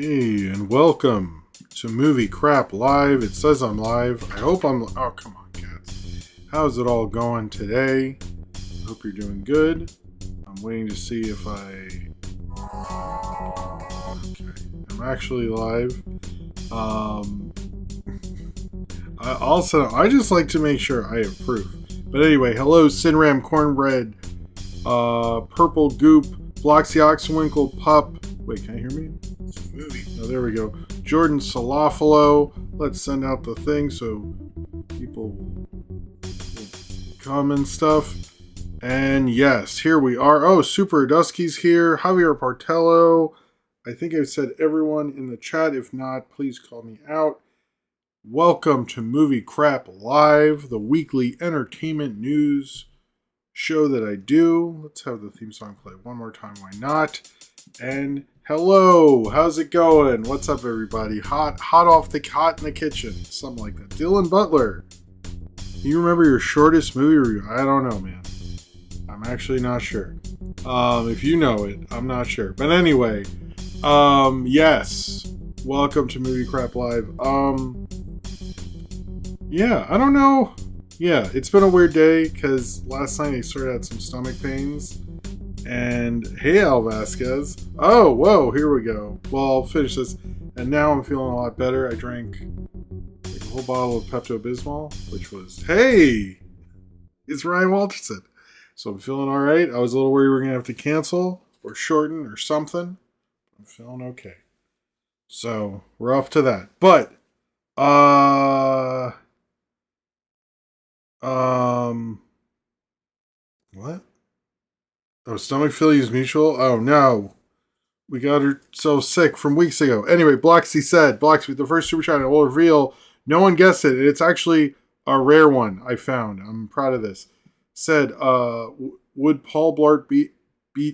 Hey, and welcome to Movie Crap Live. It says I'm live. I hope I'm... Oh, come on, cats. How's it all going today? I hope you're doing good. I'm waiting to see if I... Okay, I'm actually live. I just like to make sure I have proof. But anyway, hello, CineRam, Cornbread, Purple Goop, Bloxy Oxenwinkle, Pup. Wait, can you hear me? It's a movie. Oh, there we go. Jordan Salafalo. Let's send out the thing so people will come and stuff. And yes, here we are. Oh, Super Dusky's here. Javier Partello. I think I've said everyone in the chat. If not, please call me out. Welcome to Movie Crap Live, the weekly entertainment news show that I do. Let's have the theme song play one more time. Why not? And hello, how's it going? What's up, everybody? Hot in the kitchen, something like that. Dylan Butler, you remember your shortest movie review? I don't know, man. I'm actually not sure. If you know it, I'm not sure. But anyway, yes, welcome to Movie Crap Live. Yeah, I don't know. Yeah, it's been a weird day because last night I sort of had some stomach pains. And hey, Al Vasquez. Oh, whoa, here we go. Well, I'll finish this. And now I'm feeling a lot better. I drank like a whole bottle of Pepto-Bismol, which was, hey, it's Ryan Walterson. So I'm feeling all right. I was a little worried we were going to have to cancel or shorten or something. I'm feeling okay. So we're off to that. But, what? Oh, stomach failure mutual? Oh, no. We got her so sick from weeks ago. Anyway, Bloxy said, Bloxy, the first super chat I will reveal, no one guessed it. It's actually a rare one I found. I'm proud of this. Said, would Paul Blart beat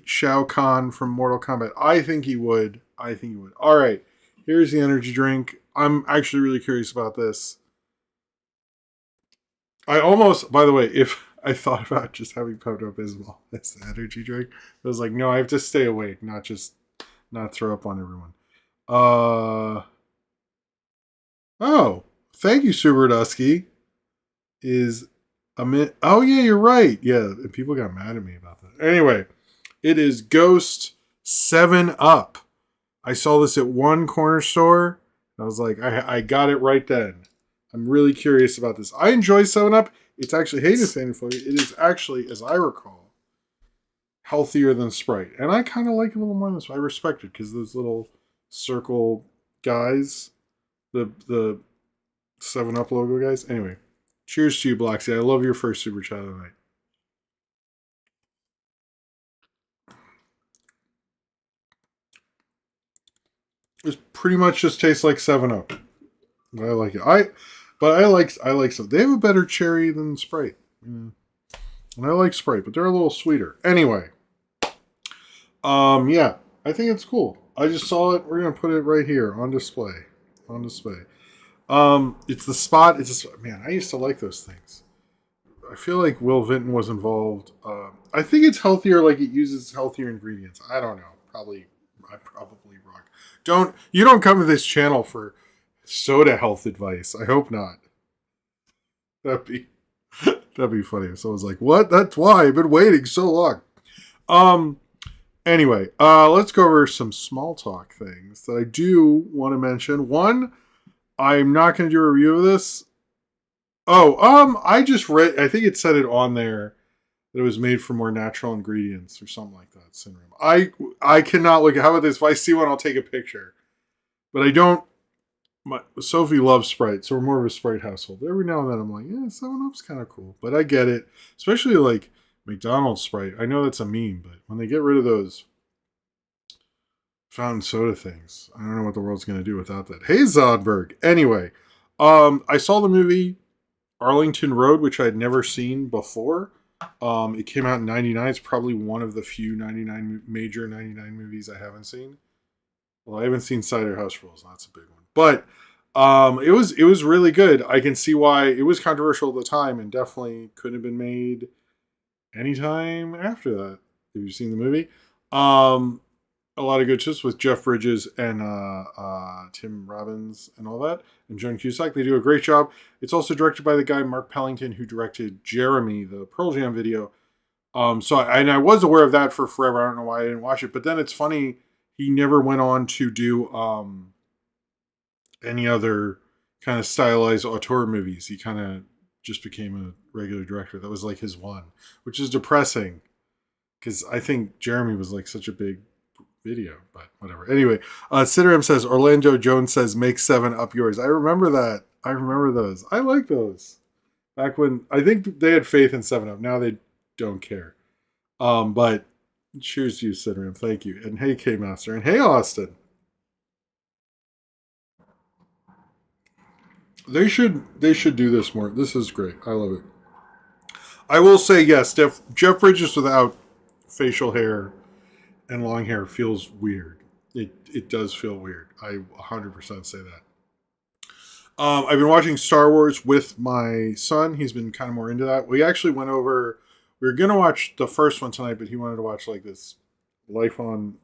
Shao Kahn from Mortal Kombat? I think he would. All right. Here's the energy drink. I'm actually really curious about this. I almost, by the way, if I thought about just having Pepto-Bismol as the energy drink, I was like, no, I have to stay awake, not throw up on everyone. Oh, thank you, Super Dusky. Oh yeah, you're right. Yeah, people got mad at me about that. Anyway, it is Ghost 7 Up. I saw this at one corner store. I was like, I got it right then. I'm really curious about this. I enjoy 7-Up. It's actually, hey, Nathaniel, it is actually, as I recall, healthier than Sprite. And I kind of like it a little more than Sprite. I respect it because those little circle guys, the 7-Up logo guys. Anyway, cheers to you, Bloxy. I love your first super chat of the night. It pretty much just tastes like 7-Up. I like it. But I like some. They have a better cherry than Sprite. Yeah. And I like Sprite, but they're a little sweeter. Anyway. Yeah. I think it's cool. I just saw it. We're going to put it right here on display. It's the spot. Man, I used to like those things. I feel like Will Vinton was involved. I think it's healthier, like it uses healthier ingredients. I don't know. I'm probably wrong. You don't come to this channel for soda health advice. I hope not. That'd be funny if someone's like, what? That's why I've been waiting so long. Anyway, let's go over some small talk things that I do want to mention. One, I'm not going to do a review of this. I just read, I think it said it on there that it was made from more natural ingredients or something like that. CineRam. I cannot look at, how about this? If I see one, I'll take a picture. But I don't. Sophie loves Sprite, so we're more of a Sprite household. Every now and then I'm like, yeah, 7-Up's kind of cool. But I get it. Especially like McDonald's Sprite. I know that's a meme, but when they get rid of those fountain soda things, I don't know what the world's going to do without that. Hey, Zodberg. Anyway, I saw the movie Arlington Road, which I'd never seen before. It came out in 99. It's probably one of the few major 99 movies I haven't seen. Well, I haven't seen Cider House Rules. That's a big one. But it was really good. I can see why it was controversial at the time and definitely couldn't have been made anytime after that. Have you seen the movie? a lot of good shifts with Jeff Bridges and Tim Robbins and all that, and Joan Cusack. They do a great job. It's also directed by the guy Mark Pellington who directed Jeremy, the Pearl Jam video. So I was aware of that for forever. I don't know why I didn't watch it, but then it's funny he never went on to do any other kind of stylized auteur movies. He kind of just became a regular director. That was like his one, which is depressing because I think Jeremy was like such a big video, but whatever. Anyway, CineRam says, Orlando Jones says, make 7 up yours. I remember that. I remember those. I like those. Back when, I think they had faith in 7 Up. Now they don't care. But cheers to you, CineRam. Thank you. And hey, K-Master. And hey, Austin. They should do this more. This is great. I love it. I will say, yes, Jeff Bridges without facial hair and long hair feels weird. It does feel weird. I 100% say that. I've been watching Star Wars with my son. He's been kind of more into that. We actually went over. We were gonna watch the first one tonight, but he wanted to watch like this Life on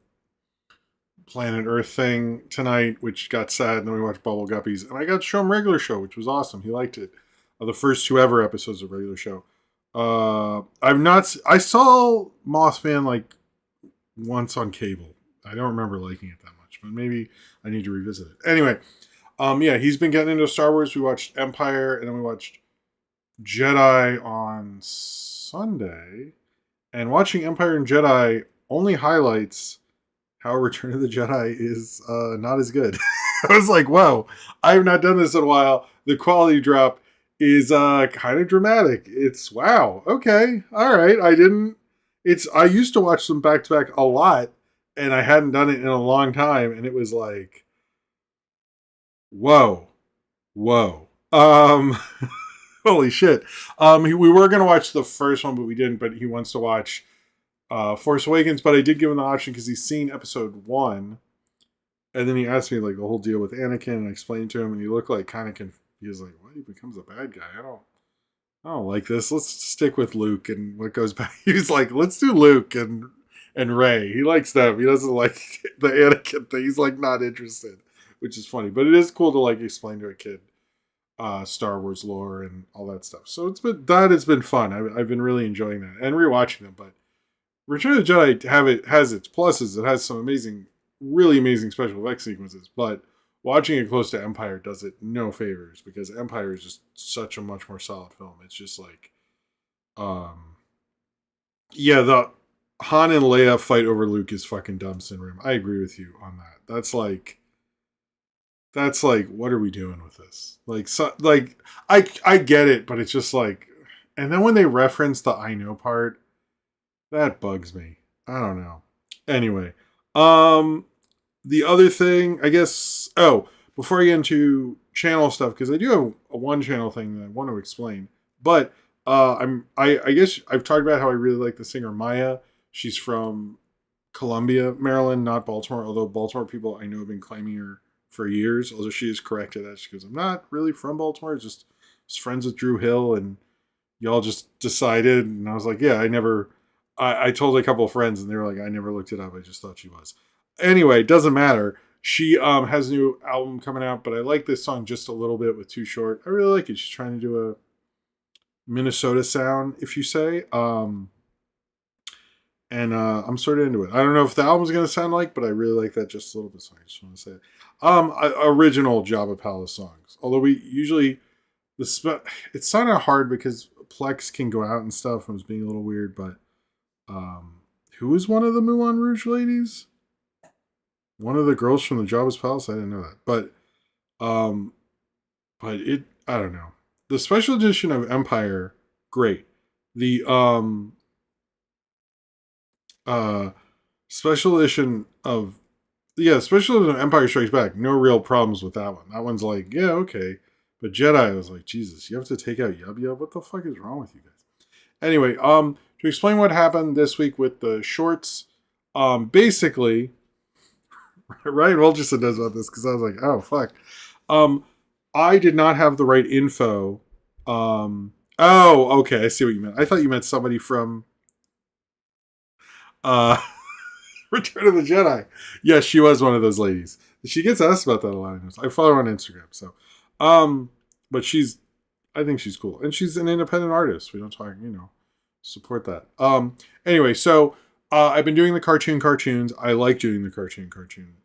Planet Earth thing tonight, which got sad. And then we watched Bubble Guppies, and I got to show him Regular Show, which was awesome. He liked it. The first 2 ever episodes of Regular Show. I've not. I saw Mothman like once on cable. I don't remember liking it that much, but maybe I need to revisit it. Anyway, yeah, he's been getting into Star Wars. We watched Empire, and then we watched Jedi on Sunday. And watching Empire and Jedi only highlights how Return of the Jedi is not as good. I was like, whoa, I have not done this in a while. The quality drop is kind of dramatic. It's wow, okay, all right. I used to watch them back to back a lot, and I hadn't done it in a long time, and it was like, whoa. Holy shit. We were gonna watch the first one, but we didn't. But he wants to watch Force Awakens. But I did give him the option because he's seen episode 1, and then he asked me like the whole deal with Anakin, and I explained to him, and he looked like kind of confused. He was like, "What? He becomes a bad guy? I don't like this. Let's stick with Luke." And what goes back, he was like, "Let's do Luke and Rey." He likes them. He doesn't like the Anakin thing. He's like not interested, which is funny. But it is cool to like explain to a kid Star Wars lore and all that stuff. So it's been fun. I've been really enjoying that and rewatching them. But Return of the Jedi has its pluses. It has some really amazing special effects sequences. But watching it close to Empire does it no favors because Empire is just such a much more solid film. It's just like, yeah, the Han and Leia fight over Luke is fucking dumb, CineRam. I agree with you on that. That's like, what are we doing with this? Like, so, like, I get it, but it's just like, and then when they reference the I know part, that bugs me. I don't know. Anyway, the other thing, I guess, before I get into channel stuff, because I do have a one channel thing that I want to explain, but I guess I've talked about how I really like the singer Maya. She's from Columbia, Maryland, not Baltimore, although Baltimore people I know have been claiming her for years, although she has corrected that. She goes, I'm not really from Baltimore, just was friends with Drew Hill, and y'all just decided. And I was like, yeah, I told a couple of friends, and they were like, I never looked it up. I just thought she was. Anyway, doesn't matter. She has a new album coming out, but I like this song just a little bit with Too Short. I really like it. She's trying to do a Minnesota sound, if you say. And I'm sort of into it. I don't know if the album's going to sound like, but I really like that just a little bit, so I just want to say it. Original Jabba Palace songs. Although we usually, it's kind of hard because Plex can go out and stuff, and it was being a little weird, but who was one of the Moulin Rouge ladies? One of the girls from the Jabba's Palace? I didn't know that. But I don't know. The special edition of Empire, great. The special edition of Empire Strikes Back, no real problems with that one. That one's like, yeah, okay. But Jedi, I was like, Jesus, you have to take out Yub Yub? What the fuck is wrong with you guys? Anyway, to explain what happened this week with the shorts, basically, Ryan Wilcherson knows about this because I was like, oh, fuck. I did not have the right info. Okay, I see what you meant. I thought you meant somebody from Return of the Jedi. Yes, she was one of those ladies. She gets asked about that a lot. I follow her on Instagram. So, but I think she's cool. And she's an independent artist. We don't talk, support that. Anyway, so I've been doing the cartoons. I like doing the cartoon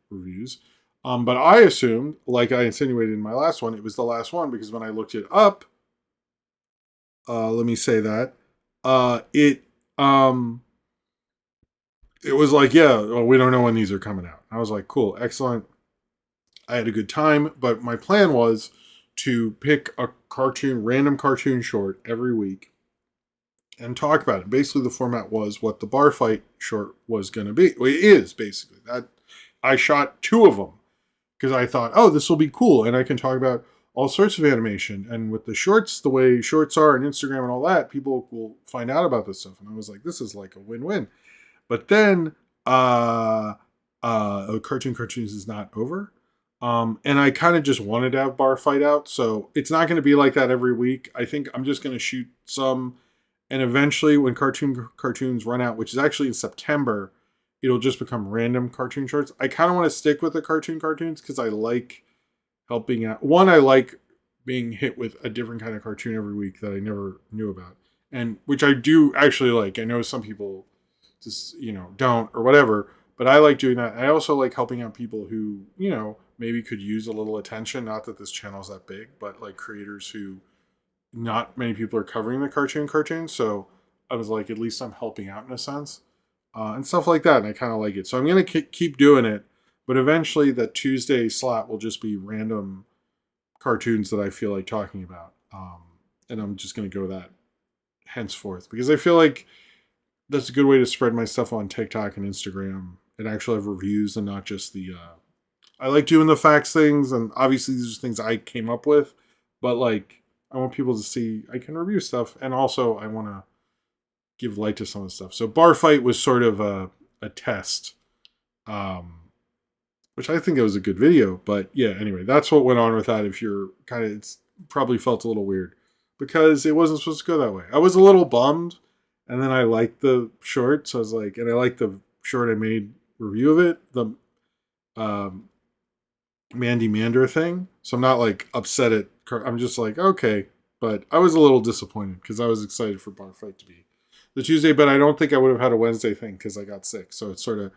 reviews. But I assumed, like I insinuated in my last one, it was the last one because when I looked it up, let me say that, it was like, yeah, well, we don't know when these are coming out. I was like, cool, excellent. I had a good time, but my plan was to pick a random cartoon short every week and talk about it. Basically, the format was what the bar fight short was going to be. Well, it is, basically. That I shot 2 of them because I thought, oh, this will be cool, and I can talk about all sorts of animation. And with the shorts, the way shorts are and Instagram and all that, people will find out about this stuff. And I was like, this is like a win-win. But then Cartoons is not over. And I kind of just wanted to have bar fight out. So it's not going to be like that every week. I think I'm just going to shoot some. And eventually when cartoons run out, which is actually in September, it'll just become random cartoon shorts. I kind of want to stick with the cartoons because I like helping out. One, I like being hit with a different kind of cartoon every week that I never knew about. And which I do actually like. I know some people just, don't or whatever. But I like doing that. I also like helping out people who, maybe could use a little attention. Not that this channel's that big, but like creators who not many people are covering the cartoon. So I was like, at least I'm helping out in a sense. And stuff like that. And I kind of like it. So I'm going to keep doing it. But eventually that Tuesday slot will just be random cartoons that I feel like talking about. And I'm just going to go that henceforth. Because I feel like that's a good way to spread my stuff on TikTok and Instagram and actually have reviews and not just the... I like doing the facts things, and obviously these are things I came up with, but like I want people to see I can review stuff, and also I want to give light to some of the stuff. So Bar Fight was sort of a test, which I think it was a good video, but yeah, anyway, that's what went on with that. If you're it's probably felt a little weird because it wasn't supposed to go that way. I was a little bummed, and then I liked the short, so I was like, and I liked the short I made review of it, the Mandy Mander thing. So I'm not like upset at, I'm just like, okay, but I was a little disappointed because I was excited for Bar Fight to be the Tuesday, but I don't think I would have had a Wednesday thing because I got sick. So it sort of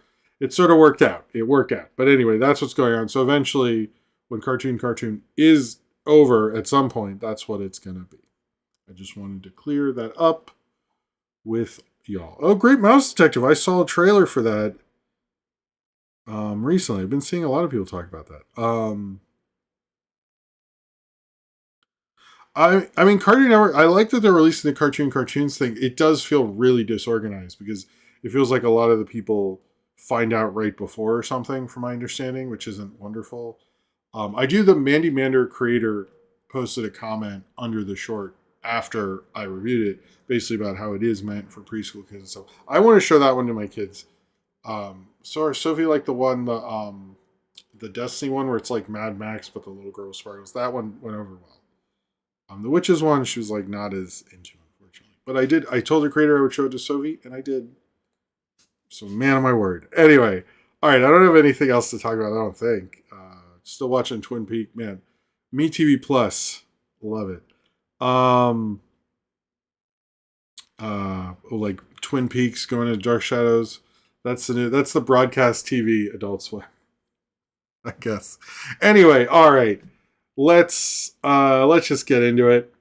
worked out. It worked out. But anyway, that's what's going on. So eventually when cartoon is over at some point, that's what it's going to be. I just wanted to clear that up with y'all. Oh, Great Mouse Detective. I saw a trailer for that recently. I've been seeing a lot of people talk about that. I mean, Cartoon Network, I like that they're releasing the cartoons thing. It does feel really disorganized because it feels like a lot of the people find out right before or something, from my understanding, which isn't wonderful. I do, the Mandy Mander creator posted a comment under the short after I reviewed it, basically about how it is meant for preschool kids and stuff. I want to show that one to my kids. So Sophie liked the one, the Destiny one where it's like Mad Max, but the little girl sparkles. That one went over well. The Witches one, she was like not as into, unfortunately. But I told the creator I would show it to Sophie, and I did. So man of my word. Anyway, all right, I don't have anything else to talk about, I don't think. Still watching Twin Peaks, man. MeTV Plus, love it. Like Twin Peaks going into Dark Shadows. That's the broadcast TV Adult Swim, I guess. Anyway, all right. Let's just get into it.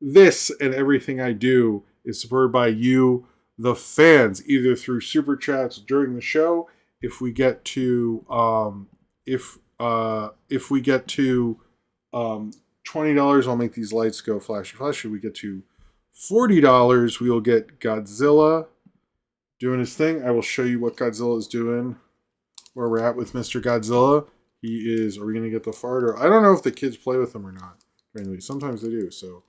This and everything I do is supported by you, the fans, either through super chats during the show. If we get to $20, I'll make these lights go flashy flash. If we get to $40, we will get Godzilla doing his thing. I will show you what Godzilla is doing, where we're at with Mr. Godzilla. He is, are we going to get the fart? Or I don't know if the kids play with him or not. Sometimes they do, so.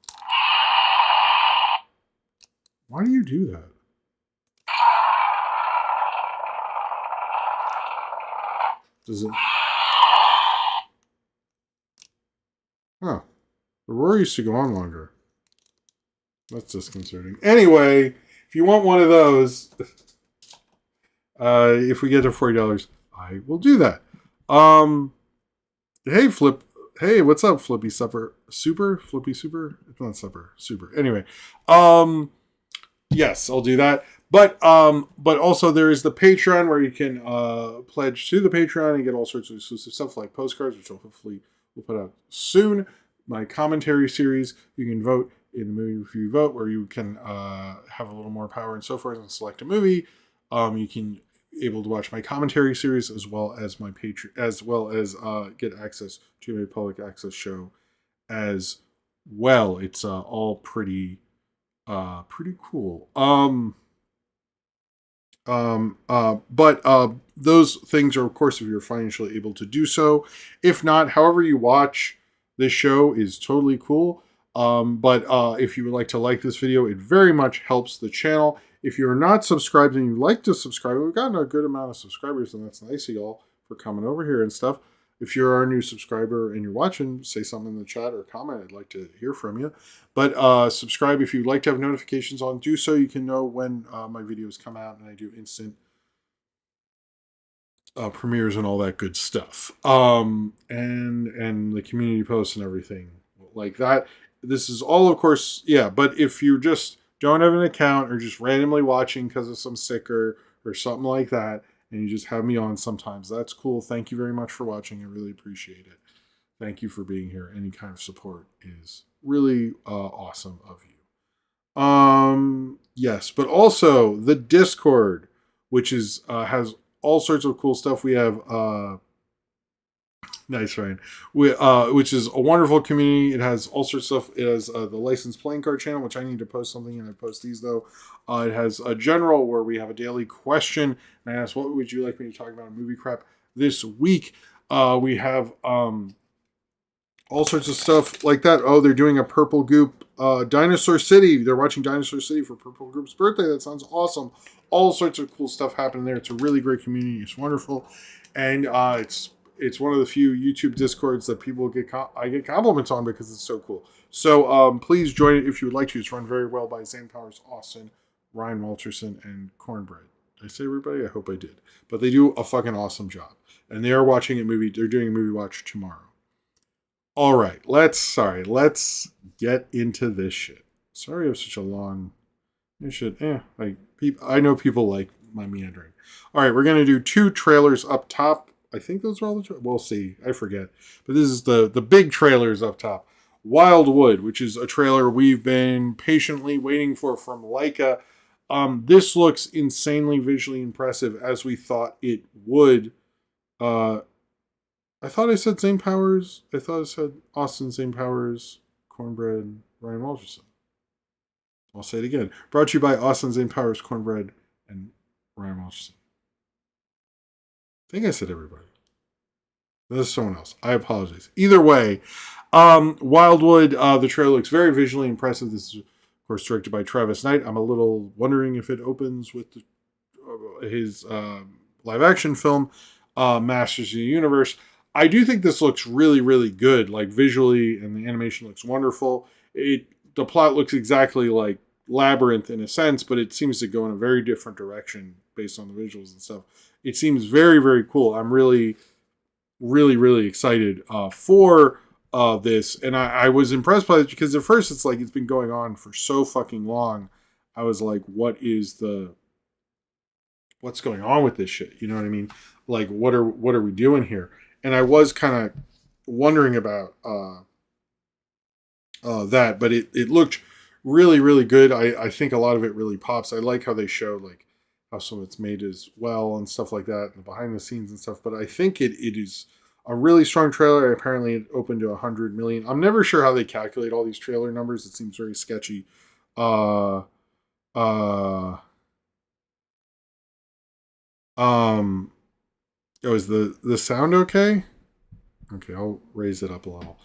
Why do you do that? Does it? Huh. The roar used to go on longer. That's disconcerting. Anyway, if you want one of those, If we get to $40, I will do that. Hey, Flip. Hey, what's up, Flippy Supper? Flippy Super? It's not Supper. Super. Anyway. Yes, I'll do that. But also there is the Patreon where you can pledge to the Patreon and get all sorts of exclusive stuff like postcards, which hopefully we'll put out soon. My commentary series, you can vote in the movie review vote, where you can have a little more power and so forth and select a movie. You can able to watch my commentary series as well as my Patreon, as well as get access to a public access show as well. It's all pretty cool. But those things are, of course, if you're financially able to do so. If not, however you watch this show is totally cool. But if you would like this video, it very much helps the channel. If you're not subscribed and you'd like to subscribe, we've gotten a good amount of subscribers, and that's nice of y'all for coming over here and stuff. If you're our new subscriber and you're watching, say something in the chat or comment. I'd like to hear from you. But subscribe if you'd like to have notifications on. Do so. You can know when my videos come out, and I do instant premieres and all that good stuff. And the community posts and everything like that. This is all, of course, yeah. But if you just don't have an account or just randomly watching because of some sticker or something like that, and you just have me on sometimes, that's cool. Thank you very much for watching. I really appreciate it. Thank you for being here. Any kind of support is really awesome of you. Yes, but also the Discord, which is has all sorts of cool stuff. We have nice, Ryan. Which is a wonderful community. It has all sorts of stuff. It has the licensed playing card channel, which I need to post something, and I post these though. It has a general where we have a daily question, and I ask, what would you like me to talk about in movie crap this week? We have all sorts of stuff like that. Oh, they're doing a Purple Goop Dinosaur City. They're watching Dinosaur City for Purple Goop's birthday. That sounds awesome. All sorts of cool stuff happening there. It's a really great community. It's wonderful, and it's one of the few YouTube Discords that people I get compliments on because it's so cool. So please join it if you would like to. It's run very well by Zane Powers, Austin, Ryan Walterson, and Cornbread. Did I say everybody? I hope I did. But they do a fucking awesome job. And they are watching a movie. They're doing a movie watch tomorrow. All right. Let's get into this shit. Sorry I have such a long... I know people like my meandering. All right. We're going to do 2 trailers up top. I think those are all the... We'll see. I forget. But this is the big trailers up top. Wildwood, which is a trailer we've been patiently waiting for from Laika. This looks insanely visually impressive, as we thought it would. I thought I said Zane Powers. I thought I said Austin, Zane Powers, Cornbread, Ryan Walterson. I'll say it again. Brought to you by Austin, Zane Powers, Cornbread, and Ryan Walterson. I think I said everybody. This is someone else. I apologize. Either way, Wildwood, the trailer looks very visually impressive. This is, of course, directed by Travis Knight. I'm a little wondering if it opens with his live-action film, Masters of the Universe. I do think this looks really, really good, like visually, and the animation looks wonderful. The plot looks exactly like Labyrinth in a sense, but it seems to go in a very different direction based on the visuals and stuff. It seems very, very cool. I'm really, really, really excited for this, and I was impressed by it because at first it's like it's been going on for so fucking long. I was like, what's going on with this shit? You know what I mean? Like, what are we doing here? And I was kind of wondering about that, but it looked really, really good. I think a lot of it really pops. I like how they show like how some of it's made as well and stuff like that, and behind the scenes and stuff. But I think it is a really strong trailer. Apparently it opened to 100 million. I'm never sure how they calculate all these trailer numbers. It seems very sketchy. Is the sound okay? Okay, I'll raise it up a little.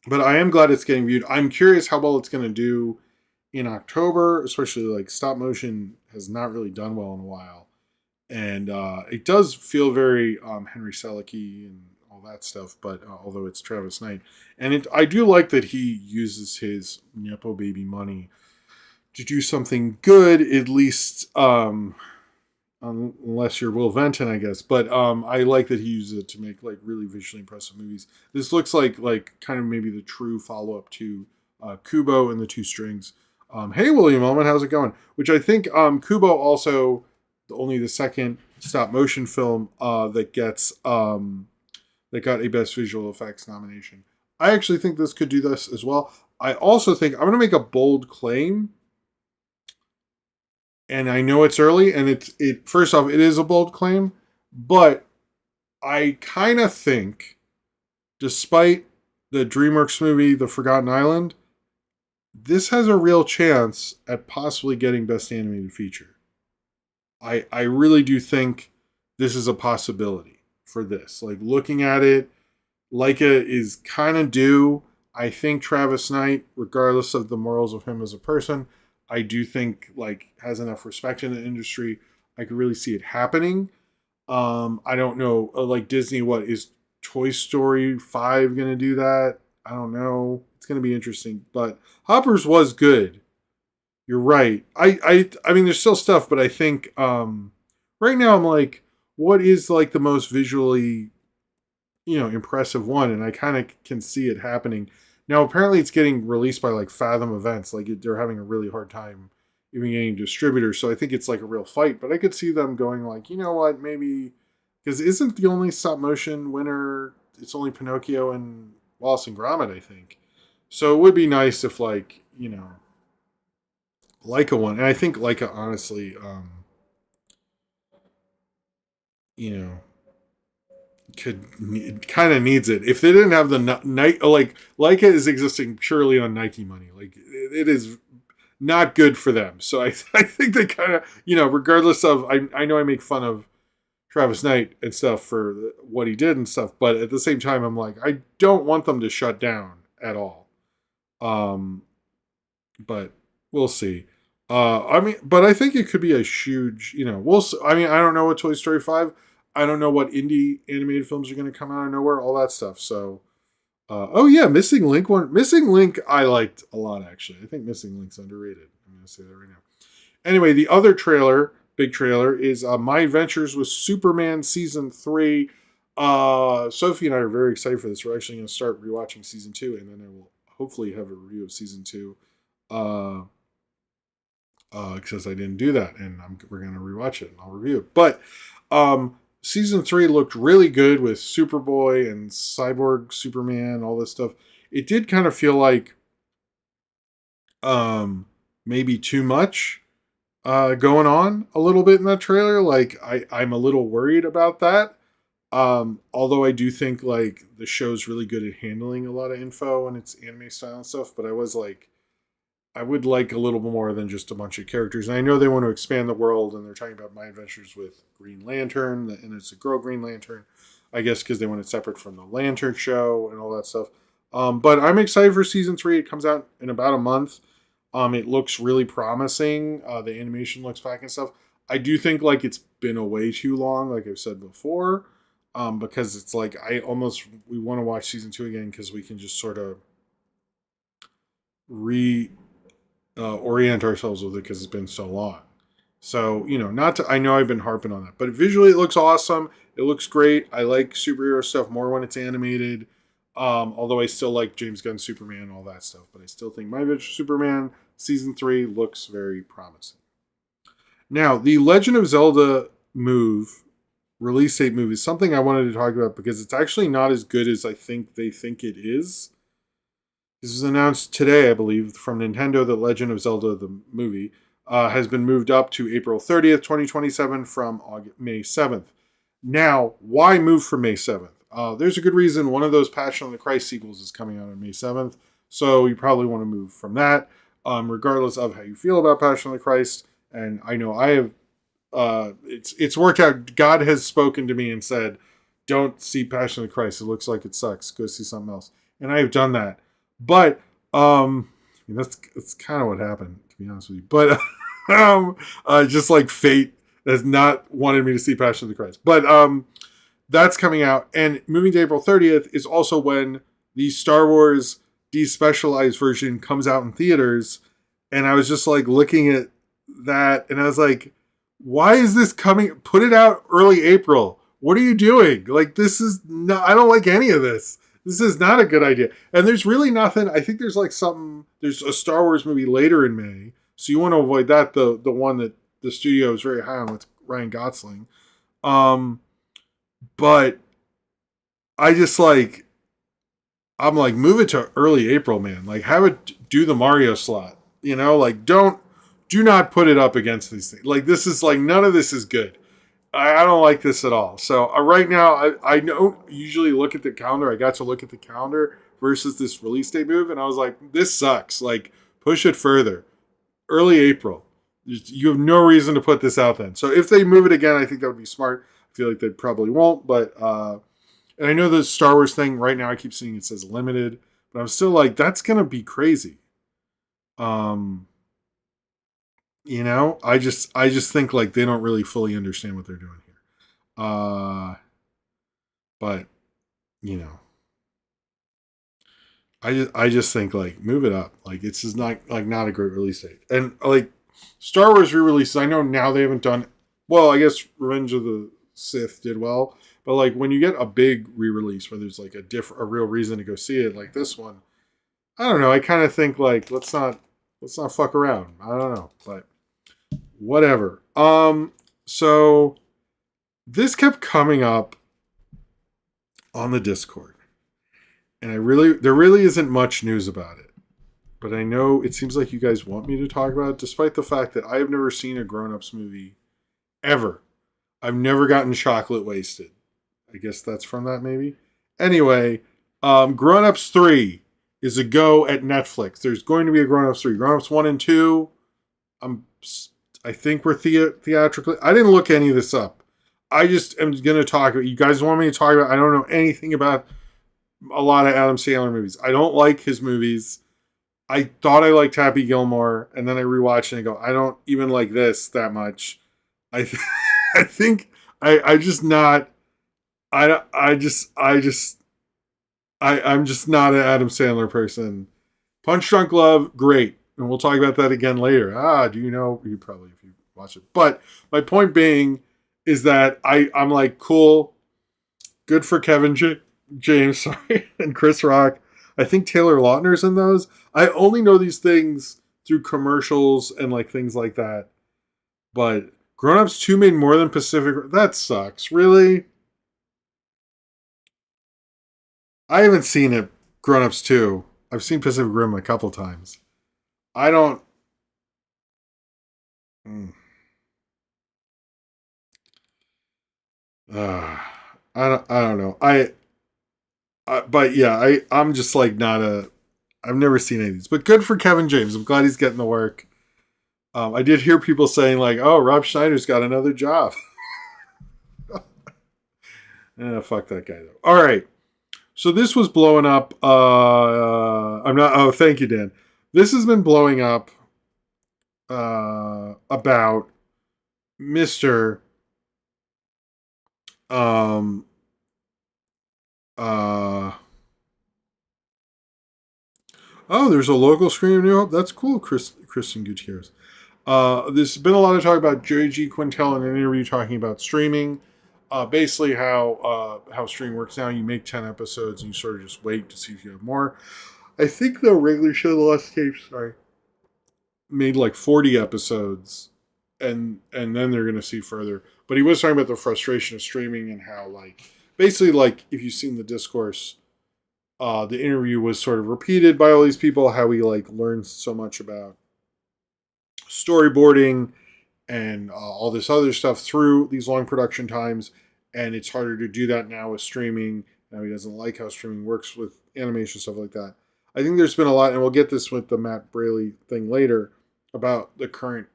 But I am glad it's getting viewed. I'm curious how well it's going to do in October, especially like stop motion has not really done well in a while. And it does feel very Henry Selick-y and all that stuff, but although it's Travis Knight. And I do like that he uses his Nepo baby money to do something good, at least unless you're Will Venton, I guess. But I like that he uses it to make like really visually impressive movies. This looks like kind of maybe the true follow up to Kubo and the Two Strings. Hey, William Ullman, how's it going? Which I think Kubo also only the second stop motion film that got a Best Visual Effects nomination. I actually think this could do this as well. I also think I'm going to make a bold claim. And I know it's early, and it first off, it is a bold claim, but I kind of think, despite the DreamWorks movie, The Forgotten Island, this has a real chance at possibly getting Best Animated Feature. I really do think this is a possibility for this. Like, looking at it, Laika is kind of due. I think Travis Knight, regardless of the morals of him as a person, I do think like has enough respect in the industry. I could really see it happening. I don't know, like Disney, what is Toy Story 5 going to do that? I don't know. It's going to be interesting, but Hoppers was good. You're right. I mean, there's still stuff, but I think right now I'm like, what is like the most visually, impressive one? And I kind of can see it happening. Now, apparently it's getting released by like Fathom Events. Like they're having a really hard time even getting distributors. So I think it's like a real fight. But I could see them going like, you know what, maybe... Because isn't the only stop motion winner... It's only Pinocchio and Wallace and Gromit, I think. So it would be nice if like, Laika won. And I think Laika, honestly, kind of needs it. If they didn't have the night, like Laika is existing purely on Nike money. Like it is not good for them. So I think they kind of, regardless of, I know I make fun of Travis Knight and stuff for what he did and stuff, but at the same time, I'm like, I don't want them to shut down at all. But we'll see. But I think it could be a huge, we'll see. I mean, I don't know what Toy Story 5, I don't know what indie animated films are going to come out of nowhere, all that stuff. So, Missing Link one. Missing Link I liked a lot, actually. I think Missing Link's underrated. I'm going to say that right now. Anyway, the other trailer, big trailer, is My Adventures with Superman Season 3. Sophie and I are very excited for this. We're actually going to start rewatching Season 2, and then I will hopefully have a review of Season 2. Because I didn't do that, and we're going to rewatch it, and I'll review it. But, Season 3 looked really good with Superboy and Cyborg Superman, all this stuff. It did kind of feel like maybe too much going on a little bit in that trailer. Like, I'm a little worried about that. Although I do think, like, the show's really good at handling a lot of info and its anime style and stuff. But I was like, I would like a little more than just a bunch of characters. And I know they want to expand the world, and they're talking about My Adventures with Green Lantern, and it's a girl Green Lantern, I guess, because they want it separate from the Lantern show and all that stuff. But I'm excited for Season 3. It comes out in about a month. It looks really promising. The animation looks back and stuff. I do think, like, it's been away too long, like I've said before, because it's like we want to watch Season 2 again because we can just sort of orient ourselves with it because it's been so long. So, I know I've been harping on that, but visually it looks awesome. It looks great. I like superhero stuff more when it's animated. Although I still like James Gunn's Superman and all that stuff, but I still think My Adventures Superman Season 3 looks very promising. Now, the Legend of Zelda release date move is something I wanted to talk about because it's actually not as good as I think they think it is. This was announced today, I believe, from Nintendo. The Legend of Zelda, the movie, has been moved up to April 30th, 2027 from May 7th. Now, why move from May 7th? There's a good reason. One of those Passion of the Christ sequels is coming out on May 7th, so you probably want to move from that, regardless of how you feel about Passion of the Christ. And I know I have, it's worked out. God has spoken to me and said, don't see Passion of the Christ. It looks like it sucks. Go see something else. And I have done that. But that's kind of what happened, to be honest with you. But just like fate has not wanted me to see Passion of the Christ. But that's coming out. And moving to April 30th is also when the Star Wars despecialized version comes out in theaters. And I was just like looking at that, and I was like, Why is this coming? Put it out early April. What are you doing? Like, this is not, I don't like any of this. This is not a good idea. And there's really nothing. I think there's like something, there's a Star Wars movie later in May. So you want to avoid that. The one that the studio is very high on with Ryan Gosling. But I just like, I'm like, move it to early April, man. Like, have it do the Mario slot. You know, like, do not put it up against these things. Like, this is like, none of this is good. I don't like this at all. So right now, I don't usually look at the calendar. I got to look at the calendar versus this release date move, and I was like, this sucks. Like, push it further. Early April. You have no reason to put this out then. So if they move it again, I think that would be smart. I feel like they probably won't, but and I know the Star Wars thing right now, I keep seeing it says limited, but I'm still like, that's gonna be crazy. You know, I just think like they don't really fully understand what they're doing here. But you know, I just think like move it up. Like it's just not like not a great release date. And like Star Wars re-releases, I know now they haven't done well. I guess Revenge of the Sith did well, but like when you get a big re-release where there's like a real reason to go see it, like this one, I don't know. I kind of think like let's not fuck around. I don't know, but whatever. So this kept coming up on the Discord, and there really isn't much news about it. But I know it seems like you guys want me to talk about it, despite the fact that I have never seen a grown-ups movie ever. I've never gotten chocolate wasted. I guess that's from that, maybe. Anyway, Grown Ups 3 is a go at Netflix. There's going to be a Grown Ups 3. Grown Ups 1 and 2, I think we're theatrically. I didn't look any of this up. I just am going to talk about. You guys want me to talk about? I don't know anything about a lot of Adam Sandler movies. I don't like his movies. I thought I liked Happy Gilmore, and then I rewatched it and go, I don't even like this that much. I think I'm just not an Adam Sandler person. Punch Drunk Love, great. And we'll talk about that again later. Do you know? You probably, if you watch it. But my point being is that I'm like, cool. Good for Kevin James, sorry, and Chris Rock. I think Taylor Lautner's in those. I only know these things through commercials and like things like that. But Grown Ups 2 made more than Pacific. That sucks. Really? I haven't seen it. Grown Ups 2. I've seen Pacific Rim a couple times. I don't. I don't know. But yeah, I'm just like not a. I've never seen any of these, but good for Kevin James. I'm glad he's getting the work. I did hear people saying like, "Oh, Rob Schneider's got another job." Fuck that guy though. All right, so this was blowing up. I'm not. Oh, thank you, Dan. This has been blowing up about Mr. Oh, there's a local screen of New Hope. That's cool, Kristen Gutierrez. There's been a lot of talk about J.G. Quintel in an interview talking about streaming. Basically how streaming works now. You make 10 episodes and you sort of just wait to see if you have more. I think the regular show, The Lost Tapes, made like 40 episodes, and then they're going to see further. But he was talking about the frustration of streaming and how, like, basically, like, if you've seen the discourse, the interview was sort of repeated by all these people, how he, like, learned so much about storyboarding and all this other stuff through these long production times, and it's harder to do that now with streaming. Now he doesn't like how streaming works with animation, stuff like that. I think there's been a lot, and we'll get this with the Matt Braley thing later, about the current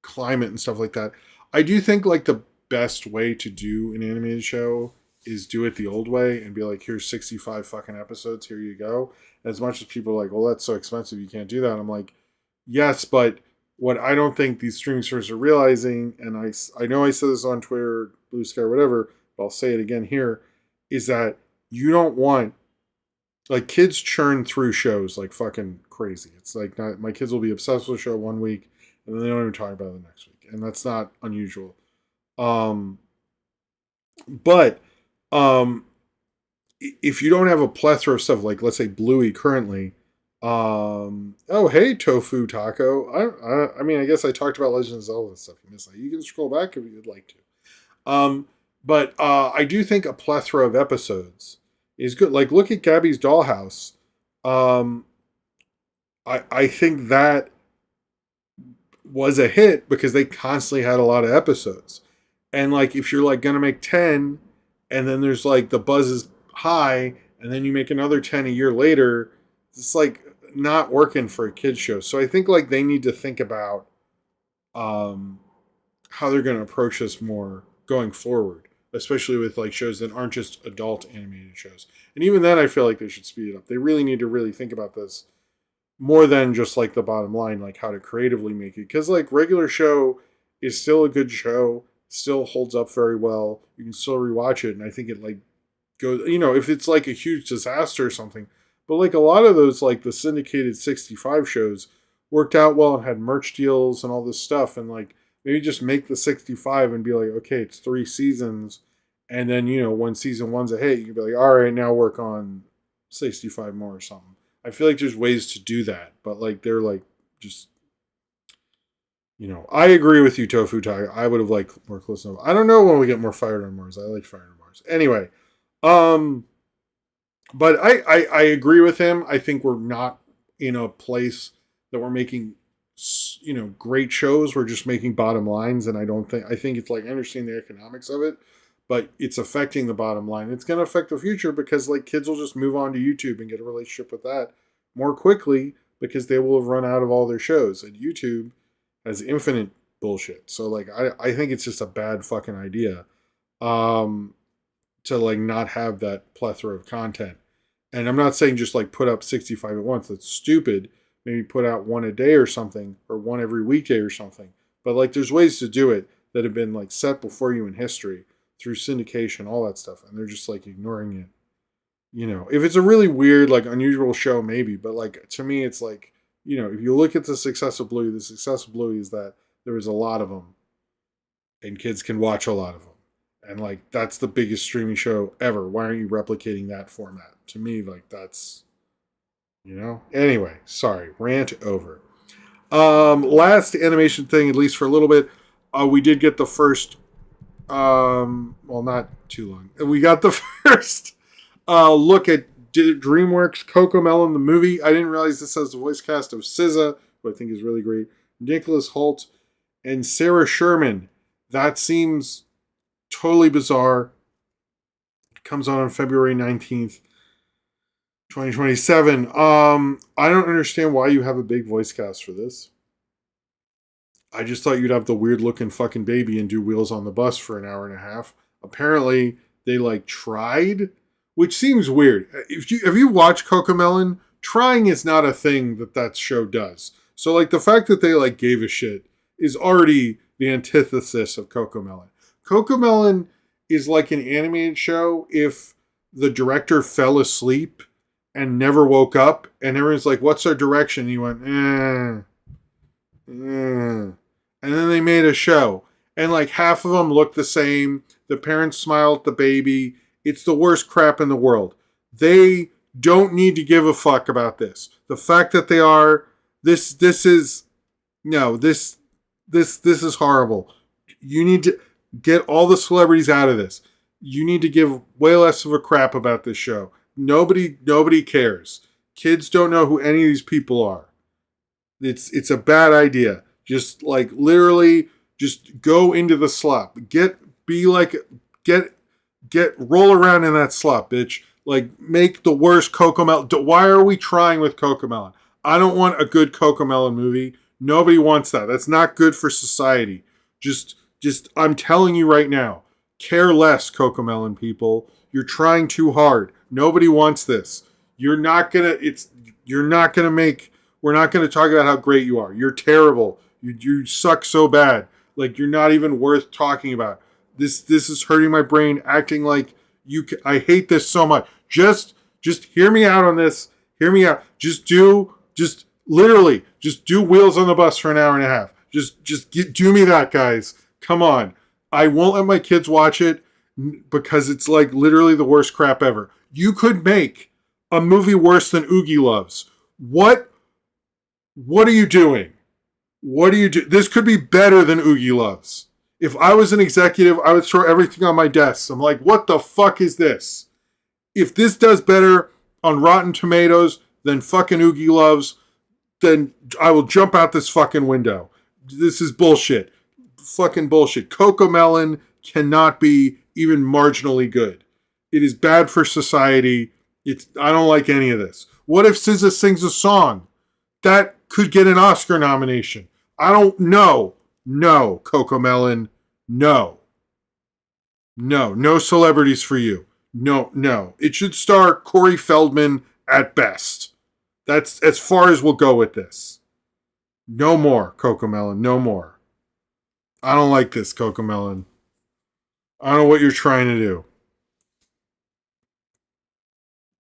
climate and stuff like that. I do think like the best way to do an animated show is do it the old way and be like, here's 65 fucking episodes, here you go. As much as people are like, well, that's so expensive, you can't do that. I'm like, yes, but what I don't think these streaming services are realizing, and I know I said this on Twitter, Blue Sky, whatever, but I'll say it again here, is that you don't want, like, kids churn through shows like fucking crazy. It's like, my kids will be obsessed with a show one week, and then they don't even talk about it the next week. and that's not unusual. But if you don't have a plethora of stuff, like let's say Bluey currently, oh hey Tofu Taco, I mean I guess I talked about Legend of Zelda and stuff. You missed that. You can scroll back if you'd like to. But I do think a plethora of episodes is good. Like look at Gabby's Dollhouse. I think that was a hit because they constantly had a lot of episodes. And like if you're like gonna make 10 and then there's like the buzz is high and then you make another 10 a year later, it's like not working for a kid's show. So I think like they need to think about how they're gonna approach this more going forward, especially with like shows that aren't just adult animated shows. And even then I feel like they should speed it up. They really need to really think about this more than just like the bottom line, like how to creatively make it. Because like regular show is still a good show, still holds up very well. You can still rewatch it, and I think it like goes. You know, if it's like a huge disaster or something, but like a lot of those, like the syndicated 65 shows, worked out well and had merch deals and all this stuff, and like maybe just make the 65 and be like, okay, it's 3 seasons, and then you know when season 1's a hit, you can be like, all right, now work on 65 more or something. I feel like there's ways to do that, but like they're like just, you know, I agree with you, Tofu Tiger. I would have liked more close enough. I don't know when we get more Fired on Mars. I like Fired on Mars. Anyway, but I agree with him. I think we're not in a place that we're making, you know, great shows. We're just making bottom lines, and I think it's like I understand the economics of it, but it's affecting the bottom line. It's going to affect the future because like kids will just move on to YouTube and get a relationship with that more quickly because they will have run out of all their shows. And YouTube has infinite bullshit. So like I think it's just a bad fucking idea to like not have that plethora of content. And I'm not saying just like put up 65 at once. That's stupid. Maybe put out 1 a day or something, or 1 every weekday or something. But like there's ways to do it that have been like set before you in history through syndication, all that stuff, and they're just like ignoring it. You know, if it's a really weird, like unusual show, maybe, but like to me, it's like, you know, if you look at the success of Bluey is that there was a lot of them, and kids can watch a lot of them, and like that's the biggest streaming show ever. Why aren't you replicating that format? To me, like that's, you know. Anyway, sorry, rant over. Last animation thing, at least for a little bit, we did get the first. Well, not too long. We got the first look at DreamWorks Cocomelon the movie. I didn't realize this has the voice cast of SZA, who I think is really great, Nicholas Hoult, and Sarah Sherman. That seems totally bizarre. It comes on February 19th, 2027. I don't understand why you have a big voice cast for this. I just thought you'd have the weird looking fucking baby and do Wheels on the Bus for an hour and a half. Apparently they like tried, which seems weird. If you watch Cocomelon, trying is not a thing that show does. So like the fact that they like gave a shit is already the antithesis of Cocomelon. Cocomelon is like an animated show if the director fell asleep and never woke up and everyone's like, what's our direction? And he went, and then they made a show, and like half of them look the same. The parents smile at the baby. It's the worst crap in the world. They don't need to give a fuck about this. The fact that they are, this is horrible. You need to get all the celebrities out of this. You need to give way less of a crap about this show. Nobody cares. Kids don't know who any of these people are. It's a bad idea. Just like literally just go into the slop. Roll around in that slop, bitch. Like make the worst Cocomelon. Why are we trying with Cocomelon? I don't want a good Cocomelon movie. Nobody wants that. That's not good for society. Just I'm telling you right now, care less, Cocomelon people. You're trying too hard. Nobody wants this. We're not going to talk about how great you are. You're terrible. You suck so bad. Like, you're not even worth talking about. This is hurting my brain, acting like I hate this so much. Just hear me out on this. Hear me out. Just do Wheels on the Bus for an hour and a half. Do me that, guys. Come on. I won't let my kids watch it because it's like literally the worst crap ever. You could make a movie worse than Oogie Loves. What are you doing? What do you do? This could be better than Oogie Loves. If I was an executive, I would throw everything on my desk. I'm like, what the fuck is this? If this does better on Rotten Tomatoes than fucking Oogie Loves, then I will jump out this fucking window. This is bullshit. Fucking bullshit. Cocomelon cannot be even marginally good. It is bad for society. I don't like any of this. What if SZA sings a song? That could get an Oscar nomination. I don't know. No, Cocomelon. No. No celebrities for you. No. It should star Corey Feldman at best. That's as far as we'll go with this. No more, Cocomelon. No more. I don't like this, Cocomelon. I don't know what you're trying to do.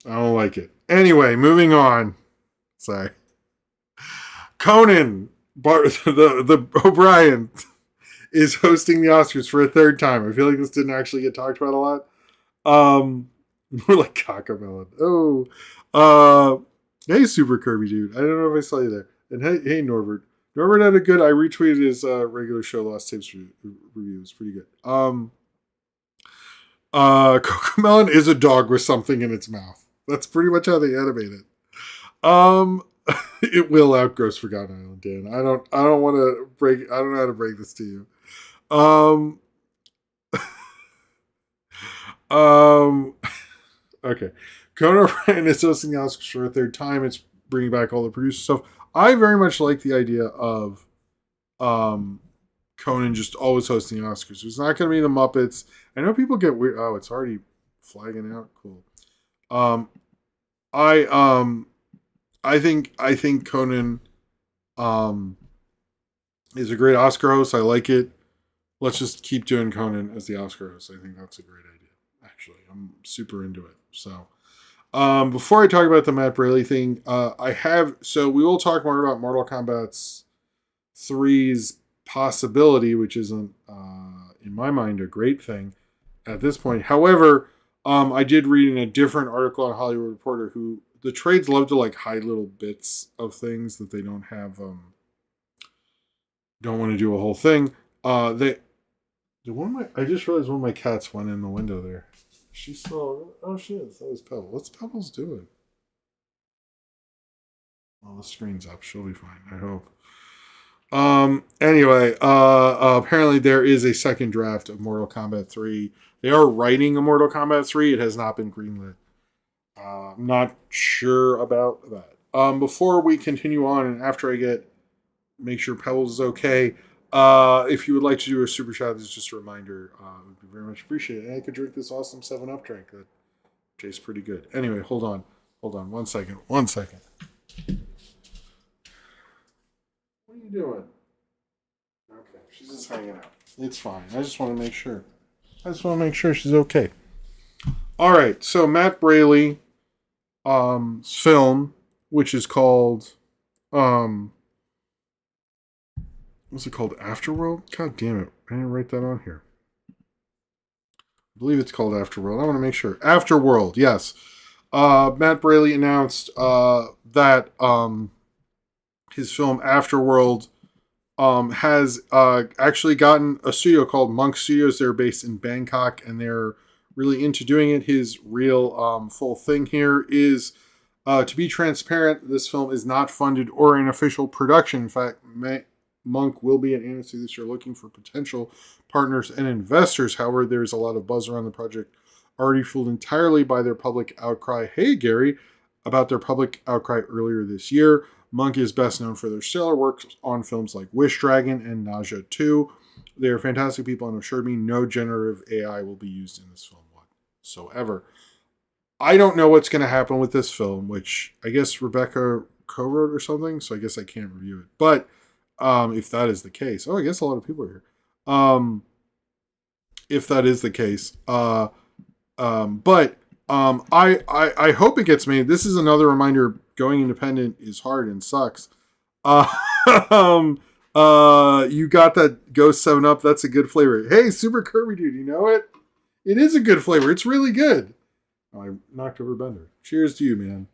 I don't like it. Anyway, moving on. Sorry. Conan, the O'Brien, is hosting the Oscars for a third time. I feel like this didn't actually get talked about a lot. More like Cocomelon. Oh. Hey, Super Kirby Dude. I don't know if I saw you there. And hey, Norbert. Norbert had a good... I retweeted his regular show Lost Tapes review. It's pretty good. Cocomelon is a dog with something in its mouth. That's pretty much how they animate it. It will outgrow Forgotten Island, Dan. I don't want to break... I don't know how to break this to you. Okay. Conan O'Brien is hosting the Oscars for a third time. It's bringing back all the producer stuff. I very much like the idea of Conan just always hosting Oscars. It's not going to be the Muppets. I know people get weird. Oh, it's already flagging out. Cool. I think Conan is a great Oscar host. I like it. Let's just keep doing Conan as the Oscar host. I think that's a great idea. Actually, I'm super into it. So, before I talk about the Matt Braley thing, we will talk more about Mortal Kombat 3's possibility, which isn't, in my mind, a great thing at this point. However, I did read in a different article on Hollywood Reporter the trades love to like hide little bits of things that they don't have, don't want to do a whole thing. I just realized one of my cats went in the window there. She's still... Oh, she is. That was Pebble. What's Pebbles doing? Well, the screen's up. She'll be fine, I hope. Anyway, apparently there is a second draft of Mortal Kombat 3. They are writing a Mortal Kombat 3. It has not been greenlit. I'm not sure about that. Before we continue on, and after I make sure Pebbles is okay, if you would like to do a super chat, this is just a reminder. It would be very much appreciated. And I could drink this awesome 7-Up drink that tastes pretty good. Anyway, hold on. 1 second. 1 second. What are you doing? Okay, she's just hanging out. It's fine. I just want to make sure. She's okay. All right, so Matt Braley film, which is called... what's it called? Afterworld? God damn it. I didn't write that on here. I believe it's called Afterworld. I want to make sure. Afterworld, yes. Matt Braley announced that his film Afterworld has actually gotten a studio called Monk Studios. They're based in Bangkok, and they're really into doing it. His real full thing here is, to be transparent, this film is not funded or an official production. In fact, Monk will be at Annecy this year looking for potential partners and investors. However, there's a lot of buzz around the project, already fueled entirely by their public outcry. Hey, Gary, about their public outcry earlier this year. Monk is best known for their stellar work on films like Wish Dragon and Ne Zha 2. They are fantastic people and have assured me no generative AI will be used in this film whatsoever. I don't know what's going to happen with this film, which I guess Rebecca co-wrote or something, so I guess I can't review it. But if that is the case, I guess a lot of people are here. If that is the case, but I hope it gets made. This is another reminder: going independent is hard and sucks. You got that Ghost 7-Up. That's a good flavor. Hey, Super Kirby Dude, you know it? It is a good flavor. It's really good. Oh, I knocked over Bender. Cheers to you, man.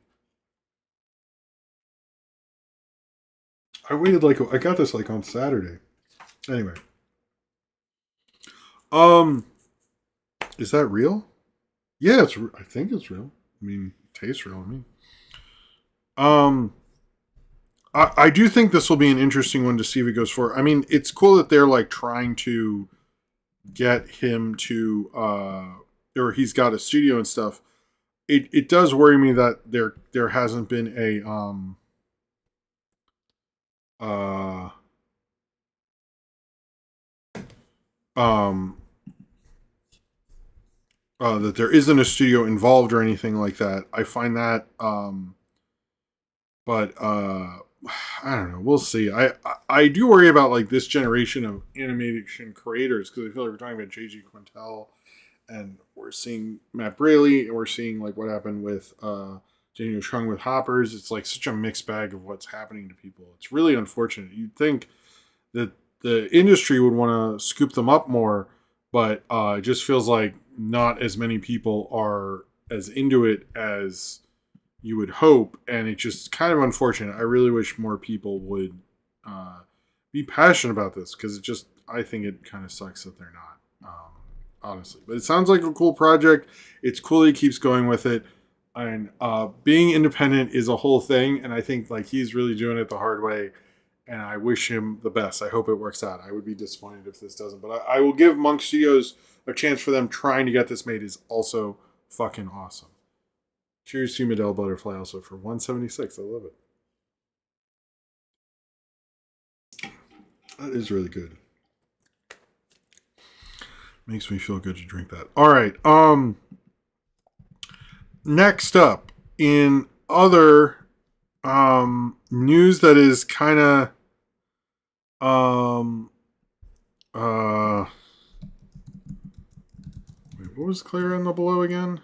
I waited I got this on Saturday. Anyway. Is that real? Yeah, I think it's real. I mean, it tastes real to me. I do think this will be an interesting one to see if it goes forward. I mean, it's cool that they're trying to get him to, or he's got a studio and stuff. It does worry me that there hasn't been that there isn't a studio involved or anything like that. I find that, but I don't know. We'll see. I do worry about this generation of animation creators because I feel like we're talking about J.G. Quintel, and we're seeing Matt Braley, and we're seeing what happened with Daniel Chung with Hoppers. It's such a mixed bag of what's happening to people. It's really unfortunate. You'd think that the industry would want to scoop them up more, but it just feels like not as many people are as into it as you would hope, and it's just kind of unfortunate. I really wish more people would be passionate about this because I think it kind of sucks that they're not, honestly. But it sounds like a cool project. It's cool he keeps going with it, and being independent is a whole thing, and I think he's really doing it the hard way, and I wish him the best. I hope it works out. I would be disappointed if this doesn't, but I will give Monk Studios a chance. For them trying to get this made is also fucking awesome. Cheers to Medell Butterfly also for 176. I love it. That is really good. Makes me feel good to drink that. All right. Next up, in other news that is kind of wait, what was Claire on the below again?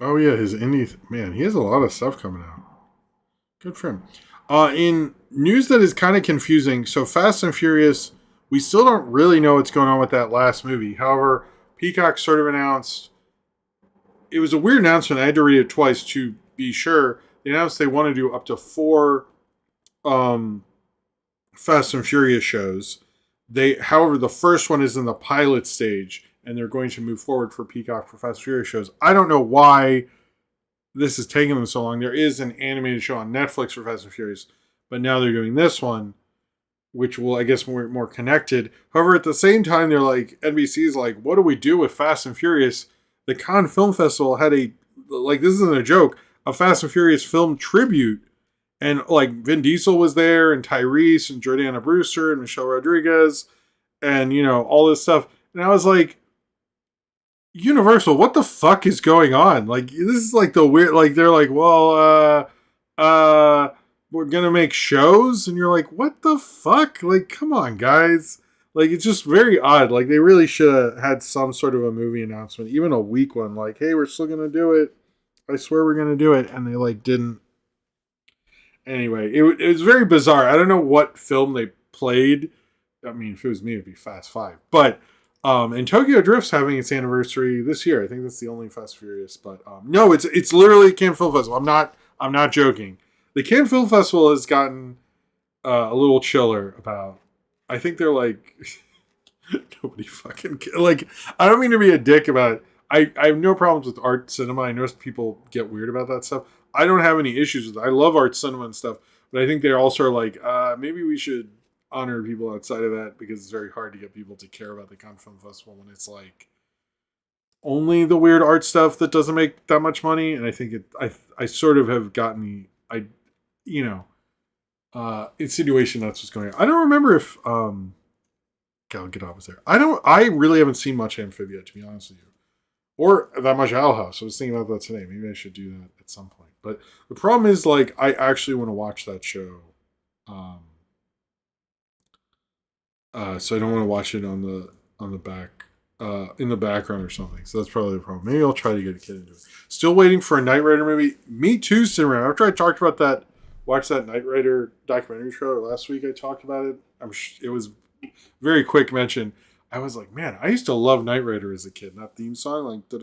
Oh yeah, his indie man, he has a lot of stuff coming out. Good for him. In news that is kind of confusing, so Fast and Furious, we still don't really know what's going on with that last movie. However, Peacock sort of announced, it was a weird announcement. I had to read it twice to be sure. They announced they want to do up to 4 Fast and Furious shows. However, the first one is in the pilot stage, and they're going to move forward for Peacock for Fast and Furious shows. I don't know why this is taking them so long. There is an animated show on Netflix for Fast and Furious, but now they're doing this one, which will, I guess, more connected. However, at the same time, they're NBC's what do we do with Fast and Furious? The Cannes Film Festival had this isn't a joke, a Fast and Furious film tribute. And Vin Diesel was there, and Tyrese, and Jordana Brewster, and Michelle Rodriguez, and all this stuff. And I was Universal, what the fuck is going on? This is the weird. They're well, we're gonna make shows, and you're what the fuck? Come on, guys. It's just very odd. They really should have had some sort of a movie announcement, even a weak one. Hey, we're still gonna do it. I swear we're gonna do it, and they didn't. Anyway, it was very bizarre. I don't know what film they played. I mean, if it was me, it'd be Fast 5. But, and Tokyo Drift's having its anniversary this year. I think that's the only Fast Furious. But, no, it's literally Cannes Film Festival. I'm not joking. The Cannes Film Festival has gotten a little chiller about, I think they're nobody fucking, I don't mean to be a dick about it. I have no problems with art cinema. I know people get weird about that stuff. I don't have any issues with it. I love art cinema and stuff, but I think they also are maybe we should honor people outside of that because it's very hard to get people to care about the Cannes Film Festival when it's only the weird art stuff that doesn't make that much money. And I think I sort of have gotten insinuation that's what's going on. I don't remember if Gal Gadot was there. I really haven't seen much Amphibia, to be honest with you. Or that much Owl House. I was thinking about that today. Maybe I should do that at some point. But the problem is, I actually want to watch that show. So I don't want to watch it on the back, in the background or something. So that's probably the problem. Maybe I'll try to get a kid into it. Still waiting for a Knight Rider movie. Me too, CineRam. After I talked about that watched that Knight Rider documentary trailer last week. I talked about it. It was very quick mention. I was like, man, I used to love Knight Rider as a kid. That theme song, like that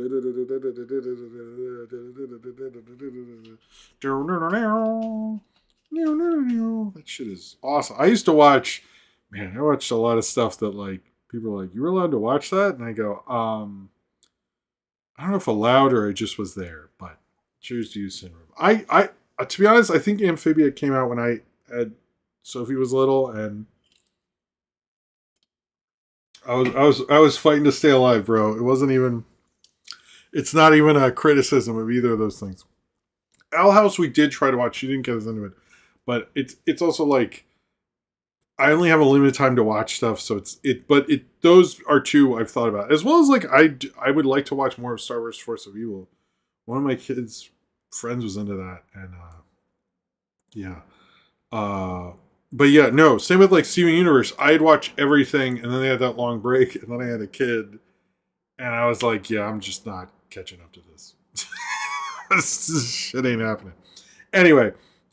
shit is awesome. I used to watch. Man, I watched a lot of stuff that like people were like, you were allowed to watch that, and I go, I don't know if allowed or I just was there, but cheers to you, CineRam. I to be honest, I think Amphibia came out when I had Sophie was little, and I was fighting to stay alive, bro. It wasn't even. It's not even a criticism of either of those things. Owl House we did try to watch. She didn't get us into it, but it's also like I only have a limited time to watch stuff, so those are two I've thought about, as well as like I would like to watch more of Star Wars: Force of Evil. One of my kids' friends was into that, and but yeah, no, same with like Steven Universe. I'd watch everything, and then they had that long break, and then I had a kid, and I was like, yeah, I'm just not catching up to this. This shit ain't happening. Anyway,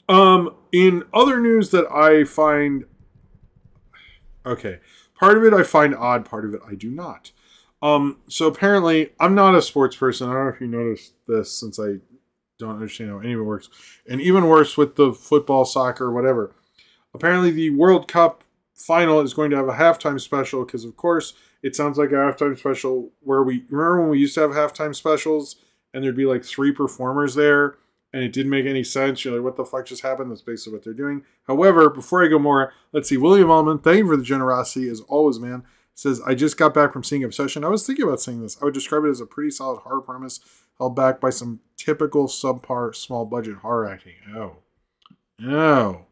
in other news that I find, okay, part of it I find odd, part of it I do not. So apparently, I'm not a sports person. I don't know if you noticed this, since I don't understand how any of it works, and even worse with the football, soccer, whatever. Apparently, the World Cup final is going to have a halftime special because, of course, it sounds like a halftime special where remember when we used to have halftime specials and there'd be like 3 performers there and it didn't make any sense. You're like, what the fuck just happened? That's basically what they're doing. However, before I go more, let's see. William Allman, thank you for the generosity as always, man. Says, I just got back from seeing Obsession. I was thinking about seeing this. I would describe it as a pretty solid horror premise held back by some typical subpar small budget horror acting. Oh.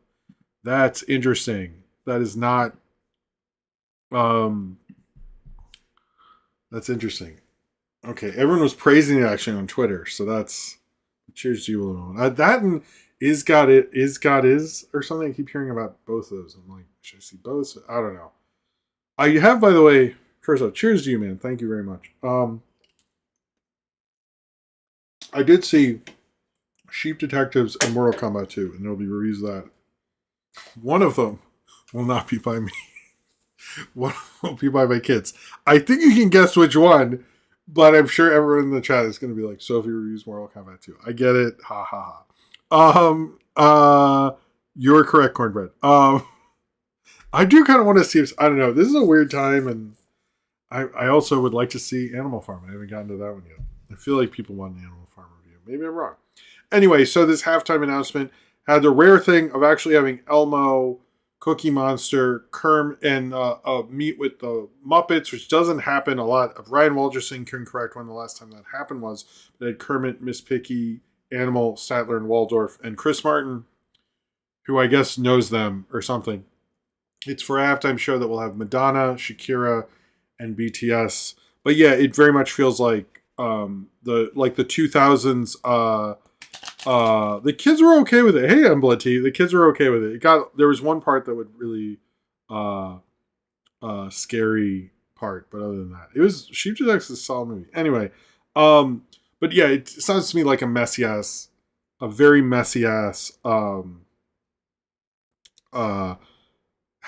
That's interesting. That is not. That's interesting. Okay, everyone was praising it actually on Twitter, so that's cheers to you. That and is God is or something. I keep hearing about both of those. I'm like, should I see both? I don't know. I have, by the way, first off, cheers to you, man. Thank you very much. I did see Sheep Detectives and Mortal Kombat 2, and there'll be reviews of that. One of them will not be by me. One will be by my kids. I think you can guess which one, but I'm sure everyone in the chat is going to be like, Sophie reviews Mortal Kombat 2. I get it. Ha ha ha. You're correct, Cornbread. I do kind of want to see if, I don't know, this is a weird time, and I also would like to see Animal Farm. I haven't gotten to that one yet. I feel like people want an Animal Farm review. Maybe I'm wrong. Anyway, so this halftime announcement had the rare thing of actually having Elmo, Cookie Monster, Kerm, and meet with the Muppets, which doesn't happen a lot. Ryan Walderson can correct when the last time that happened was. They had Kermit, Miss Piggy, Animal, Statler, and Waldorf, and Chris Martin, who I guess knows them or something. It's for a halftime show that will have Madonna, Shakira, and BTS. But yeah, it very much feels like the 2000s. The kids were okay with it. Hey, Embla T, the kids were okay with it. There was one part that would really scary part, but other than that, it was Sheep Detectives is a solid movie. Anyway, but yeah, it sounds to me like a very messy ass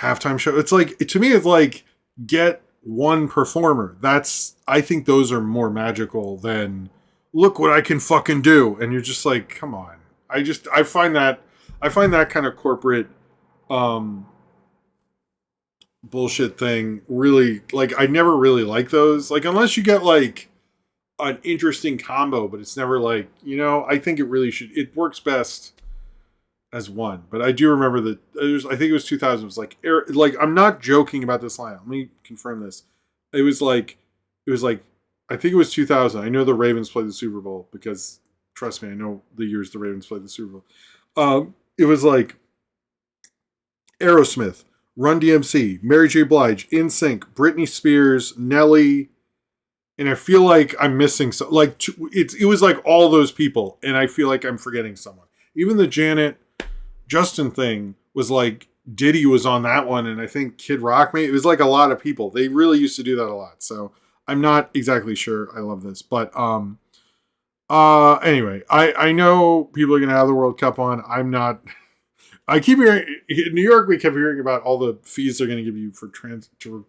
halftime show. It's like, to me, it's like, get one performer. I think those are more magical than look what I can fucking do. And you're just like, come on. I find that kind of corporate bullshit thing really, like, I never really like those. Like, unless you get like an interesting combo, but it's never like, I think it works best as one. But I do remember that I think it was 2000. It was like I'm not joking about this line. Let me confirm this. It was like I think it was 2000. I know the Ravens played the Super Bowl because, trust me, I know the years the Ravens played the Super Bowl. It was like Aerosmith, Run DMC, Mary J. Blige, NSYNC, Britney Spears, Nelly, and I feel like I'm missing some. Like it was like all those people, and I feel like I'm forgetting someone. Even the Janet Justin thing was like Diddy was on that one, and I think Kid Rock made it was like a lot of people. They really used to do that a lot. So I'm not exactly sure I love this, but anyway, I know people are gonna have the World Cup on. I'm not. I keep hearing in New York. We kept hearing about all the fees they're going to give you for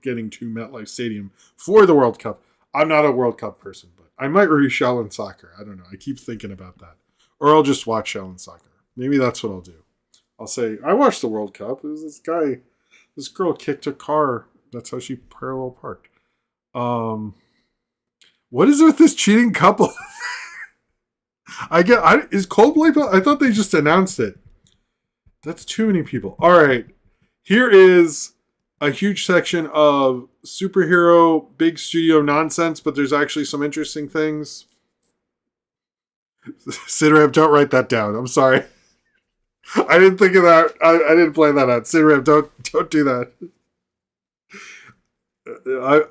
getting to MetLife Stadium for the World Cup. I'm not a World Cup person, but I might review Shaolin Soccer. I don't know. I keep thinking about that, or I'll just watch Shaolin Soccer. Maybe that's what I'll do. I'll say I watched the World Cup. It was this girl kicked a car. That's how she parallel parked. What is it with this cheating couple? Is Coldplay? I thought they just announced it. That's too many people. All right. Here is a huge section of superhero big studio nonsense, but there's actually some interesting things. CineRam, don't write that down. I'm sorry. I didn't think of that. I didn't plan that out. CineRam, don't do that.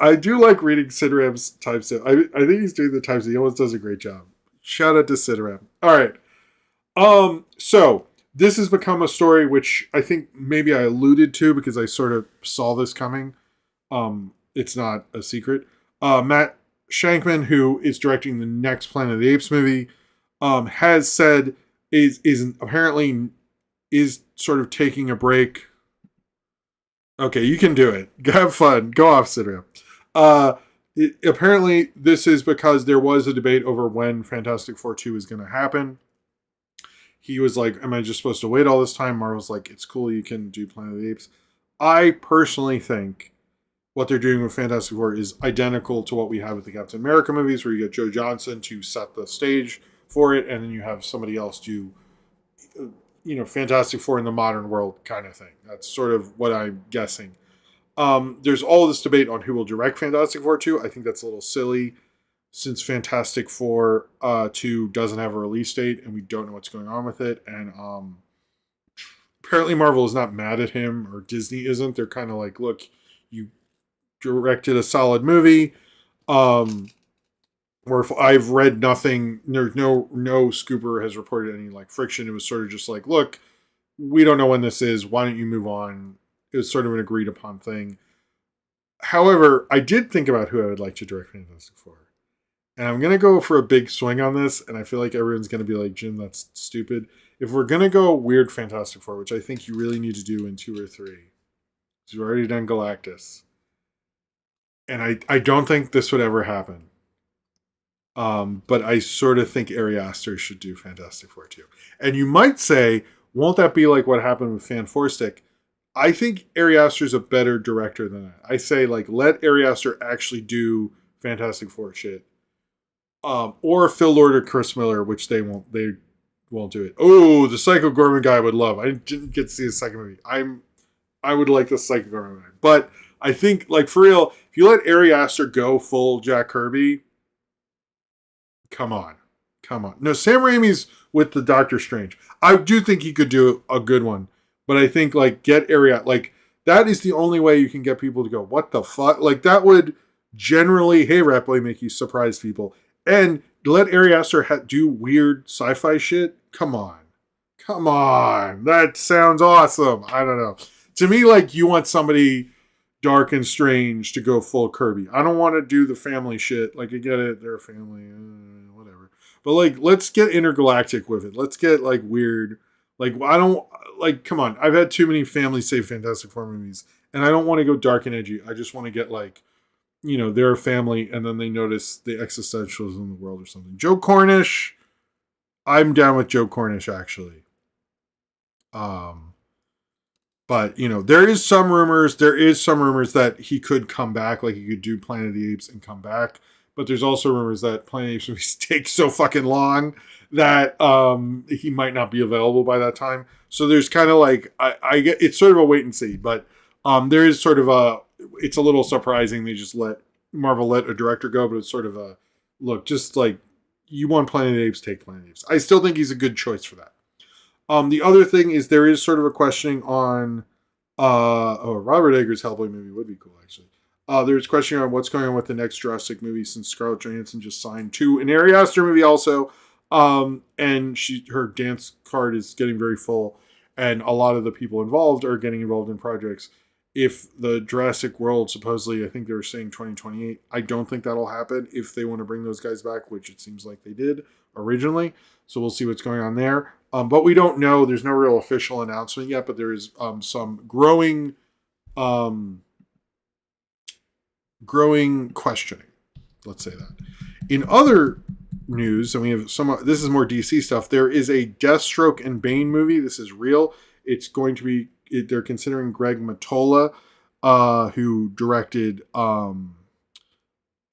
I do like reading CineRam's timestamp. I think he's doing the timestamp. He always does a great job. Shout out to CineRam. All right. So this has become a story which I think maybe I alluded to because I sort of saw this coming. It's not a secret. Matt Shakman, who is directing the next Planet of the Apes movie, has said is apparently sort of taking a break. Okay, you can do it. Have fun. Go off, CineRam. Apparently, this is because there was a debate over when Fantastic Four 2 is going to happen. He was like, am I just supposed to wait all this time? Marvel's like, it's cool, you can do Planet of the Apes. I personally think what they're doing with Fantastic Four is identical to what we have with the Captain America movies, where you get Joe Johnson to set the stage for it, and then you have somebody else do, Fantastic Four in the modern world kind of thing. That's sort of what I'm guessing. There's all this debate on who will direct Fantastic Four 2. I think that's a little silly since Fantastic Four 2 doesn't have a release date and we don't know what's going on with it. And apparently Marvel is not mad at him, or Disney isn't. They're kind of like, look, you directed a solid movie. Where I've read nothing, there's no scooper has reported any like friction. It was sort of just like, look, we don't know when this is. Why don't you move on? It was sort of an agreed upon thing. However, I did think about who I would like to direct Fantastic Four. And I'm going to go for a big swing on this. And I feel like everyone's going to be like, Jim, that's stupid. If we're going to go weird Fantastic Four, which I think you really need to do in 2 or 3, because you've already done Galactus. And I don't think this would ever happen. But I sort of think Ari Aster should do Fantastic Four 2. And you might say, won't that be like what happened with Fan Four Stick? I think Ari Aster's a better director than that. I say, like, let Ari Aster actually do Fantastic Four shit. Or Phil Lord or Chris Miller, which they won't do it. Oh, the Psycho Gorman guy I would love. I didn't get to see the second movie. I would like the Psycho Gorman guy. But I think, like, for real, if you let Ari Aster go full Jack Kirby, come on. No, Sam Raimi's with the Doctor Strange. I do think he could do a good one. But I think, like, get Ari, like, that is the only way you can get people to go, what the fuck? Like, that would generally, hey, Ratboy, make you surprise people. And let Ari Aster do weird sci-fi shit? Come on. That sounds awesome. I don't know. To me, like, you want somebody dark and strange to go full Kirby. I don't want to do the family shit. Like, I get it. They're a family. Whatever. But, like, let's get intergalactic with it. Let's get, like, weird. Like, I don't... Like, come on. I've had too many family-safe Fantastic Four movies. And I don't want to go dark and edgy. I just want to get, like, they're a family, and then they notice the existentialism in the world or something. Joe Cornish... I'm down with Joe Cornish, actually. But, there is some rumors that he could come back, like he could do Planet of the Apes and come back. But there's also rumors that Planet of the Apes movies take so fucking long that he might not be available by that time. So there's kind of like, I get, it's sort of a wait and see. But there is sort of it's a little surprising they just Marvel let a director go, but it's sort of a, look, just like, you want Planet of the Apes, take Planet of the Apes. I still think he's a good choice for that. The other thing is there is sort of a questioning on Robert Eggers' Hellboy movie would be cool, actually. There's questioning on what's going on with the next Jurassic movie since Scarlett Johansson just signed to an Ari Aster movie also. And her dance card is getting very full, and a lot of the people involved are getting involved in projects. If the Jurassic World, supposedly, I think they were saying 2028, I don't think that'll happen if they want to bring those guys back, which it seems like they did originally. So we'll see what's going on there. But we don't know. There's no real official announcement yet, but there is some um, growing questioning. Let's say that. In other news, and we have this is more DC stuff. There is a Deathstroke and Bane movie. This is real. It's going to be. They're considering Greg Mottola, who directed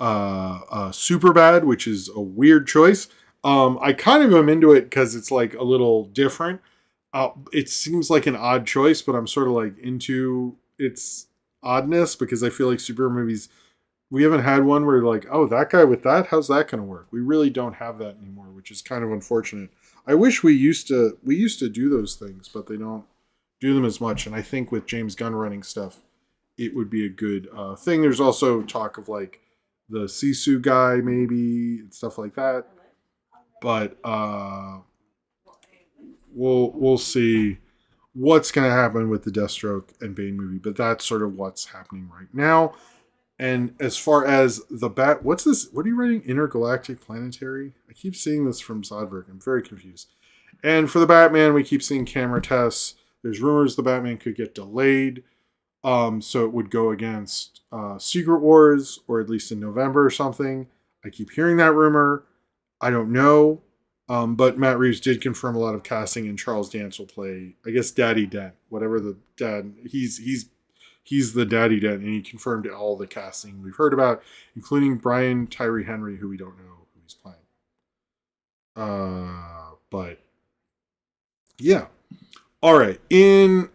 Superbad, which is a weird choice. I kind of am into it because it's like a little different. It seems like an odd choice, but I'm sort of like into its oddness because I feel like superhero movies, we haven't had one where like, oh, that guy with that, how's that going to work? We really don't have that anymore, which is kind of unfortunate. I wish we used to do those things, but they don't do them as much. And I think with James Gunn running stuff, it would be a good thing. There's also talk of like the Sisu guy maybe and stuff like that. But we'll see what's going to happen with the Deathstroke and Bane movie. But that's sort of what's happening right now. And as far as the what's this? What are you writing? Intergalactic Planetary? I keep seeing this from Zodberg. I'm very confused. And for the Batman, we keep seeing camera tests. There's rumors the Batman could get delayed. So it would go against Secret Wars, or at least in November or something. I keep hearing that rumor. I don't know. But Matt Reeves did confirm a lot of casting, and Charles Dance will play, I guess, Daddy Dent. Whatever the dad... He's the Daddy Dent, and he confirmed all the casting we've heard about, including Brian Tyree Henry, who we don't know who he's playing. But, yeah. All right. In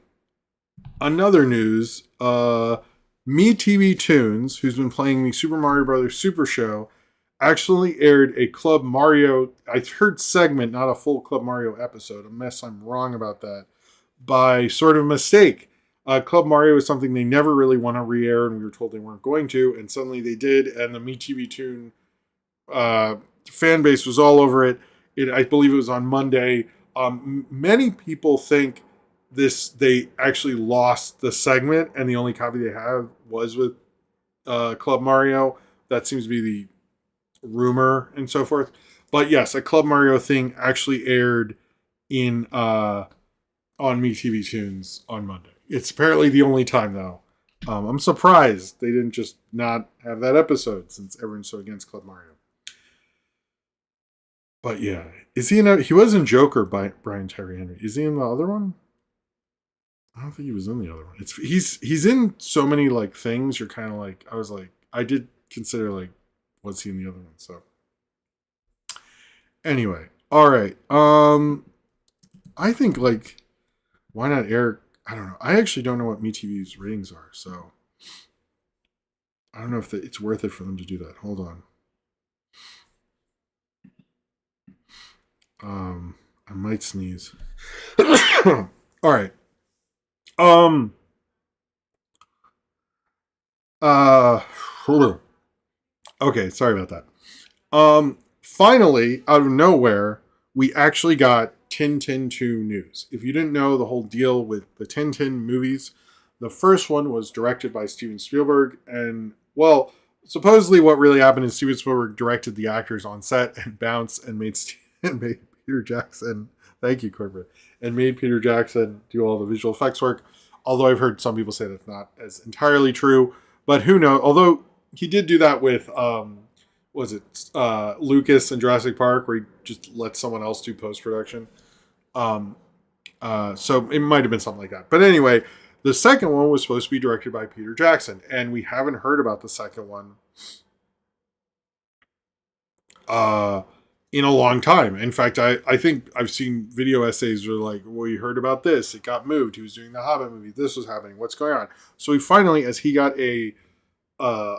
another news, MeTV Toons, who's been playing the Super Mario Brothers Super Show, actually aired a Club Mario, I heard segment, not a full Club Mario episode, unless I'm wrong about that, by sort of mistake. Club Mario is something they never really want to re-air, and we were told they weren't going to, and suddenly they did, and the MeTV Toon fan base was all over it. I believe it was on Monday. Many people think they actually lost the segment, and the only copy they have was with Club Mario. That seems to be the rumor and so forth. But yes, a Club Mario thing actually aired on MeTV Toons on Monday. It's apparently the only time, though. I'm surprised they didn't just not have that episode, since everyone's so against Club Mario. But yeah, is he he was in Joker by Brian Tyree Henry. Is he in the other one? I don't think he was in the other one. He's in so many like things. You're kind of like, I did consider like, was he in the other one? So anyway, all right. I think like, why not air? I don't know. I actually don't know what MeTV's ratings are, so I don't know if it's worth it for them to do that. Hold on. I might sneeze. All right. Hold on. Okay, sorry about that. Finally, out of nowhere, we actually got Tintin 2 news. If you didn't know the whole deal with the Tintin movies, the first one was directed by Steven Spielberg, and, well, supposedly what really happened is Steven Spielberg directed the actors on set and bounced and made Peter Jackson, thank you, Corbett, and made Peter Jackson do all the visual effects work, although I've heard some people say that's not as entirely true, but who knows, although he did do that with, Lucas in Jurassic Park, where he just let someone else do post-production. So it might have been something like that. But anyway, the second one was supposed to be directed by Peter Jackson, and we haven't heard about the second one in a long time. In fact, I think I've seen video essays where like, well, you heard about this, it got moved, he was doing the Hobbit movie, this was happening, what's going on? So he finally, as he got a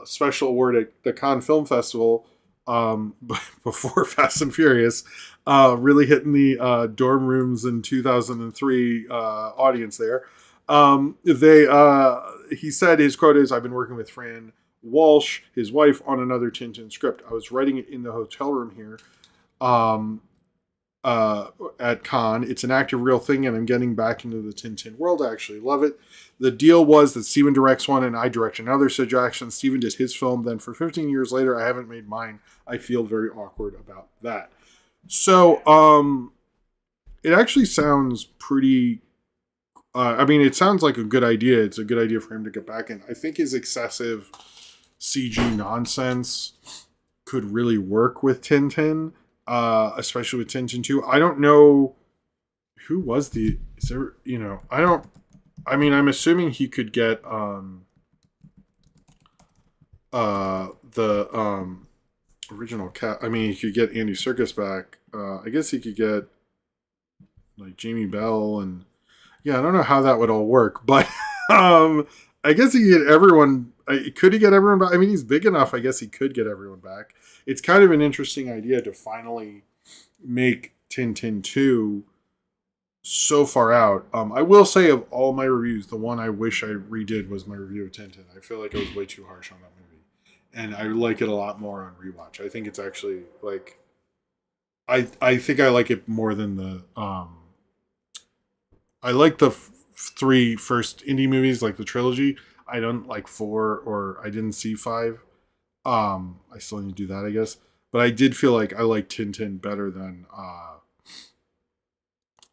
special award at the Cannes Film Festival before Fast and Furious, really hitting the dorm rooms in 2003 audience there. He said, his quote is, "I've been working with Fran Walsh, his wife, on another Tintin script. I was writing it in the hotel room here at Cannes. It's an active, real thing, and I'm getting back into the Tintin world. I actually love it. The deal was that Steven directs one and I direct another," said Jackson. "Steven did his film. Then for 15 years later, I haven't made mine. I feel very awkward about that." So, it actually sounds pretty. I mean, it sounds like a good idea. It's a good idea for him to get back in. I think his excessive CG nonsense could really work with Tintin, especially with Tintin 2. I don't know who was the. Is there, I don't. I mean, I'm assuming he could get the original cat. I mean, he could get Andy Serkis back. I guess he could get like Jamie Bell, and yeah, I don't know how that would all work, but I guess he could get everyone. Could he get everyone back? I mean, he's big enough. I guess he could get everyone back. It's kind of an interesting idea to finally make Tintin 2 so far out. I will say, of all my reviews, the one I wish I redid was my review of Tintin. I feel like I was way too harsh on that movie, and I like it a lot more on rewatch. I think it's actually like I think I like it more than the I like the three first indie movies, like the trilogy. I don't like four, or I didn't see five. I still need to do that, I guess. But I did feel like I like Tintin better than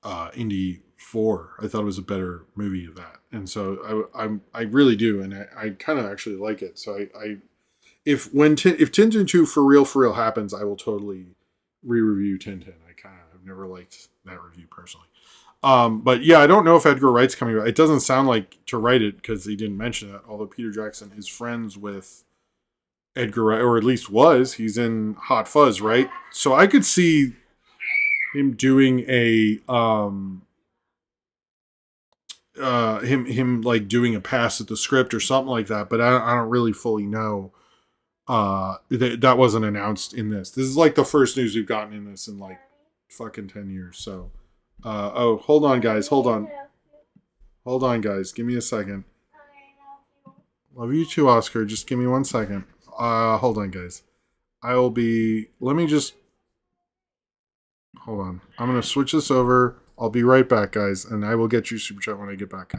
Indie 4. I thought it was a better movie of that, and so I really do, and I kind of actually like it. So if Tintin 2 for real happens, I will totally re-review Tintin. I kind of have never liked that review personally. But yeah, I don't know if Edgar Wright's coming back. It doesn't sound like to write it because he didn't mention that. Although Peter Jackson is friends with Edgar Wright, or at least was. He's in Hot Fuzz, right? So I could see him doing a him like doing a pass at the script or something like that. But I don't really fully know. That wasn't announced in this. This is like the first news we've gotten in this in like fucking 10 years. So, oh, hold on, guys. Hold on, guys. Give me a second. Love you too, Oscar. Just give me 1 second. Hold on, guys. I will be. Let me just. Hold on. I'm going to switch this over. I'll be right back, guys. And I will get you Super Chat when I get back.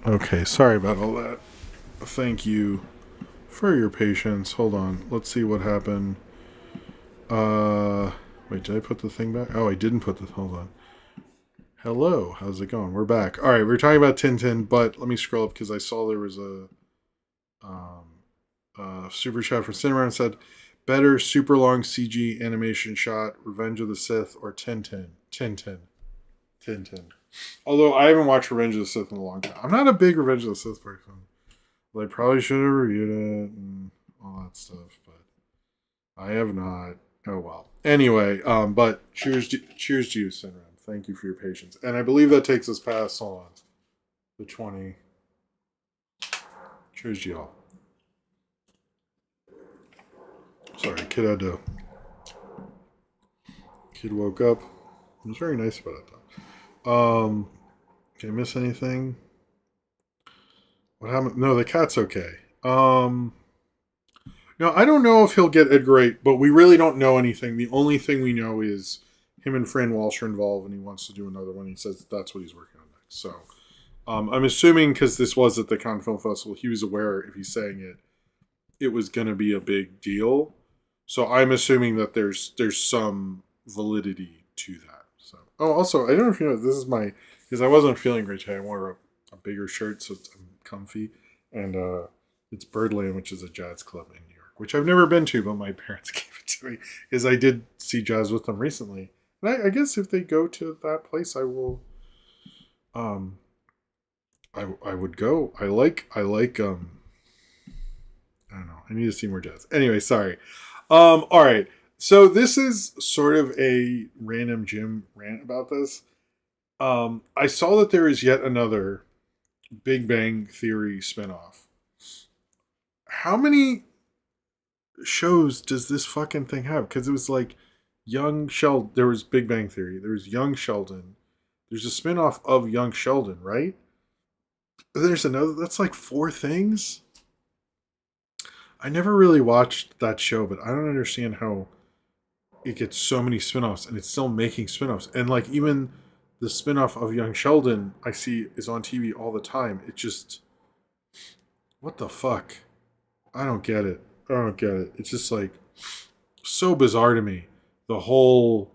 Okay, sorry about all that. Thank you for your patience. Hold on. Let's see what happened. Wait, did I put the thing back? Oh, I didn't put the... Hold on. Hello, how's it going? We're back. All right, we're talking about Tintin, but let me scroll up because I saw there was a super chat for CineRam said, better super long CG animation shot, Revenge of the Sith or Tintin. Although I haven't watched Revenge of the Sith in a long time. I'm not a big Revenge of the Sith person. But I probably should have reviewed it and all that stuff, but I have not. Oh well. Anyway, but cheers to you, CineRam. Thank you for your patience. And I believe that takes us past, hold on, the 20. Cheers to y'all. Sorry, kid woke up. It was very nice about it though. Did I miss anything? What happened? No, the cat's okay. No, I don't know if he'll get Edgar Wright, but we really don't know anything. The only thing we know is him and Fran Walsh are involved, and he wants to do another one. He says that's what he's working on next. So, I'm assuming because this was at the Cannes Film Festival, he was aware if he's saying it was going to be a big deal. So I'm assuming that there's some validity to that. So, oh, also, I don't know if you know, this is my, because I wasn't feeling great today. I wore a bigger shirt, so I'm comfy, and it's Birdland, which is a jazz club in New York, which I've never been to, but my parents gave it to me because I did see jazz with them recently. And I guess if they go to that place, I will. I would go. I like. I don't know. I need to see more jazz. Anyway, sorry. All right. So this is sort of a random Jim rant about this. I saw that there is yet another Big Bang Theory spinoff. How many shows does this fucking thing have? Because it was like Young Sheldon. There was Big Bang Theory. There was Young Sheldon. There's a spinoff of Young Sheldon, right? There's another. That's like 4 things. I never really watched that show, but I don't understand how it gets so many spinoffs and it's still making spinoffs. And like even the spinoff of Young Sheldon I see is on TV all the time. It just, what the fuck? I don't get it. It's just like so bizarre to me. The whole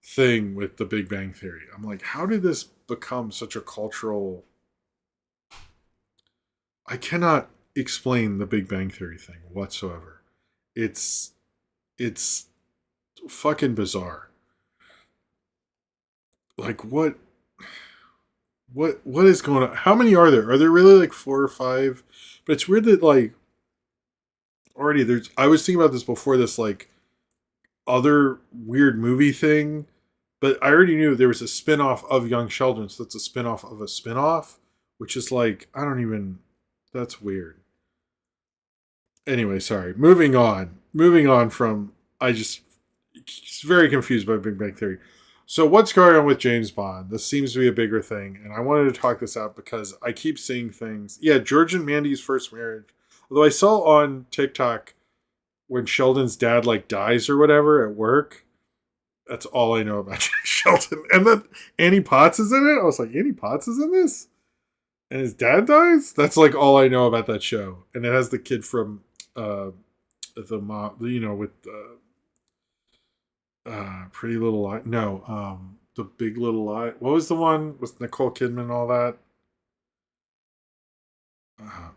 thing with the Big Bang Theory. I'm like, how did this become such a cultural... I cannot explain the Big Bang Theory thing whatsoever. It's fucking bizarre. Like what is going on? How many are there? Are there really like 4 or 5? But it's weird that like already there's, I was thinking about this before this like other weird movie thing, but I already knew there was a spin-off of Young Sheldon, so that's a spin-off of a spin-off, which is like, I don't even, that's weird. Anyway, sorry. Moving on from, it's very confused by Big Bang Theory. So what's going on with James Bond? This seems to be a bigger thing, and I wanted to talk this out because I keep seeing things. Yeah, George and Mandy's first marriage. Although I saw on TikTok when Sheldon's dad like dies or whatever at work. That's all I know about Sheldon. And then Annie Potts is in it. I was like, Annie Potts is in this? And his dad dies? That's like all I know about that show. And it has the kid from the mom, you know, with Pretty Little Lie. No, The Big Little Lie. What was the one with Nicole Kidman and all that?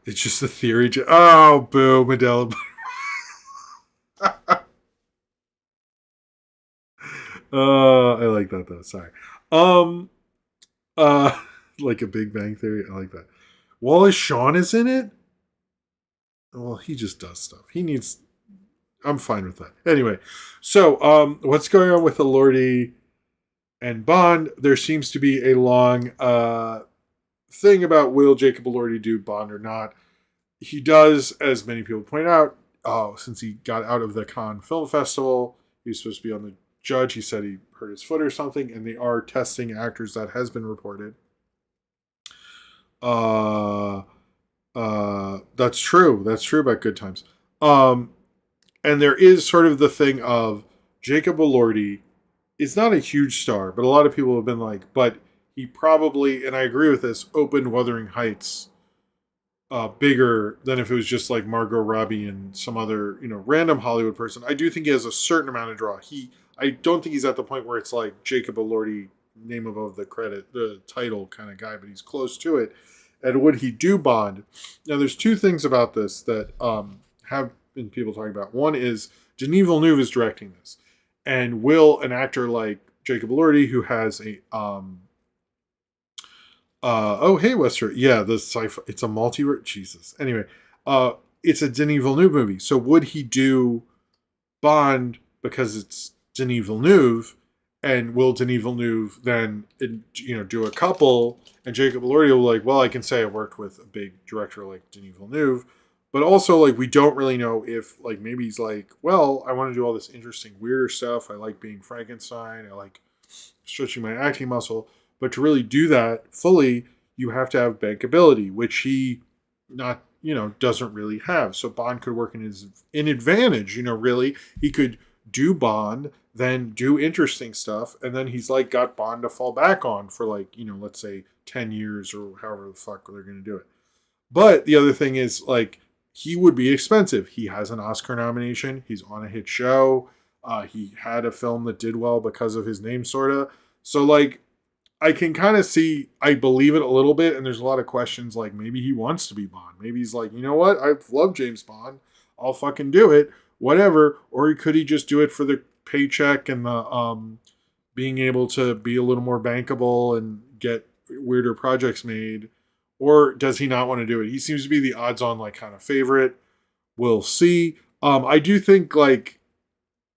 It's just a theory. Oh, boo, Medela. I like that though. Sorry. Like a Big Bang Theory. I like that. Wallace Shawn is in it. Well, he just does stuff. He needs. I'm fine with that. Anyway, so what's going on with Elordi and Bond? There seems to be a long thing about will Jacob Elordi do Bond or not. He does, as many people point out. Since he got out of the Cannes Film Festival, he was supposed to be on the judge. He said he hurt his foot or something, and they are testing actors. That has been reported. That's true. That's true about Good Times. And there is sort of the thing of Jacob Elordi is not a huge star, but a lot of people have been like, but he probably, and I agree with this, opened Wuthering Heights bigger than if it was just like Margot Robbie and some other, random Hollywood person. I do think he has a certain amount of draw. I don't think he's at the point where it's like Jacob Elordi, name above the title kind of guy, but he's close to it. And would he do Bond? Now, there's two things about this that have been people talking about. One is Denis Villeneuve is directing this, and will an actor like Jacob Elordi, who has a oh hey Western, yeah, the sci-fi, it's a Jesus. Anyway, it's a Denis Villeneuve movie. So would he do Bond because it's Denis Villeneuve? And will Denis Villeneuve then, do a couple? And Jacob Elordi will be like, well, I can say I worked with a big director like Denis Villeneuve, but also like we don't really know if like maybe he's like, well, I want to do all this interesting weirder stuff. I like being Frankenstein. I like stretching my acting muscle. But to really do that fully, you have to have bankability, which he doesn't really have. So Bond could work in advantage. Really, he could do Bond, then do interesting stuff, and then he's like got Bond to fall back on for like, let's say 10 years or however the fuck they're going to do it. But the other thing is like he would be expensive. He has an Oscar nomination. He's on a hit show. He had a film that did well because of his name, sort of. So like I can kind of see, I believe it a little bit, and there's a lot of questions like maybe he wants to be Bond. Maybe he's like, you know what? I love James Bond. I'll fucking do it. Whatever. Or could he just do it for the paycheck and the being able to be a little more bankable and get weirder projects made? Or does he not want to do it? He seems to be the odds-on like kind of favorite. We'll see. I do think like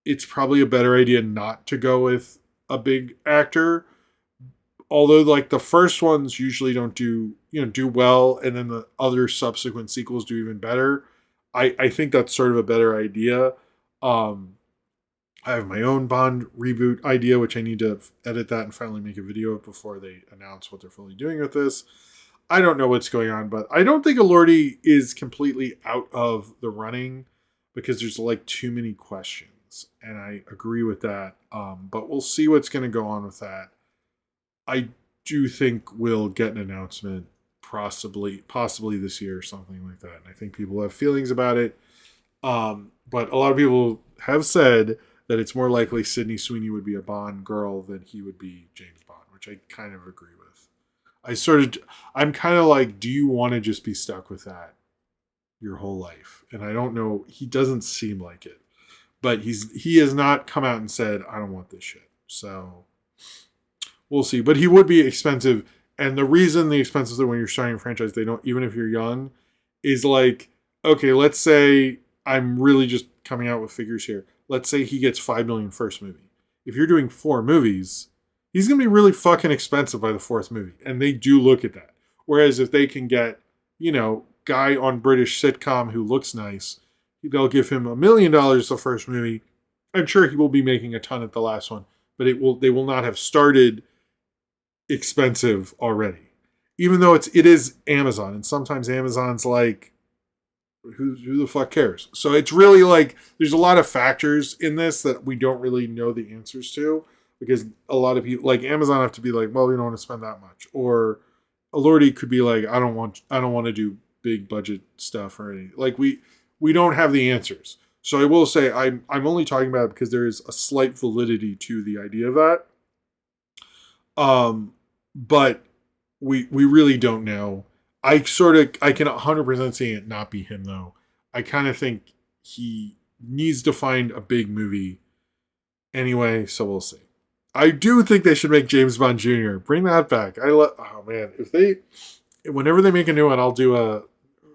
it's probably a better idea not to go with a big actor. Although like the first ones usually don't do well, and then the other subsequent sequels do even better. I think that's sort of a better idea. I have my own Bond reboot idea, which I need to edit that and finally make a video of before they announce what they're fully doing with this. I don't know what's going on, but I don't think Elordi is completely out of the running because there's like too many questions, and I agree with that. But we'll see what's going to go on with that. I do think we'll get an announcement possibly this year or something like that. And I think people have feelings about it. But a lot of people have said that it's more likely Sydney Sweeney would be a Bond girl than he would be James Bond, which I kind of agree with. I'm kind of like, do you want to just be stuck with that your whole life? And I don't know. He doesn't seem like it. But he has not come out and said, I don't want this shit. So we'll see. But he would be expensive. And the reason the expenses are when you're starting a franchise, they don't, even if you're young, is like, okay, let's say I'm really just coming out with figures here. Let's say he gets $5 million first movie. If you're doing 4 movies, he's going to be really fucking expensive by the 4th movie. And they do look at that. Whereas if they can get, guy on British sitcom who looks nice, they'll give him $1 million the first movie. I'm sure he will be making a ton at the last one, but they will not have started expensive already. Even though it is Amazon, and sometimes Amazon's like, who the fuck cares? So it's really like there's a lot of factors in this that we don't really know the answers to, because a lot of people like Amazon have to be like, well, we don't want to spend that much, or Elordi could be like, I don't want to do big budget stuff or anything. Like we don't have the answers. So I will say I'm only talking about it because there is a slight validity to the idea of that. But we really don't know. I can 100% see it not be him though. I kind of think he needs to find a big movie anyway, so we'll see. I do think they should make James Bond Jr. Bring that back. Oh man, whenever they make a new one, I'll do a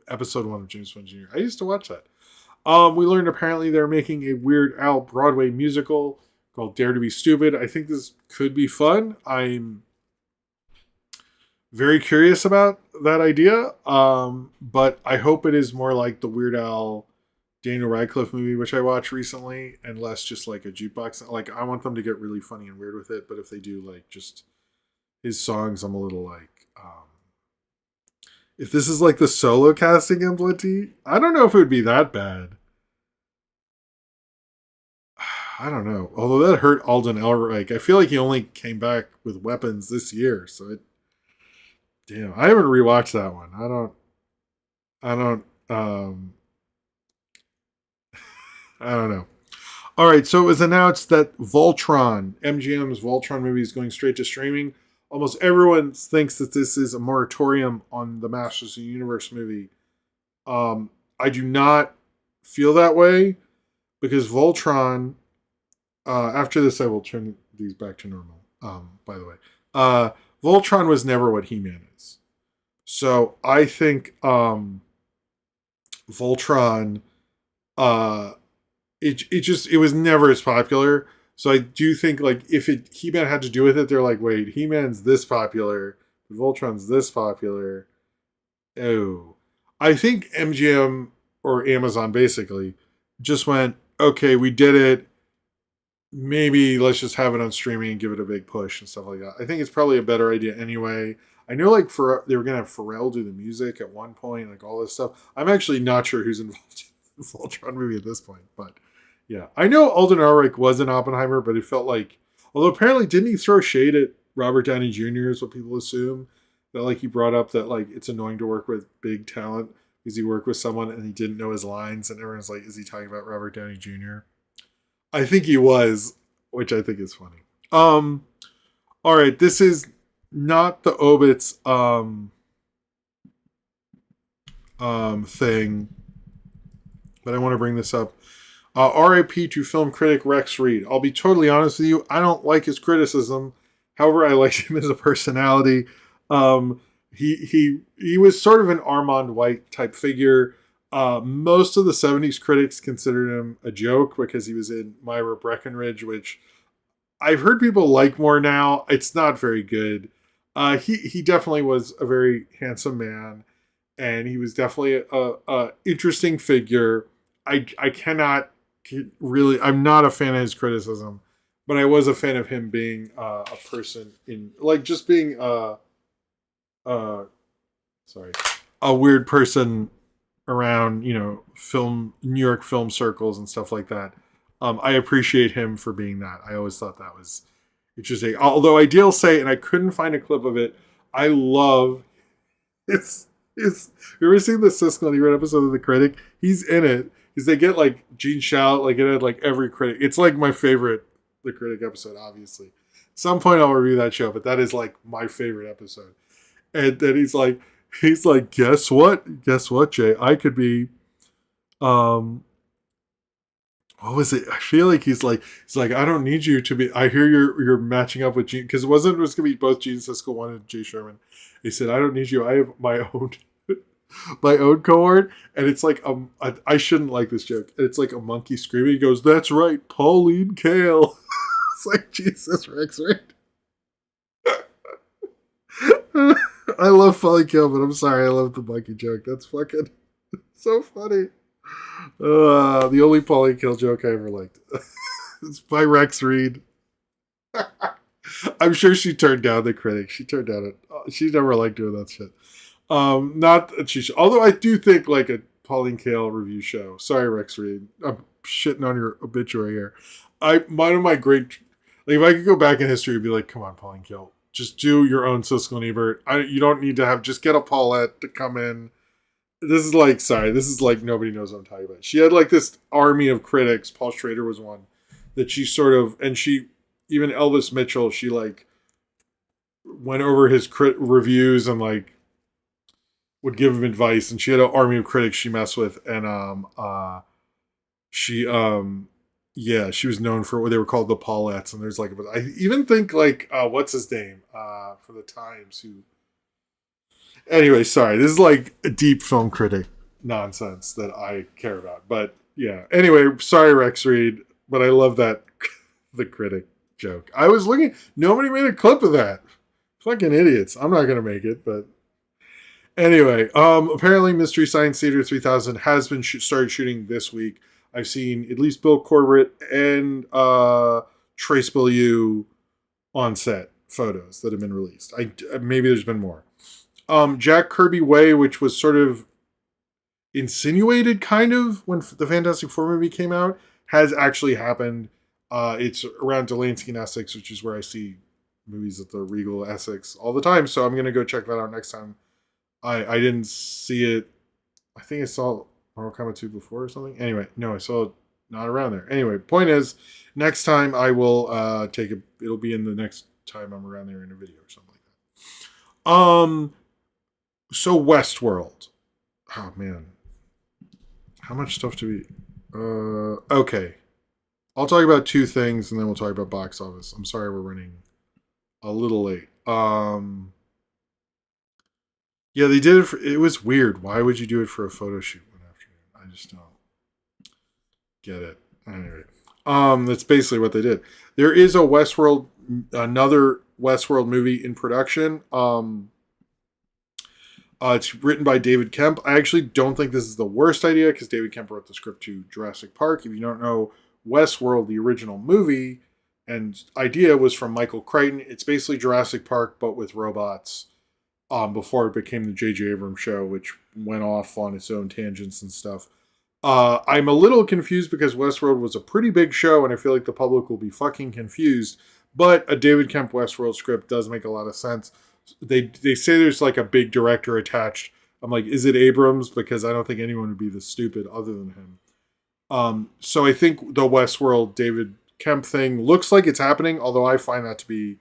episode 1 of James Bond Jr. I used to watch that. We learned apparently they're making a Weird Al Broadway musical called Dare to Be Stupid. I think this could be fun. I'm very curious about that idea. But I hope it is more like the Weird Al Daniel Radcliffe movie, which I watched recently, and less just like a jukebox. Like, I want them to get really funny and weird with it, but if they do like just his songs, I'm a little like, if this is like the solo casting in I don't know if it would be that bad. I don't know. Although that hurt Alden Ehrenreich. I feel like he only came back with weapons this year. So damn, I haven't rewatched that one. I don't know. All right, so it was announced that Voltron, MGM's Voltron movie, is going straight to streaming. Almost everyone thinks that this is a moratorium on the Masters of the Universe movie. I do not feel that way because Voltron. After this, I will turn these back to normal. By the way, Voltron was never what He-Man is. So I think Voltron. It was never as popular. So I do think like if He-Man had to do with it, they're like, wait, He-Man's this popular, but Voltron's this popular. Oh, I think MGM or Amazon basically just went, okay, we did it. Maybe let's just have it on streaming and give it a big push and stuff like that. I think it's probably a better idea anyway. I know like they were gonna have Pharrell do the music at one point, like all this stuff. I'm actually not sure who's involved in the Voltron movie at this point, but yeah, I know Alden Ehrenreich was in Oppenheimer, but it felt like, although apparently didn't he throw shade at Robert Downey Jr. is what people assume, that like he brought up that like it's annoying to work with big talent because he worked with someone and he didn't know his lines, and everyone's like, is he talking about Robert Downey Jr.? I think he was, which I think is funny. All right, this is not the Obits thing, but I want to bring this up. RIP to film critic Rex Reed. I'll be totally honest with you, I don't like his criticism. However, I like him as a personality. He was sort of an Armand White type figure. Most of the 70s critics considered him a joke because he was in Myra Breckenridge, which I've heard people like more now. It's not very good. He definitely was a very handsome man, and he was definitely a interesting figure. I cannot really, I'm not a fan of his criticism, but I was a fan of him being a person in, like, just being a weird person around, New York film circles and stuff like that. I appreciate him for being that. I always thought that was interesting. Although I did say, and I couldn't find a clip of it, I love it's you ever seen the Siskel and Ebert episode of The Critic? He's in it because they get like Gene Shalit, like it had like every critic. It's like my favorite The Critic episode, obviously. At some point I'll review that show, but that is like my favorite episode. And then he's like, guess what? Guess what, Jay? I could be what was it? I feel like he's like, I don't need you to be. I hear you're matching up with Gene, because it was gonna be both Gene Siskel, one and Jay Sherman. He said, I don't need you. I have my own cohort, and it's like I shouldn't like this joke. It's like a monkey screaming. He goes, "That's right, Pauline Kael." It's like Jesus Rex, right? I love Pauline Kael, but I'm sorry, I love the monkey joke. That's fucking so funny. The only Pauline Kael joke I ever liked. It's by Rex Reed. I'm sure she turned down The Critic. She turned down it. She never liked doing that shit. Not that she should. Although I do think like a Pauline Kael review show. Sorry, Rex Reed. I'm shitting on your obituary here. One of my great, like, if I could go back in history, it'd be like, come on, Pauline Kael, just do your own Siskel and Ebert. You don't need to just get a Paulette to come in. This is like nobody knows what I'm talking about. She had like this army of critics. Paul Schrader was one that she sort of, and even Elvis Mitchell, she like went over his reviews and like would give him advice. And she had an army of critics she messed with. And she was known for what they were called, the Paulettes. And there's like, I even think like, what's his name for the Times who. Anyway, sorry. This is like a deep film critic nonsense that I care about. But yeah. Anyway, sorry, Rex Reed. But I love that The Critic joke. I was looking. Nobody made a clip of that. Fucking idiots. I'm not going to make it. But anyway, apparently Mystery Science Theater 3000 has been started shooting this week. I've seen at least Bill Corbett and Trace Beaulieu on set photos that have been released. Maybe there's been more. Jack Kirby Way, which was sort of insinuated kind of when the Fantastic Four movie came out, has actually happened. It's around Delancey and Essex, which is where I see movies at the Regal Essex all the time. So I'm gonna go check that out next time. I didn't see it. I think I saw Mortal Kombat 2 before or something. Anyway, no, I saw it not around there. Anyway, point is, next time I will take it. It'll be in the next time I'm around there in a video or something like that. So Westworld. Oh man, how much stuff do we? Okay. I'll talk about two things and then we'll talk about box office. I'm sorry we're running a little late. Yeah, they did it. It was weird. Why would you do it for a photo shoot one afternoon? I just don't get it. Anyway, that's basically what they did. There is another Westworld movie in production. It's written by David Kemp. I actually don't think this is the worst idea because David Kemp wrote the script to Jurassic Park. If you don't know, Westworld, the original movie and idea, was from Michael Crichton. It's basically Jurassic Park, but with robots. Before it became the J.J. Abrams show, which went off on its own tangents and stuff. I'm a little confused because Westworld was a pretty big show, and I feel like the public will be fucking confused. But a David Kemp Westworld script does make a lot of sense. They say there's like a big director attached. I'm like, is it Abrams? Because I don't think anyone would be this stupid other than him. So I think the Westworld David Kemp thing looks like it's happening, although I find that to be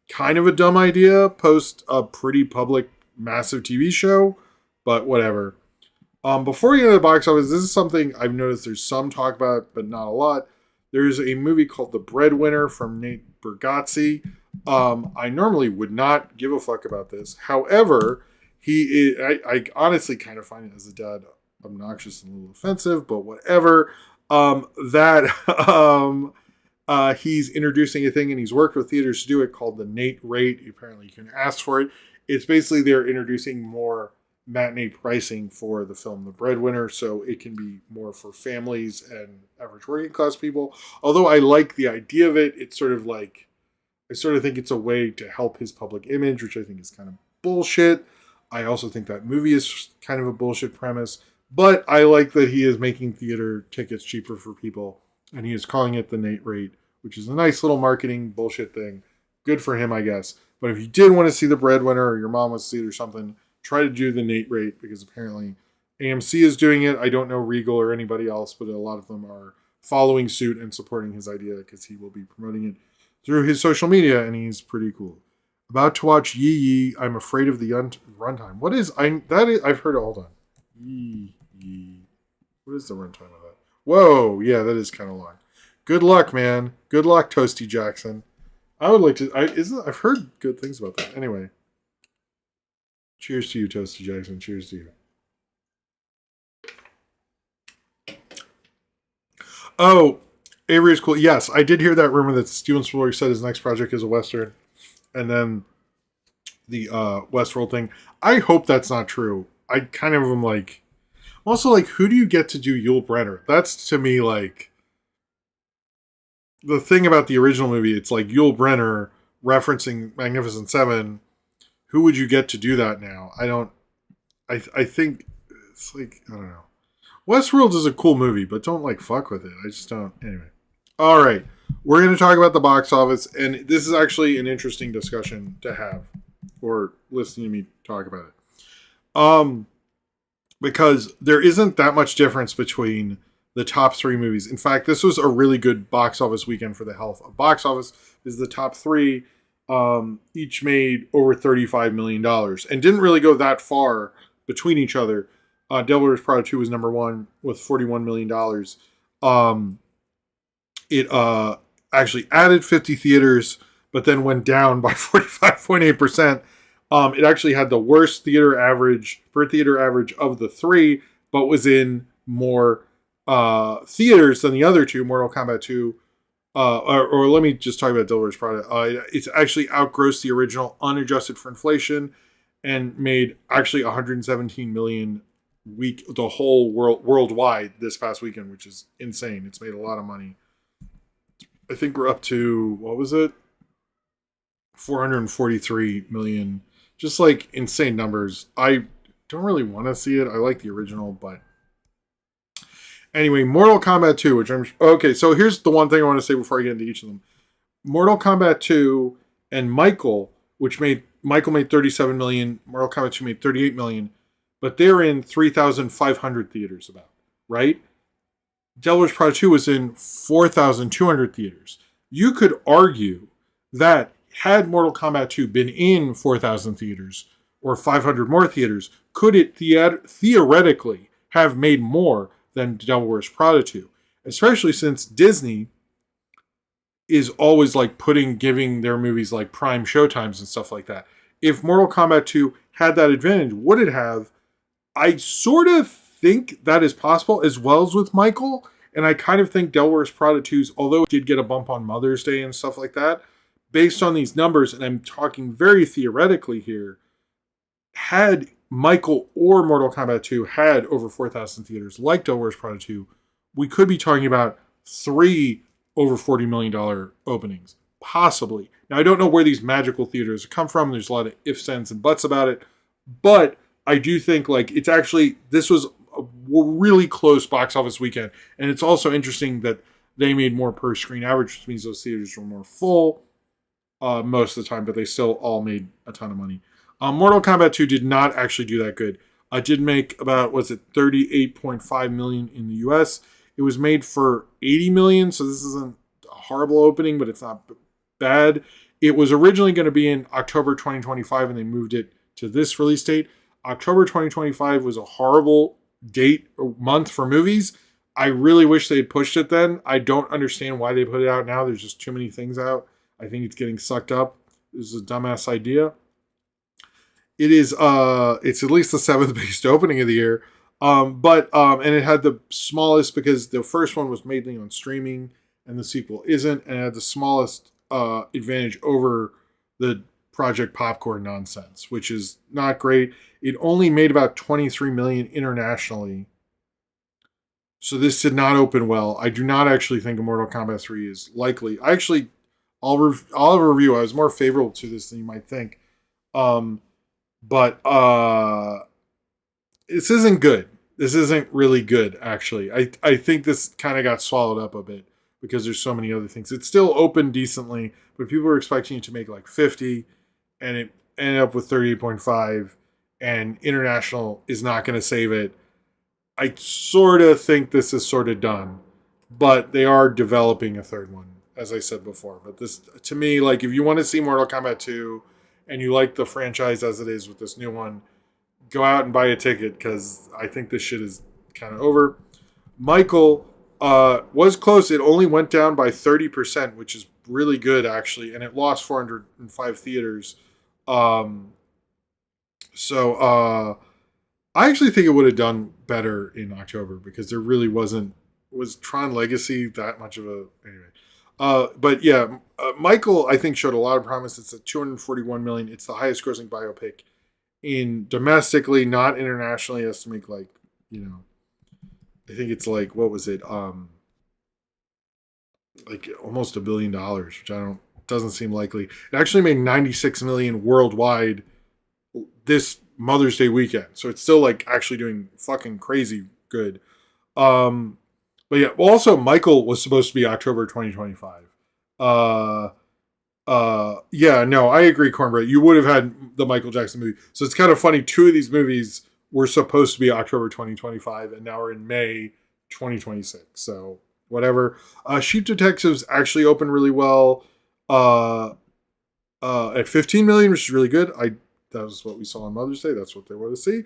kind of a dumb idea post a pretty public, massive TV show, but whatever. Before we get into the box office, this is something I've noticed there's some talk about, but not a lot. There's a movie called The Breadwinner from Nate Bargatze. I normally would not give a fuck about this. However, I honestly kind of find it as a dad obnoxious and a little offensive, but whatever. He's introducing a thing, and he's worked with theaters to do it, called the Nate rate. Apparently you can ask for it. It's basically they're introducing more matinee pricing for the film The Breadwinner, so it can be more for families and average working class people. Although I like the idea of it, it's sort of like, I sort of think it's a way to help his public image, which I think is kind of bullshit. I also think that movie is kind of a bullshit premise, but I like that he is making theater tickets cheaper for people, and he is calling it the Nate rate, which is a nice little marketing bullshit thing. Good for him, I guess. But if you did want to see The Breadwinner, or your mom wants to see it or something, try to do the Nate rate, because apparently AMC is doing it. I don't know Regal or anybody else, but a lot of them are following suit and supporting his idea because he will be promoting it through his social media, and he's pretty cool. About to watch Yee Yee. I'm afraid of the runtime. What is I've heard it. Hold on. Yee Yee. What is the runtime of that? Whoa, yeah, that is kind of long. Good luck, man. Good luck, Toasty Jackson. I would like to. I've heard good things about that. Anyway, cheers to you, Toasty Jackson. Cheers to you. Oh, Avery is cool. Yes, I did hear that rumor that Steven Spielberg said his next project is a Western, and then the Westworld thing. I hope that's not true. I kind of am like, also like, who do you get to do Yul Brynner? That's to me like the thing about the original movie. It's like Yul Brynner referencing Magnificent Seven. Who would you get to do that now? I think it's like, I don't know. Westworld is a cool movie, but don't like fuck with it. I just don't. Anyway. All right. We're going to talk about the box office, and this is actually an interesting discussion to have, or listening to me talk about it. Because there isn't that much difference between the top three movies. In fact, this was a really good box office weekend for the health of box office, because the top three each made over $35 million and didn't really go that far between each other. Devil Wears Prada 2 was number one with $41 million. It actually added 50 theaters, but then went down by 45.8%. It actually had the worst per theater average of the three, but was in more theaters than the other two, Mortal Kombat 2. Or let me just talk about Devil Wears Prada. It's actually outgrossed the original, unadjusted for inflation, and made actually 117 million the whole worldwide this past weekend, which is insane. It's made a lot of money. I think we're up to, what was it? 443 million. Just like insane numbers. I don't really want to see it. I like the original, but Anyway, Mortal Kombat 2, which I'm... Okay, so here's the one thing I want to say before I get into each of them. Mortal Kombat 2 and Michael, Michael made 37 million, Mortal Kombat 2 made 38 million, but they're in 3,500 theaters about, right? Devil Wears Prada 2 was in 4,200 theaters. You could argue that had Mortal Kombat 2 been in 4,000 theaters or 500 more theaters, could it theoretically have made more than Devil Wears Prada 2? Especially since Disney is always like giving their movies like prime showtimes and stuff like that. If Mortal Kombat 2 had that advantage, would it have? I sort of think that is possible, as well as with Michael. And I kind of think Devil Wears Prada 2's, although it did get a bump on Mother's Day and stuff like that, based on these numbers, and I'm talking very theoretically here, had Michael or Mortal Kombat 2 had over 4,000 theaters like Devil Wears Prada 2, we could be talking about 3 over $40 million openings. Possibly. Now, I don't know where these magical theaters come from. There's a lot of ifs, ands, and buts about it. But I do think this was a really close box office weekend. And it's also interesting that they made more per screen average, which means those theaters were more full most of the time, but they still all made a ton of money. Mortal Kombat 2 did not actually do that good. It did make about, 38.5 million in the US. It was made for 80 million, so this isn't a horrible opening, but it's not bad. It was originally going to be in October 2025, and they moved it to this release date. October 2025 was a horrible date or month for movies. I really wish they had pushed it then. I don't understand why they put it out now. There's just too many things out. I think it's getting sucked up. This is a dumbass idea. It is, it's at least the 7th biggest opening of the year. And it had the smallest, because the first one was mainly on streaming and the sequel isn't, and it had the smallest advantage over the Project Popcorn nonsense, which is not great. It only made about 23 million internationally. So this did not open well. I do not actually think Mortal Kombat 3 is likely. I'll have a review. I was more favorable to this than you might think. But this isn't good. This isn't really good, actually. I think this kind of got swallowed up a bit because there's so many other things. It still opened decently, but people were expecting it to make like 50, and it ended up with 38.5, and international is not going to save it. I sort of think this is sort of done, but they are developing a third one, as I said before. But this, to me, like, if you want to see Mortal Kombat 2 and you like the franchise as it is with this new one, go out and buy a ticket, because I think this shit is kind of over. Michael was close. It only went down by 30%, which is really good, actually, and it lost 405 theaters. So I actually think it would have done better in October, because there really was Tron Legacy that much of a... Anyway. But yeah, Michael, I think, showed a lot of promise. It's at 241 million. It's the highest grossing biopic in domestically, not internationally. It has to make I think it's like, what was it? Like almost $1 billion, which doesn't seem likely. It actually made 96 million worldwide this Mother's Day weekend. So it's still like actually doing fucking crazy good. But yeah, also Michael was supposed to be October 2025. Yeah, no, I agree, Cornbread. You would have had the Michael Jackson movie. So it's kind of funny. 2 of these movies were supposed to be October 2025, and now we're in May 2026. So whatever. Sheep Detectives actually opened really well. At 15 million, which is really good. That was what we saw on Mother's Day. That's what they want to see.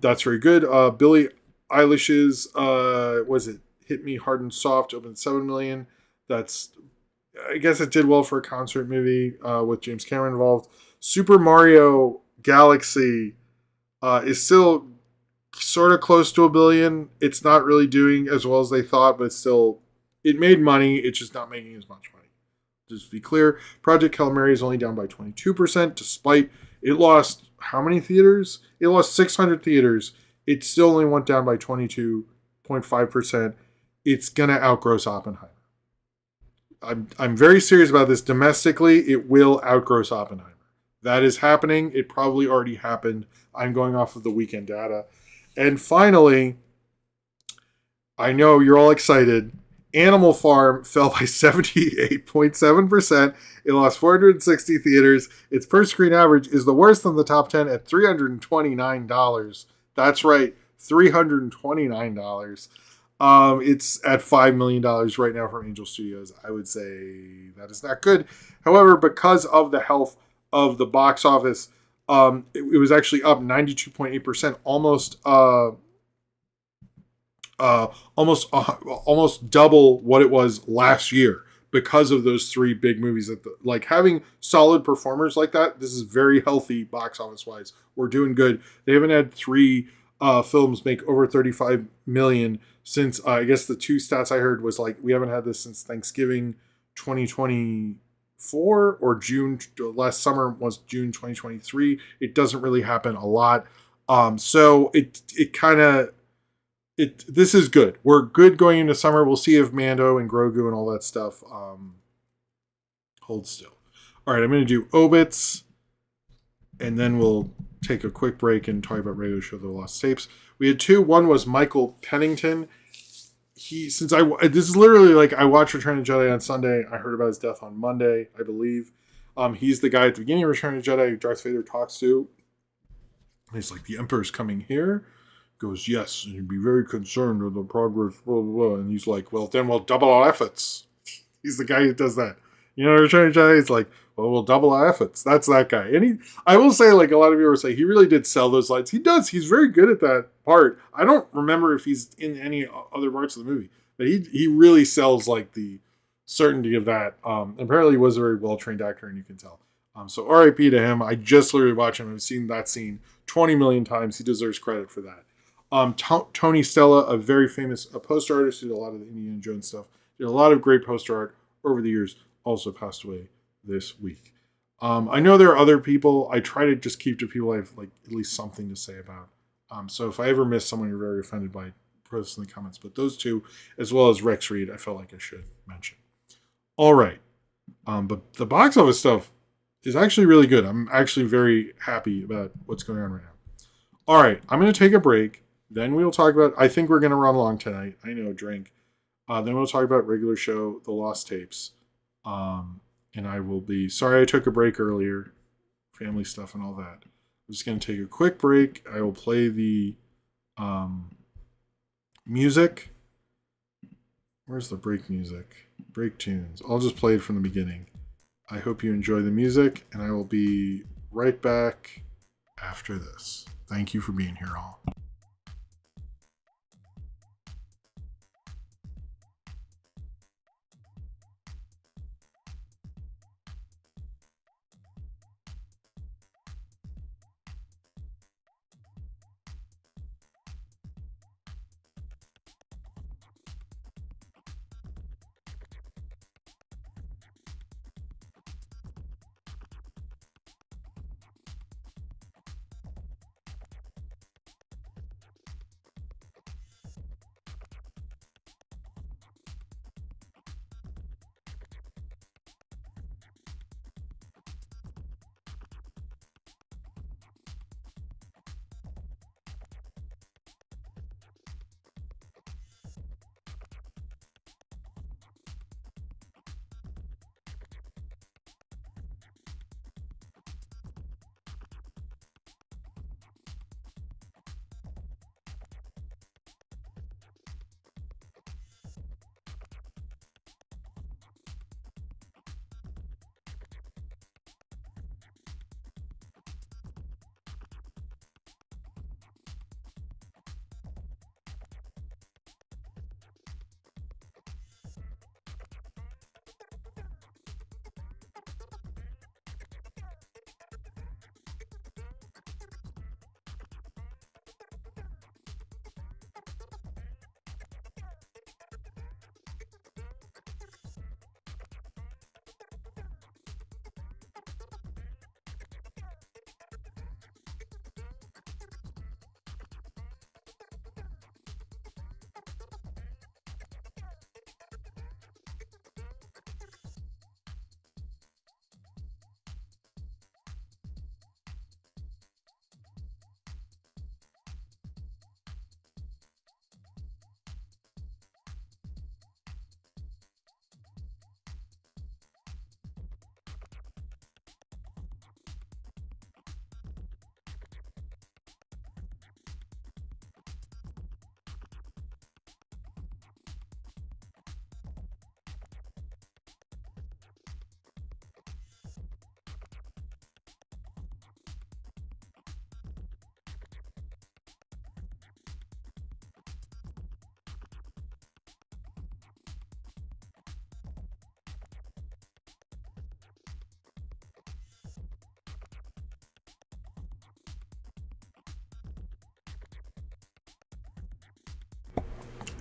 That's very good. Billie Eilish's Hit Me Hard and Soft opened 7 million. I guess it did well for a concert movie with James Cameron involved. Super Mario Galaxy is still sort of close to $1 billion. It's not really doing as well as they thought, but it made money. It's just not making as much money. Just to be clear, Project Calamari is only down by 22%, despite it lost how many theaters? It lost 600 theaters. It still only went down by 22.5%. It's going to outgross Oppenheimer. I'm very serious about this. Domestically, it will outgross Oppenheimer. That is happening. It probably already happened. I'm going off of the weekend data. And finally, I know you're all excited. Animal Farm fell by 78.7%. It lost 460 theaters. Its per screen average is the worst in the top 10 at $329. That's right, $329. It's at $5 million right now from Angel Studios. I would say that is not good. However, because of the health of the box office, it was actually up 92.8%, almost double what it was last year because of those three big movies. Like having solid performers like that, this is very healthy box office wise. We're doing good. They haven't had three films make over 35 million since I guess the two stats I heard was like we haven't had this since Thanksgiving 2024 or June. Last summer was June 2023. It doesn't really happen a lot. So it kind of this is good. We're good going into summer. We'll see if Mando and Grogu and all that stuff hold still. All right, I'm going to do obits, and then we'll take a quick break and talk about Radio Show The Lost Tapes. We had two. One was Michael Pennington. This is literally like I watched Return of the Jedi on Sunday. I heard about his death on Monday, I believe. He's the guy at the beginning of Return of the Jedi who Darth Vader talks to. He's like, the Emperor's coming here. Goes, yes, and you'd be very concerned with the progress, blah, blah, blah. And he's like, well, then we'll double our efforts. He's the guy who does that. You know, Return of the Jedi, he's like, well, we'll double our efforts. That's that guy. And I will say, like a lot of you were saying, he really did sell those lines. He does. He's very good at that part. I don't remember if he's in any other parts of the movie, but he really sells like the certainty of that. Apparently he was a very well-trained actor, and you can tell. So RIP to him. I just literally watched him. I've seen that scene 20 million times. He deserves credit for that. Tony Stella, a very famous poster artist, did a lot of the Indiana Jones stuff, did a lot of great poster art over the years, also passed away this week. I know there are other people. I try to just keep to people I have like at least something to say about. So if I ever miss someone you're very offended by, post in the comments. But those two, as well as Rex Reed, I felt like I should mention. All right. But the box office stuff is actually really good. I'm actually very happy about what's going on right now. All right. I'm going to take a break. Then we'll talk about, I think we're going to run long tonight. I know, drink. Then we'll talk about regular show, The Lost Tapes. And I will be, sorry I took a break earlier. Family stuff and all that. I'm just going to take a quick break. I will play the music. Where's the break music? Break tunes. I'll just play it from the beginning. I hope you enjoy the music, and I will be right back after this. Thank you for being here all.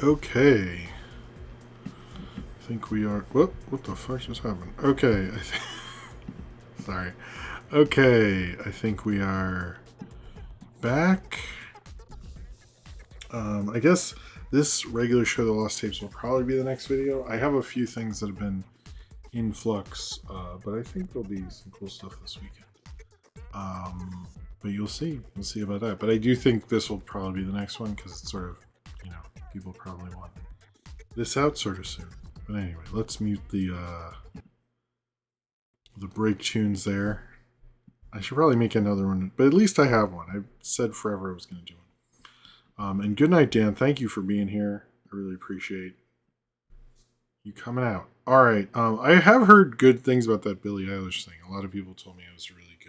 Okay. I think we are... What the fuck just happened? Okay. Sorry. Okay. I think we are back. I guess this regular show, The Lost Tapes, will probably be the next video. I have a few things that have been in flux, but I think there'll be some cool stuff this weekend. But you'll see. We'll see about that. But I do think this will probably be the next one because it's sort of, you know, people probably want this out sort of soon. But anyway, let's mute the break tunes there. I should probably make another one, but at least I have one. I said forever I was going to do one. And good night, Dan. Thank you for being here. I really appreciate you coming out. All right. I have heard good things about that Billie Eilish thing. A lot of people told me it was a really good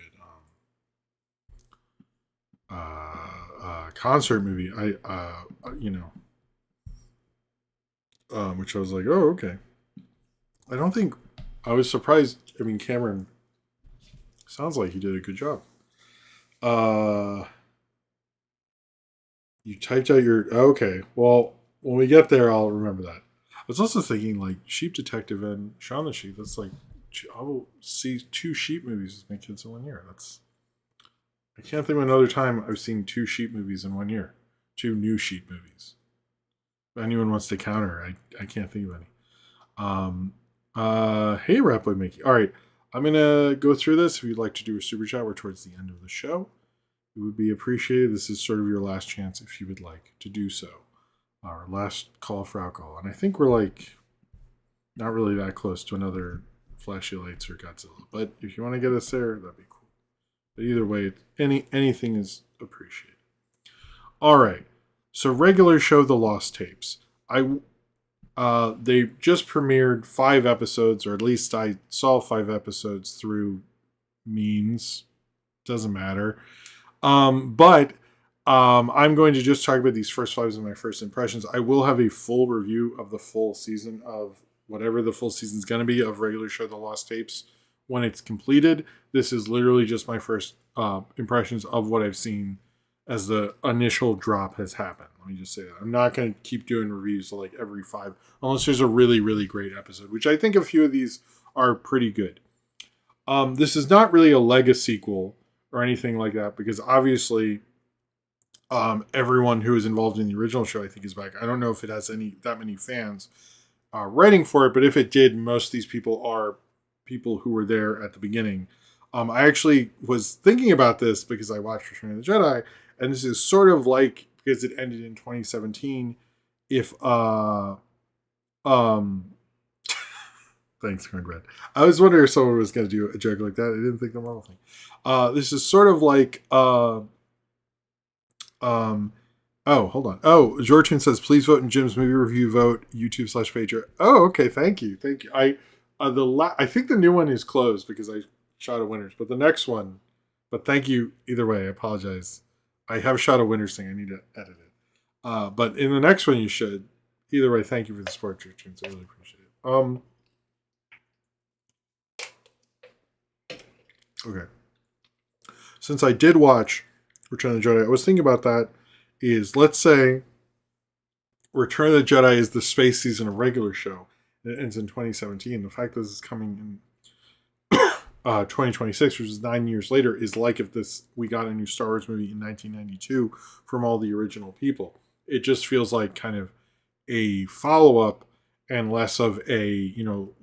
concert movie. Which I was like, oh, okay. I don't think I was surprised. I mean, Cameron sounds like he did a good job. You typed out your... Okay. Well, when we get there, I'll remember that. I was also thinking, like, Sheep Detective and Shaun the Sheep. That's like... I will see 2 sheep movies with my kids in 1 year. That's... I can't think of another time I've seen 2 sheep movies in 1 year. 2 new sheep movies. If anyone wants to counter, I can't think of any. Hey, Rapboy Mickey. All right. I'm going to go through this. If you'd like to do a super chat, we're towards the end of the show. It would be appreciated. This is sort of your last chance if you would like to do so. Our last call for alcohol. And I think we're like not really that close to another Flashy Lights or Godzilla. But if you want to get us there, that'd be cool. But either way, anything is appreciated. All right. So regular show, The Lost Tapes. They just premiered 5 episodes, or at least I saw 5 episodes through means. Doesn't matter. But I'm going to just talk about these first 5 as my first impressions. I will have a full review of the full season of whatever the full season is going to be of regular show, The Lost Tapes, when it's completed. This is literally just my first impressions of what I've seen as the initial drop has happened. Let me just say that. I'm not going to keep doing reviews like every 5, unless there's a really, really great episode, which I think a few of these are pretty good. This is not really a Lega sequel or anything like that, because obviously everyone who is involved in the original show, I think, is back. I don't know if it has that many fans writing for it, but if it did, most of these people are people who were there at the beginning. I actually was thinking about this because I watched Return of the Jedi, and this is sort of like, because it ended in 2017, if thanks, Cornbread. I was wondering if someone was going to do a joke like that. I didn't think the Marvel thing. This is sort of like oh, hold on. Oh, Jorchin says, please vote in Jim's movie review vote, YouTube/Patreon. Oh, okay. Thank you. I think the new one is closed because I shot a winners, but the next one, but thank you either way. I apologize. I have shot a winners thing. I need to edit it. But in the next one, you should. Either way, thank you for the support, Jorchin. I really appreciate it. Okay. Since I did watch Return of the Jedi, I was thinking about that is, let's say Return of the Jedi is the space season of regular show, and it ends in 2017. The fact that this is coming in 2026, which is 9 years later, is like if we got a new Star Wars movie in 1992 from all the original people. It just feels like kind of a follow-up and less of a,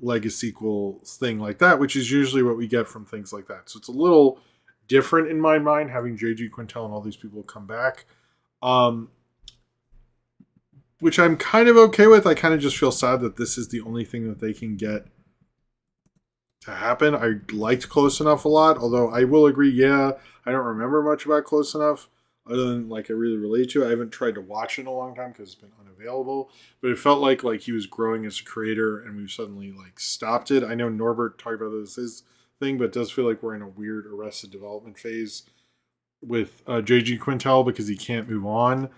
legacy sequel thing like that, which is usually what we get from things like that. So it's a little different in my mind, having J.G. Quintel and all these people come back, which I'm kind of okay with. I kind of just feel sad that this is the only thing that they can get to happen. I liked Close Enough a lot, although I will agree, I don't remember much about Close Enough, other than I really relate to it. I haven't tried to watch it in a long time because it's been unavailable, but it felt like he was growing as a creator and we suddenly stopped it. I know Norbert talked about this his thing, but it does feel like we're in a weird Arrested Development phase with J.G. Quintel because he can't move on.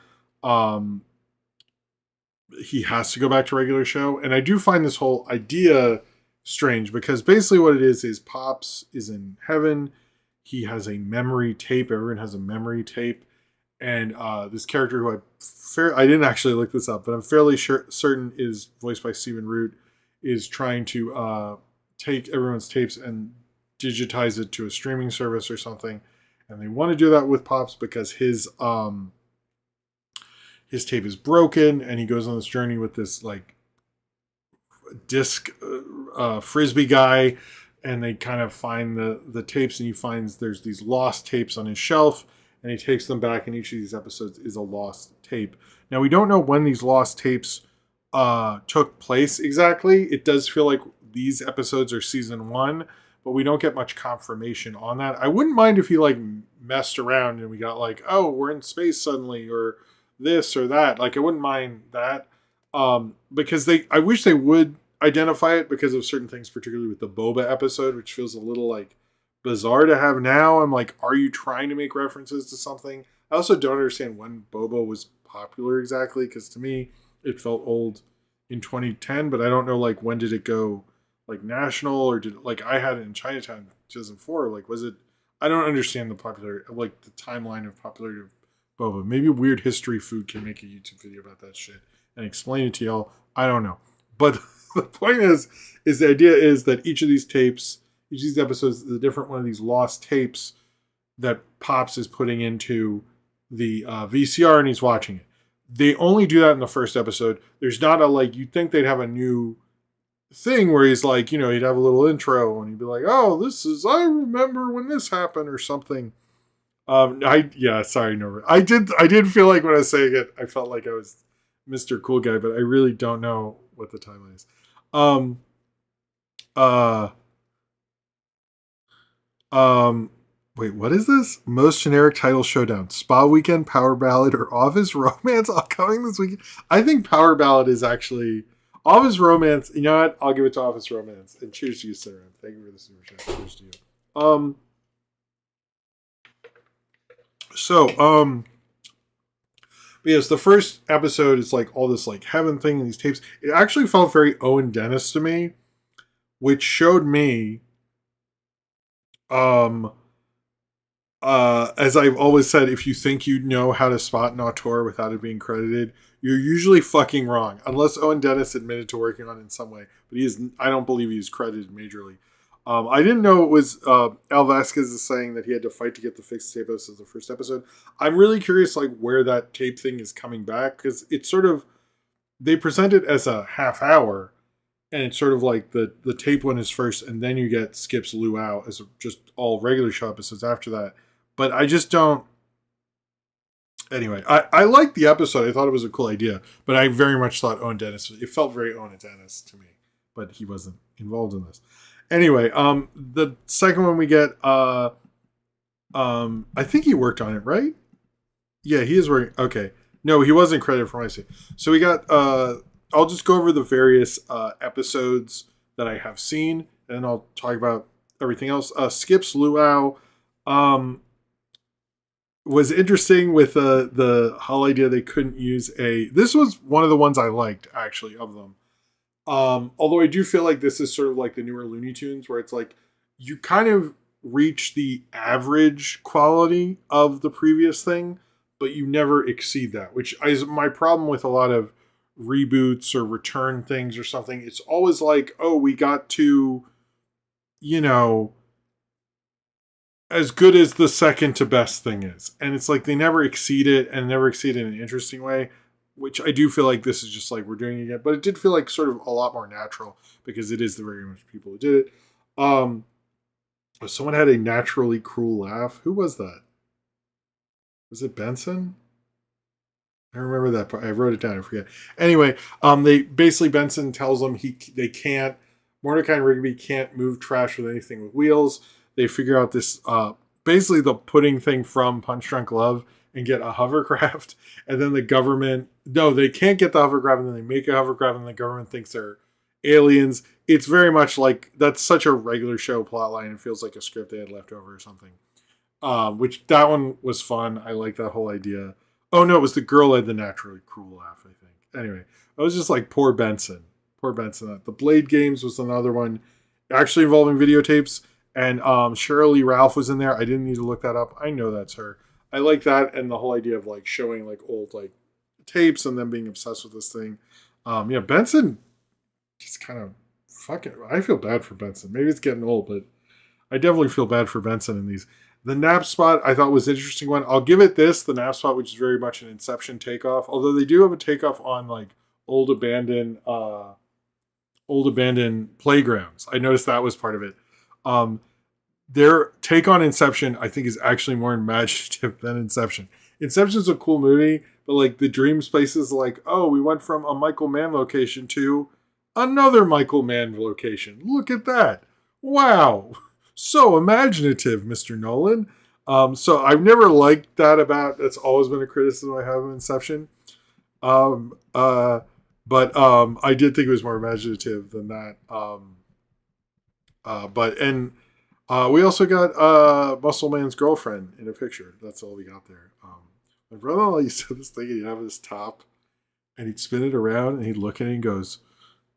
He has to go back to regular show, and I do find this whole idea strange because basically what it is Pops is in heaven. He has a memory tape. Everyone has a memory tape. and this character who I didn't actually look this up, but I'm fairly certain is voiced by Stephen Root, is trying to take everyone's tapes and digitize it to a streaming service or something. And they want to do that with Pops because his tape is broken, and he goes on this journey with this like disc frisbee guy, and they kind of find the tapes, and he finds there's these lost tapes on his shelf, and he takes them back, and each of these episodes is a lost tape. Now, we don't know when these lost tapes took place exactly. It does feel like these episodes are season 1, but we don't get much confirmation on that. I wouldn't mind if he like messed around and we got like, oh, we're in space suddenly, or this or that. Like, I wouldn't mind that. Because I wish they would identify it because of certain things, particularly with the Boba episode, which feels a little like bizarre to have now. I'm like, are you trying to make references to something? I also don't understand when Boba was popular exactly, because to me it felt old in 2010, but I don't know like when did it go like national, or did it, like I had it in Chinatown 2004, like was it, I don't understand the popularity, like the timeline of popularity of Boba. Maybe Weird History Food can make a YouTube video about that shit and explain it to y'all. I don't know. But the point is the idea is that each of these tapes, each of these episodes is a different one of these lost tapes that Pops is putting into the VCR, and he's watching it. They only do that in the first episode. There's not a, like, you'd think they'd have a new thing where he's like, you know, he'd have a little intro and he'd be like, oh, this is, I remember when this happened or something. Sorry, Norbert. I did feel like when I was saying it, I felt like I was Mr. Cool Guy, but I really don't know what the timeline is. Wait, what is this? Most generic title showdown: Spa Weekend, Power Ballad, or Office Romance, all coming this weekend? I think Power Ballad is actually Office Romance. You know what? I'll give it to Office Romance. And cheers to you, Sarah. Thank you for the super chat. Cheers to you. But yes, the first episode is like all this like heaven thing and these tapes. It actually felt very Owen Dennis to me, which showed me, as I've always said, if you think you know how to spot an auteur without it being credited, you're usually fucking wrong. Unless Owen Dennis admitted to working on it in some way, but I don't believe he's credited majorly. I didn't know it was Al Vasquez is saying that he had to fight to get the fixed tape as the first episode. I'm really curious, like, where that tape thing is coming back, because it's sort of, they present it as a half hour, and it's sort of like the tape one is first, and then you get Skip's Luau as just all regular show episodes after that. But I just don't. Anyway, I liked the episode. I thought it was a cool idea, but I very much thought Owen Dennis. It felt very Owen Dennis to me, but he wasn't involved in this. Anyway, the second one we get, I think he worked on it, right? Yeah, he is working. Okay, no, he wasn't credited for my scene. So we got. I'll just go over the various episodes that I have seen, and then I'll talk about everything else. Skip's Luau was interesting with the whole idea they couldn't use this was one of the ones I liked, actually, of them. Although I do feel like this is sort of like the newer Looney Tunes, where it's like you kind of reach the average quality of the previous thing, but you never exceed that, which is my problem with a lot of reboots or return things or something. It's always like, oh, we got to, you know, as good as the second to best thing is. And it's like they never exceed it, and never exceed it in an interesting way, which I do feel like this is just like we're doing it again. But it did feel like sort of a lot more natural, because it is the very much people who did it. Someone had a naturally cruel laugh. Who was that? Was it Benson? I remember that part. I wrote it down. I forget. Anyway, Benson tells them Mordecai and Rigby can't move trash with anything with wheels. They figure out this, basically the pudding thing from Punch Drunk Love, and get a hovercraft. And then the government, no, they can't get the hovercraft, and then they make a hovercraft, and the government thinks they're aliens. It's very much like, that's such a regular show plotline. It feels like a script they had left over or something. Which, that one was fun. I like that whole idea. Oh no, it was the girl had the naturally cruel laugh, I think. Anyway, I was just like, poor Benson. Poor Benson. The Blade Games was another one, actually involving videotapes. And Shirley Ralph was in there. I didn't need to look that up. I know that's her. I like that, and the whole idea of like showing like old like tapes and then being obsessed with this thing. Yeah, Benson just kind of fucking. I feel bad for Benson. Maybe it's getting old, but I definitely feel bad for Benson in these. The nap spot I thought was an interesting one. I'll give it this, the nap spot, which is very much an Inception takeoff. Although they do have a takeoff on like old abandoned playgrounds. I noticed that was part of it. Their take on Inception, I think, is actually more imaginative than Inception. Inception's a cool movie, but like the dream space is like, oh, we went from a Michael Mann location to another Michael Mann location. Look at that. Wow. So imaginative, Mr. Nolan. So I've never liked that about, that's always been a criticism I have of Inception. But I did think it was more imaginative than that. We also got Muscle Man's girlfriend in a picture. That's all we got there. My brother-in-law used to have this thing, and he'd have this top, and he'd spin it around, and he'd look at it and goes,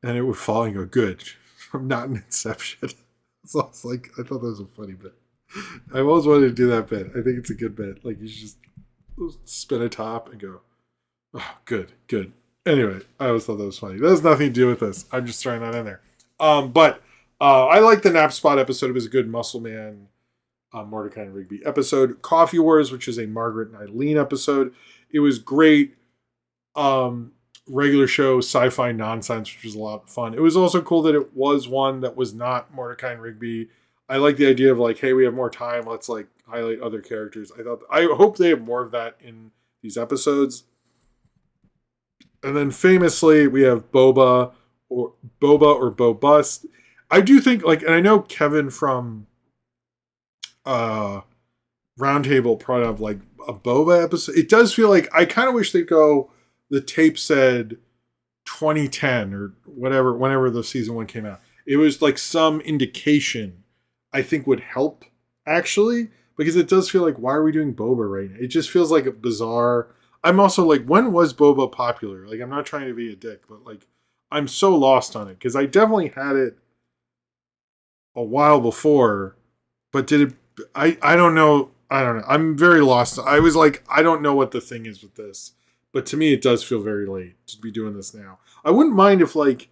and it would fall and go, good. I'm not in Inception. So I was like, I thought that was a funny bit. I've always wanted to do that bit. I think it's a good bit. Like, you should just spin a top and go, oh, good. Anyway, I always thought that was funny. That has nothing to do with this. I'm just throwing that in there. But I like the Nap Spot episode. It was a good Muscle Man, Mordecai and Rigby episode. Coffee Wars, which is a Margaret and Eileen episode. It was great. Regular show sci-fi nonsense, which was a lot of fun. It was also cool that it was one that was not Mordecai and Rigby. I like the idea of like, hey, we have more time. Let's like highlight other characters. I hope they have more of that in these episodes. And then famously, we have Boba or Bo Bust. I do think like, and I know Kevin from Roundtable brought up like a Boba episode. It does feel like I kind of wish they'd go. The tape said 2010 or whatever, whenever the season 1 came out. It was like some indication I think would help actually, because it does feel like, why are we doing Boba right now? It just feels like a bizarre. I'm also like, when was Boba popular? Like, I'm not trying to be a dick, but like, I'm so lost on it because I definitely had it a while before, but did it? I don't know. I'm very lost. I was like, I don't know what the thing is with this. But to me, it does feel very late to be doing this now. I wouldn't mind if like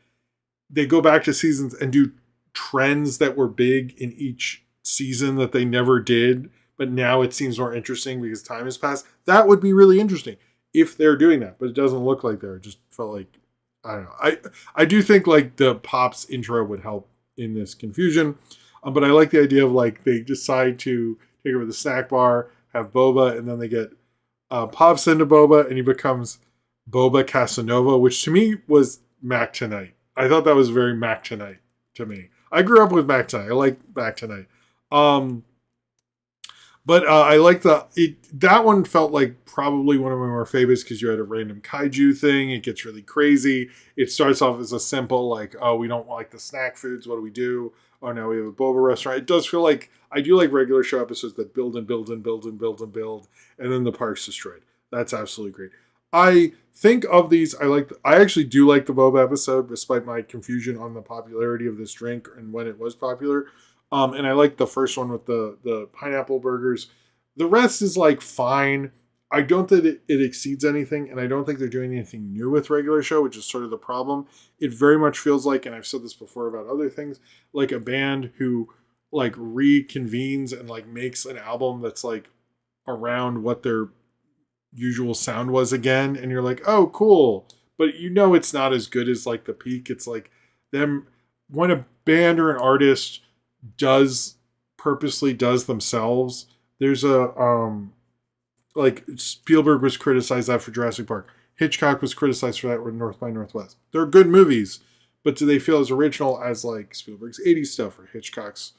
they go back to seasons and do trends that were big in each season that they never did, but now it seems more interesting because time has passed. That would be really interesting if they're doing that, but it doesn't look like they're. It just felt like, I don't know. I do think like the Pops intro would help in this confusion, but I like the idea of like they decide to take over the snack bar, have Boba, and then they get Pops into Boba, and he becomes Boba Casanova, which to me was Mac Tonight. I thought that was very Mac Tonight to me. I grew up with Mac Tonight. I like Mac Tonight. But I like that one felt like probably one of my more favorites because you had a random kaiju thing. It gets really crazy. It starts off as a simple like, oh, we don't like the snack foods. What do we do? Oh, now we have a boba restaurant. It does feel like I do like regular show episodes that build and build and build and build and build, and then the park's destroyed. That's absolutely great. I think of these, I actually do like the boba episode, despite my confusion on the popularity of this drink and when it was popular. And I like the first one with the pineapple burgers. The rest is like fine. I don't think it exceeds anything, and I don't think they're doing anything new with regular show, which is sort of the problem. It very much feels like, and I've said this before about other things, like a band who like reconvenes and like makes an album that's like around what their usual sound was again, and you're like, oh, cool. But you know it's not as good as like the peak. It's like them when a band or an artist purposely does themselves. There's a like Spielberg was criticized that for Jurassic Park. Hitchcock was criticized for that with North by Northwest. They're good movies, but do they feel as original as like Spielberg's 80s stuff or Hitchcock's,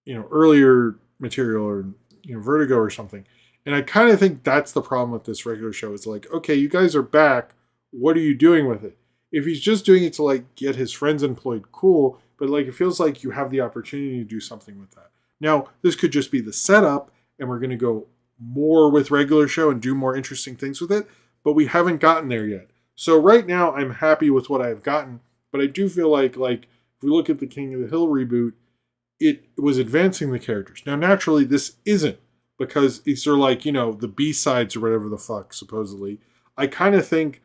earlier material or, Vertigo or something? And I kind of think that's the problem with this regular show is like, okay, you guys are back. What are you doing with it? If he's just doing it to like get his friends employed, cool. But like, it feels like you have the opportunity to do something with that. Now, this could just be the setup and we're going to go more with regular show and do more interesting things with it, but we haven't gotten there yet. So right now I'm happy with what I've gotten, but I do feel like if we look at the King of the Hill reboot, it was advancing the characters. Now naturally this isn't, because these are like, the B-sides or whatever the fuck, supposedly. I kind of think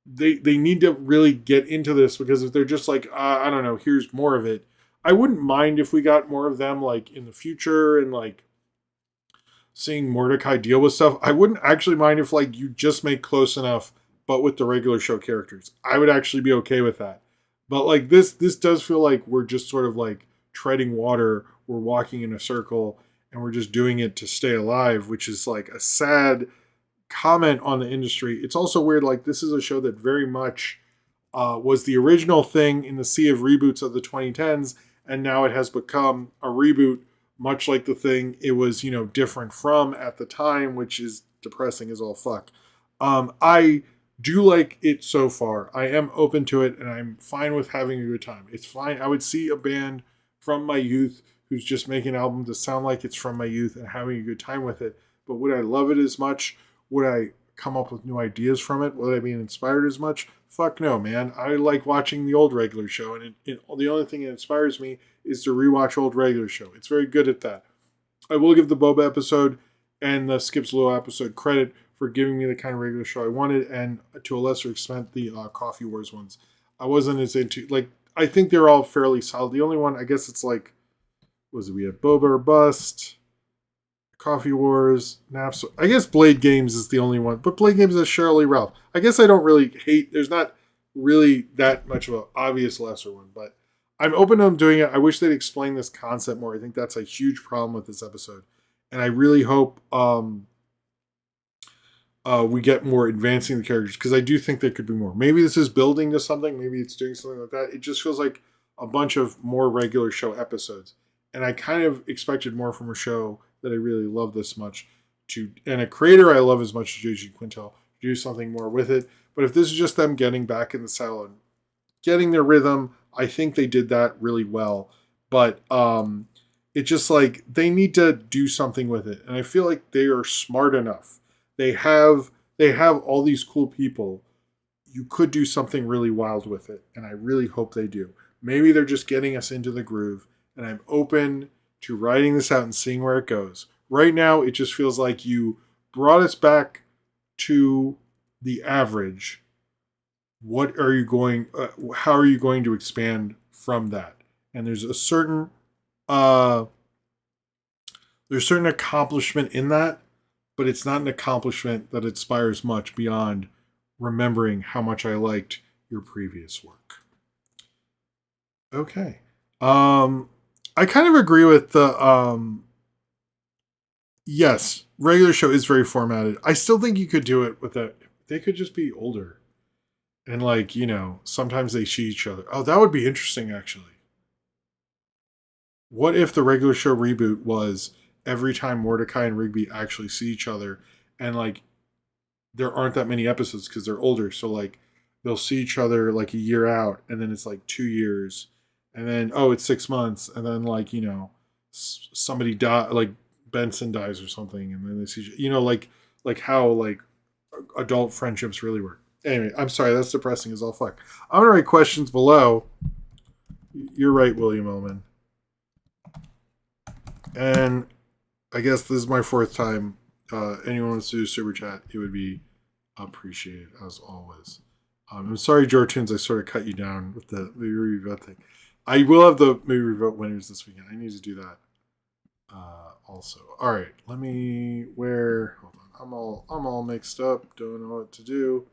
they need to really get into this, because if they're just like, I don't know, here's more of it. I wouldn't mind if we got more of them like in the future and like seeing Mordecai deal with stuff. I wouldn't actually mind if like you just make Close Enough but with the regular show characters. I would actually be okay with that. But like this does feel like we're just sort of like treading water. We're walking in a circle and we're just doing it to stay alive, which is like a sad comment on the industry. It's also weird, like this is a show that very much was the original thing in the sea of reboots of the 2010s, and now it has become a reboot, much like the thing it was, different from at the time, which is depressing as all fuck. I do like it so far. I am open to it, and I'm fine with having a good time. It's fine. I would see a band from my youth who's just making an album to sound like it's from my youth and having a good time with it. But would I love it as much? Would I come up with new ideas from it? Would I be inspired as much? Fuck no, man. I like watching the old regular show, and the only thing that inspires me is to rewatch old regular show. It's very good at that. I will give the Boba episode and the Skips Lua episode credit for giving me the kind of regular show I wanted, and to a lesser extent, the Coffee Wars ones. I wasn't as into, like, I think they're all fairly solid. The only one, I guess it's like, we have Boba or Bust, Coffee Wars, Naps. I guess Blade Games is the only one, but Blade Games is Shirley Lee Ralph. I guess I don't really hate, there's not really that much of an obvious lesser one, but I'm open to them doing it. I wish they'd explain this concept more. I think that's a huge problem with this episode. And I really hope we get more advancing the characters, because I do think there could be more. Maybe this is building to something. Maybe it's doing something like that. It just feels like a bunch of more regular show episodes. And I kind of expected more from a show that I really love this much, and a creator I love as much as J.G. Quintel, to do something more with it. But if this is just them getting back in the saddle and getting their rhythm, I think they did that really well. But it's just like they need to do something with it. And I feel like they are smart enough. They have all these cool people. You could do something really wild with it. And I really hope they do. Maybe they're just getting us into the groove. And I'm open to writing this out and seeing where it goes. Right now, it just feels like you brought us back to the average. What are you going? How are you going to expand from that? And there's a certain accomplishment in that, but it's not an accomplishment that inspires much beyond remembering how much I liked your previous work. Okay. I kind of agree with the, yes, regular show is very formatted. I still think you could do it with that. They could just be older. And like, sometimes they see each other. Oh, that would be interesting, actually. What if the regular show reboot was every time Mordecai and Rigby actually see each other, and like, there aren't that many episodes because they're older. So like, they'll see each other like a year out, and then it's like 2 years. And then, it's 6 months. And then, like, somebody like Benson dies or something. And then they see, like how, like, adult friendships really work. Anyway, I'm sorry. That's depressing as all fuck. I'm going to write questions below. You're right, William Oman. And I guess this is my 4th time. Anyone wants to do Super Chat, it would be appreciated, as always. I'm sorry, George Tunes, I sort of cut you down with the movie review thing. I will have the movie review winners this weekend. I need to do that also. All right, let me. Hold on. I'm all mixed up. Don't know what to do.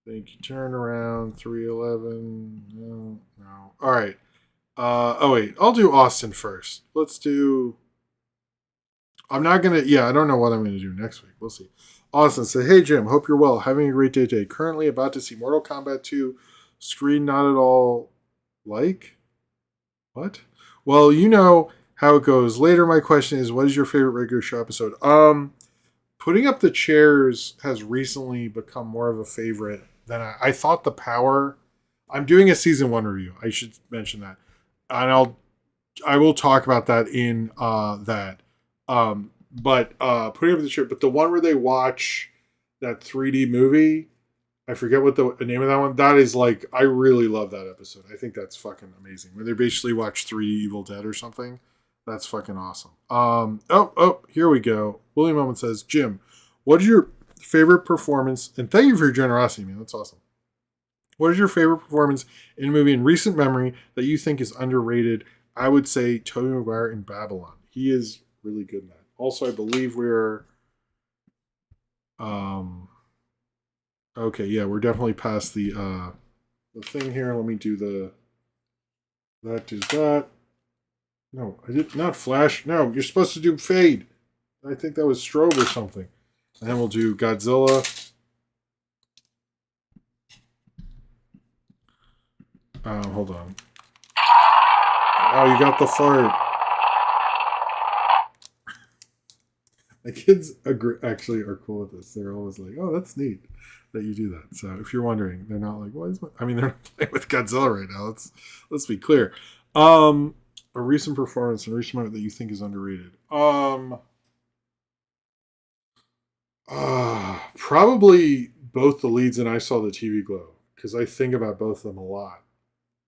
Thank you. Turn around. 311. No. All right. Wait. I'll do Austin first. Let's do. I'm not gonna. Yeah, I don't know what I'm gonna do next week. We'll see. Austin said, "Hey Jim, hope you're well. Having a great day today. Currently about to see Mortal Kombat 2. Screen not at all like." What? Well, you know how it goes. Later, my question is, what is your favorite regular show episode? Putting Up the Chairs has recently become more of a favorite than I thought. The Power. I'm doing a season 1 review. I should mention that, and I will talk about that in that. But Putting Up the Chairs. But the one where they watch that 3D movie. I forget what the name of that one. That is like, I really love that episode. I think that's fucking amazing. Where they basically watch 3D Evil Dead or something. That's fucking awesome. Here we go. William Moment says, Jim, what is your favorite performance? And thank you for your generosity, man. That's awesome. What is your favorite performance in a movie in recent memory that you think is underrated? I would say Tobey Maguire in Babylon. He is really good in that. Also, I believe we're okay, yeah, we're definitely past the thing here. Let me do that does that. No, I did not flash. No, you're supposed to do fade. I think that was strobe or something. And then we'll do Godzilla. Hold on. Oh, you got the fart. The kids actually are cool with this. They're always like, "Oh, that's neat that you do that." So if you're wondering, they're not like, "What is?" I mean, they're not playing with Godzilla right now. Let's be clear. A recent performance, a recent moment that you think is underrated. Probably both the leads and I Saw the TV Glow, because I think about both of them a lot,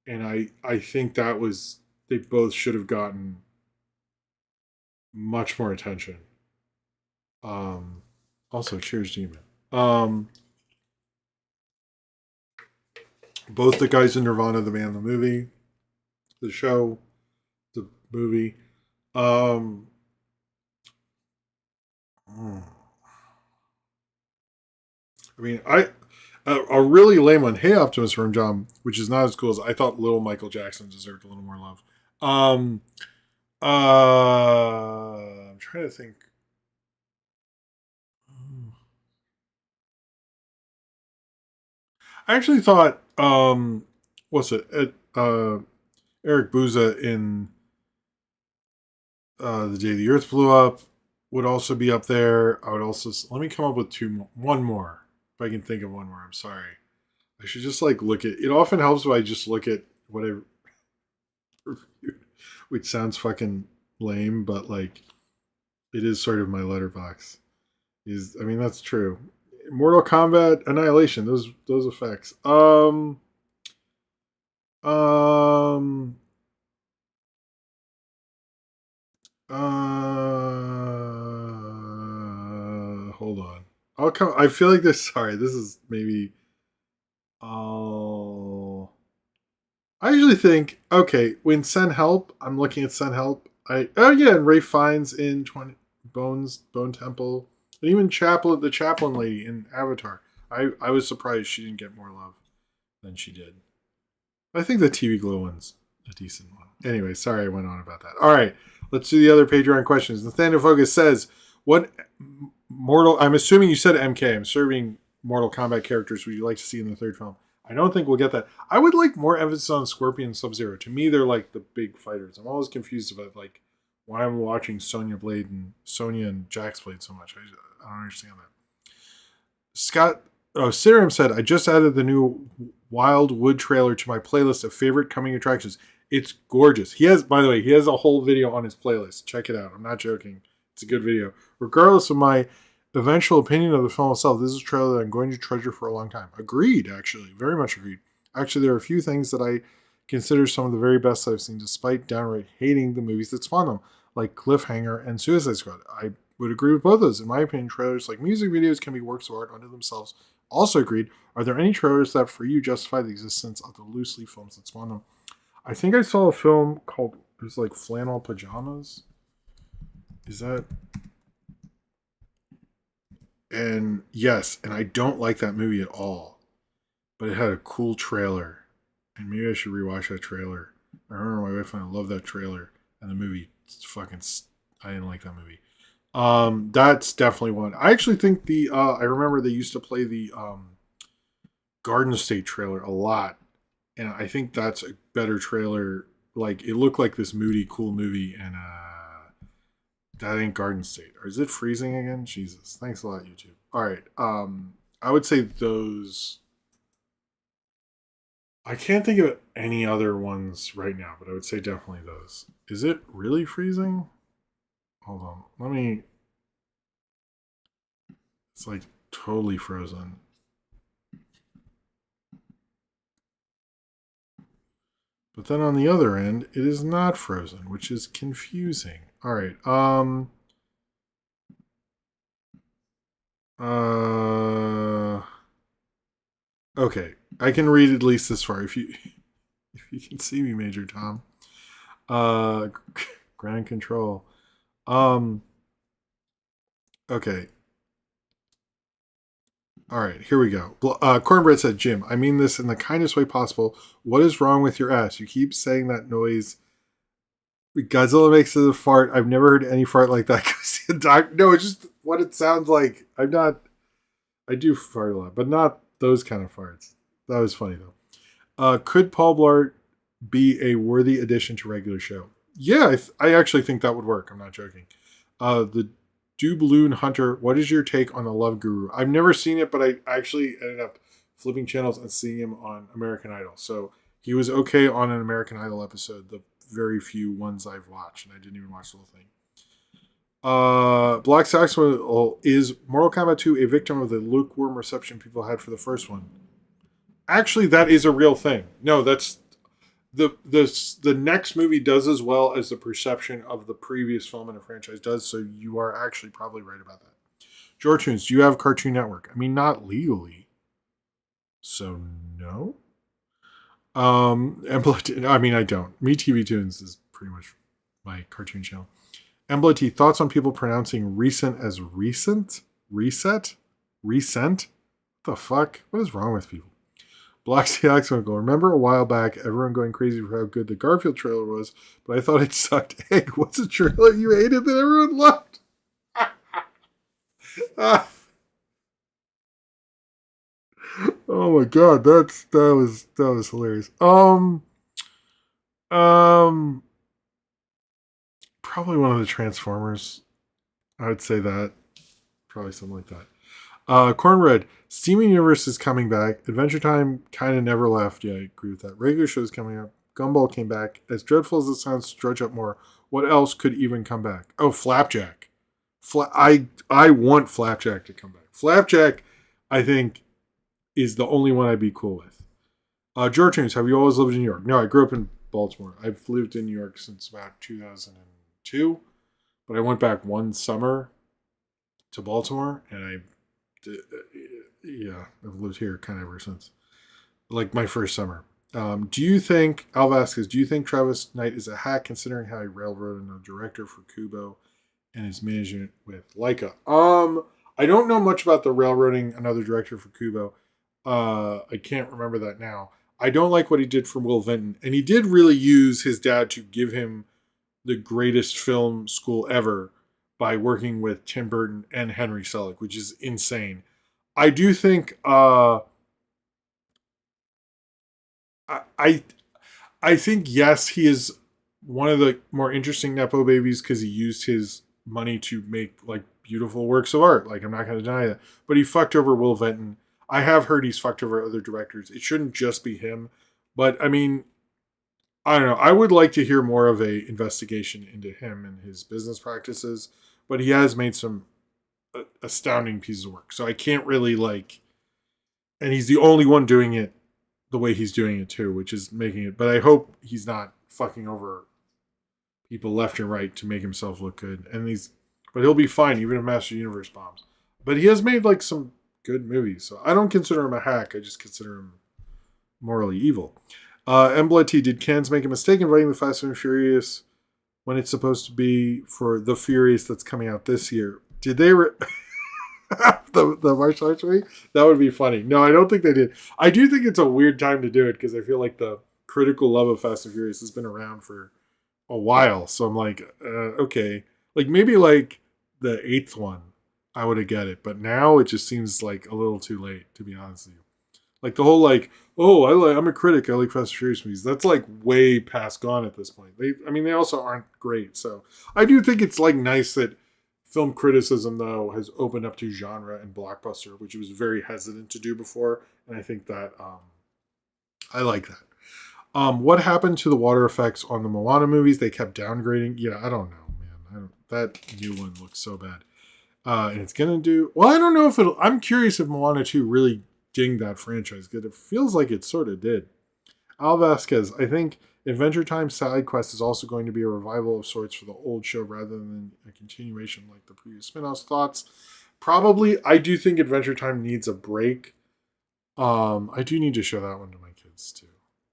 and I think they both should have gotten much more attention. Um, Also, cheers to you, man. Both the guys in Nirvana, the band, the movie, the show, the movie. Um, I mean, a really lame one. Hey, Optimus from John, which is not as cool as I thought. Little Michael Jackson deserved a little more love. I'm trying to think. I actually thought, what's it? Eric Bauza in The Day the Earth Blew Up would also be up there. I would also let me come up with one more if I can think of one more. I'm sorry. I should just like look at. It often helps if I just look at what I reviewed, which sounds fucking lame, but like it is sort of my letterbox. I mean that's true. Mortal Kombat Annihilation. Those effects. Um. Hold on. I'll come. I feel like this. Sorry, this is maybe. Oh. I usually think, okay, when Send Help, I'm looking at Send Help. And Ray Fiennes in 20 Bone Temple, and even the Chaplain lady in Avatar. I was surprised she didn't get more love than she did. I think the TV Glow one's a decent one. Anyway, sorry I went on about that. All right, let's do the other Patreon questions. Nathaniel Focus says, "What Mortal? I'm assuming you said MK. I'm serving Mortal Kombat characters would you like to see in the third film? I don't think we'll get that. I would like more emphasis on Scorpion and Sub-Zero. To me, they're like the big fighters. I'm always confused about like why I'm watching Sonya and Jax Blade so much. I don't understand that. CineRam said, I just added the new Wildwood trailer to my playlist of favorite coming attractions. It's gorgeous. He has a whole video on his playlist. Check it out. I'm not joking. It's a good video. Regardless of my eventual opinion of the film itself, this is a trailer that I'm going to treasure for a long time. Agreed, actually. Very much agreed. Actually, there are a few things that I consider some of the very best I've seen, despite downright hating the movies that spawn them, like Cliffhanger and Suicide Squad. I would agree with both of those. In my opinion, trailers like music videos can be works of art unto themselves. Also agreed. Are there any trailers that, for you, justify the existence of the loosely films that spawn them? I think I saw a film called, it was like Flannel Pajamas. Is that... And yes, and I don't like that movie at all, but it had a cool trailer, and maybe I should rewatch that trailer. I remember my wife and I loved that trailer, and the movie I didn't like that movie. That's definitely one. I actually think I remember they used to play the Garden State trailer a lot, and I think that's a better trailer. Like it looked like this moody, cool movie, and that ain't Garden State. Or is it freezing again? Jesus. Thanks a lot, YouTube. All right. I would say those. I can't think of any other ones right now, but I would say definitely those. Is it really freezing? Hold on. It's like totally frozen. But then on the other end, it is not Frozen, which is confusing. All right. Okay. I can read at least this far if you can see me, Major Tom. Ground control. Okay. All right, here we go. Cornbread said, Jim, I mean this in the kindest way possible. What is wrong with your ass? You keep saying that noise. Godzilla makes it a fart. I've never heard any fart like that. No, it's just what it sounds like. I do fart a lot, but not those kind of farts. That was funny, though. Could Paul Blart be a worthy addition to regular show? Yeah, I actually think that would work. I'm not joking. The Dubloon Hunter, what is your take on the Love Guru? I've never seen it, but I actually ended up flipping channels and seeing him on American Idol. So he was okay on an American Idol episode, the very few ones I've watched, and I didn't even watch the whole thing. Black Saxon, is Mortal Kombat 2 a victim of the lukewarm reception people had for the first one? Actually, that is a real thing. No, that's the next movie does as well as the perception of the previous film in a franchise does, so you are actually probably right about that. George Tunes, do you have Cartoon Network? I mean, not legally, so no. I mean, I don't. MeTV Toons is pretty much my cartoon channel. Emblet, thoughts on people pronouncing recent as recent? Reset? Recent? What the fuck? What is wrong with people? Black Seahawks Uncle. Remember a while back, everyone going crazy for how good the Garfield trailer was, but I thought it sucked egg. What's a trailer you hated that everyone loved? Oh my god, that was hilarious. Probably one of the Transformers. I would say that. Probably something like that. Cornred, Steaming Universe is coming back. Adventure Time kind of never left. Yeah, I agree with that. Regular show's coming up. Gumball came back. As dreadful as it sounds to drudge up more, what else could even come back? Oh, Flapjack. I want Flapjack to come back. Flapjack, I think, is the only one I'd be cool with. George James, have you always lived in New York? No, I grew up in Baltimore. I've lived in New York since about 2002, but I went back one summer to Baltimore, and I've lived here kind of ever since. Like my first summer. Do you think, Al Vasquez, do you think Travis Knight is a hack considering how he railroaded a director for Kubo and his management with Leica? I don't know much about the railroading another director for Kubo. I can't remember that now. I don't like what he did for Will Vinton. And he did really use his dad to give him the greatest film school ever by working with Tim Burton and Henry Selick, which is insane. I do think I think, yes, he is one of the more interesting Nepo babies because he used his money to make like beautiful works of art. Like, I'm not going to deny that. But he fucked over Will Vinton. I have heard he's fucked over other directors. It shouldn't just be him. But, I mean, I don't know. I would like to hear more of a investigation into him and his business practices. But he has made some astounding pieces of work. So I can't really and he's the only one doing it the way he's doing it too, which is making it. But I hope he's not fucking over people left and right to make himself look good. But he'll be fine even if Master Universe bombs. But he has made some good movies. So I don't consider him a hack. I just consider him morally evil. Emblet, did Cannes make a mistake inviting the Fast and Furious when it's supposed to be for the Furious that's coming out this year? Did they the martial arts movie? That would be funny. No, I don't think they did. I do think it's a weird time to do it because I feel like the critical love of Fast and Furious has been around for a while. So I'm like, okay. Maybe the 8th one, I would have get it. But now it just seems like a little too late, to be honest with you. The whole I'm a critic, I like Fast and Furious movies. That's way past gone at this point. They also aren't great. So I do think it's nice that film criticism, though, has opened up to genre and blockbuster, which it was very hesitant to do before. And I think that I like that. What happened to the water effects on the Moana movies? They kept downgrading. Yeah, I don't know, man. That new one looks so bad. And it's going to do... Well, I don't know if it'll... I'm curious if Moana 2 really dinged that franchise, because it feels like it sort of did. Al Vasquez, I think Adventure Time Side Quest is also going to be a revival of sorts for the old show rather than a continuation like the previous spin-offs. Thoughts? Probably. I do think Adventure Time needs a break. I do need to show that one to my kids too.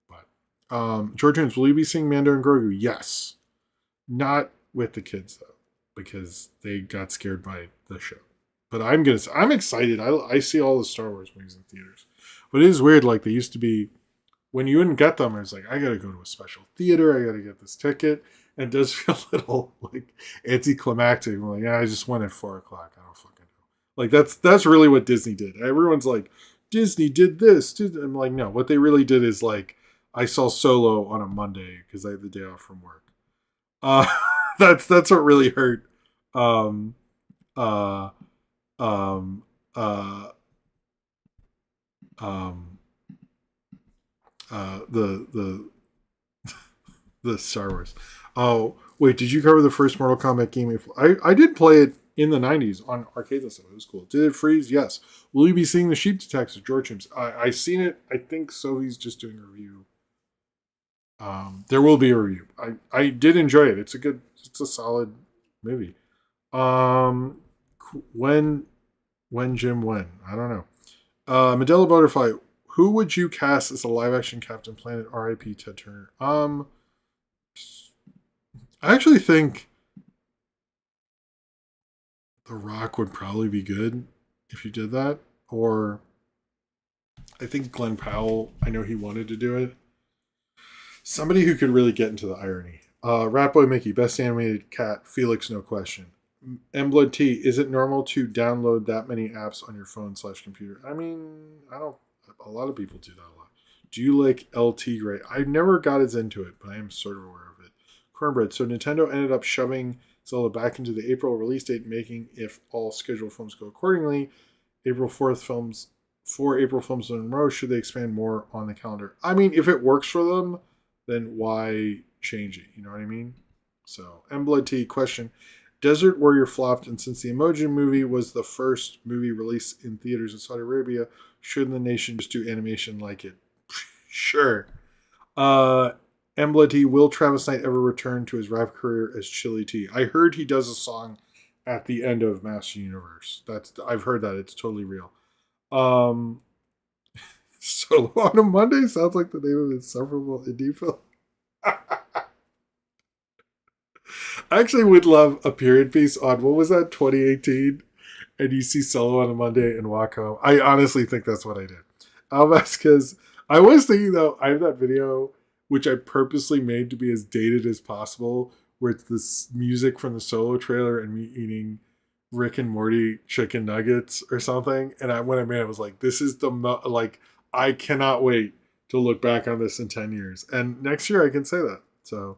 But George Jones, will you be seeing Mando and Grogu? Yes. Not with the kids though, because they got scared by the show. But I'm excited. I see all the Star Wars movies in theaters. But it is weird, like they used to be when you wouldn't get them, it was like, I gotta go to a special theater, I gotta get this ticket. And it does feel a little like anticlimactic. I'm like, yeah, I just went at 4:00. I don't fucking know. Like that's really what Disney did. Everyone's like, Disney did this. I'm like, no, what they really did is like I saw Solo on a Monday because I had the day off from work. That's what really hurt. Um, uh, um, uh, um, the the Star Wars. Oh wait, did you cover the first Mortal Kombat game? I did play it in the 90s on arcades and stuff. It was cool. Did it freeze? Yes. Will you be seeing the Sheep Detectives? George James? I've seen it. I think Sophie's just doing a review. There will be a review. I did enjoy it. It's a solid movie. When Jim when? I don't know. Medela Butterfly. Who would you cast as a live action Captain Planet? R.I.P. Ted Turner. I actually think The Rock would probably be good if you did that. Or I think Glenn Powell. I know he wanted to do it. Somebody who could really get into the irony. Ratboy Mickey, best animated cat, Felix, no question. Mblood T, is it normal to download that many apps on your phone/computer? I mean, a lot of people do that a lot. Do you like LT Gray? I never got as into it, but I am sort of aware of it. Cornbread, so Nintendo ended up shoving Zelda back into the April release date, making, if all scheduled films go accordingly, April 4th films, 4 April films in a row. Should they expand more on the calendar? I mean, if it works for them, then why change it? You know what I mean? So, Mblood T, question. Desert Warrior flopped, and since the Emoji movie was the first movie released in theaters in Saudi Arabia, shouldn't the nation just do animation like it? Sure. Mblood T, will Travis Knight ever return to his rap career as Chili T? I heard he does a song at the end of Master Universe. I've heard that. It's totally real. Solo on a Monday sounds like the name of an insufferable indie film. I actually would love a period piece on, what was that, 2018? And you see Solo on a Monday and walk home. I honestly think that's what I did. Al Vasquez, I was thinking though, I have that video, which I purposely made to be as dated as possible, where it's this music from the Solo trailer and me eating Rick and Morty chicken nuggets or something. And when I made it, I was like, this is I cannot wait to look back on this in 10 years. And next year I can say that. So,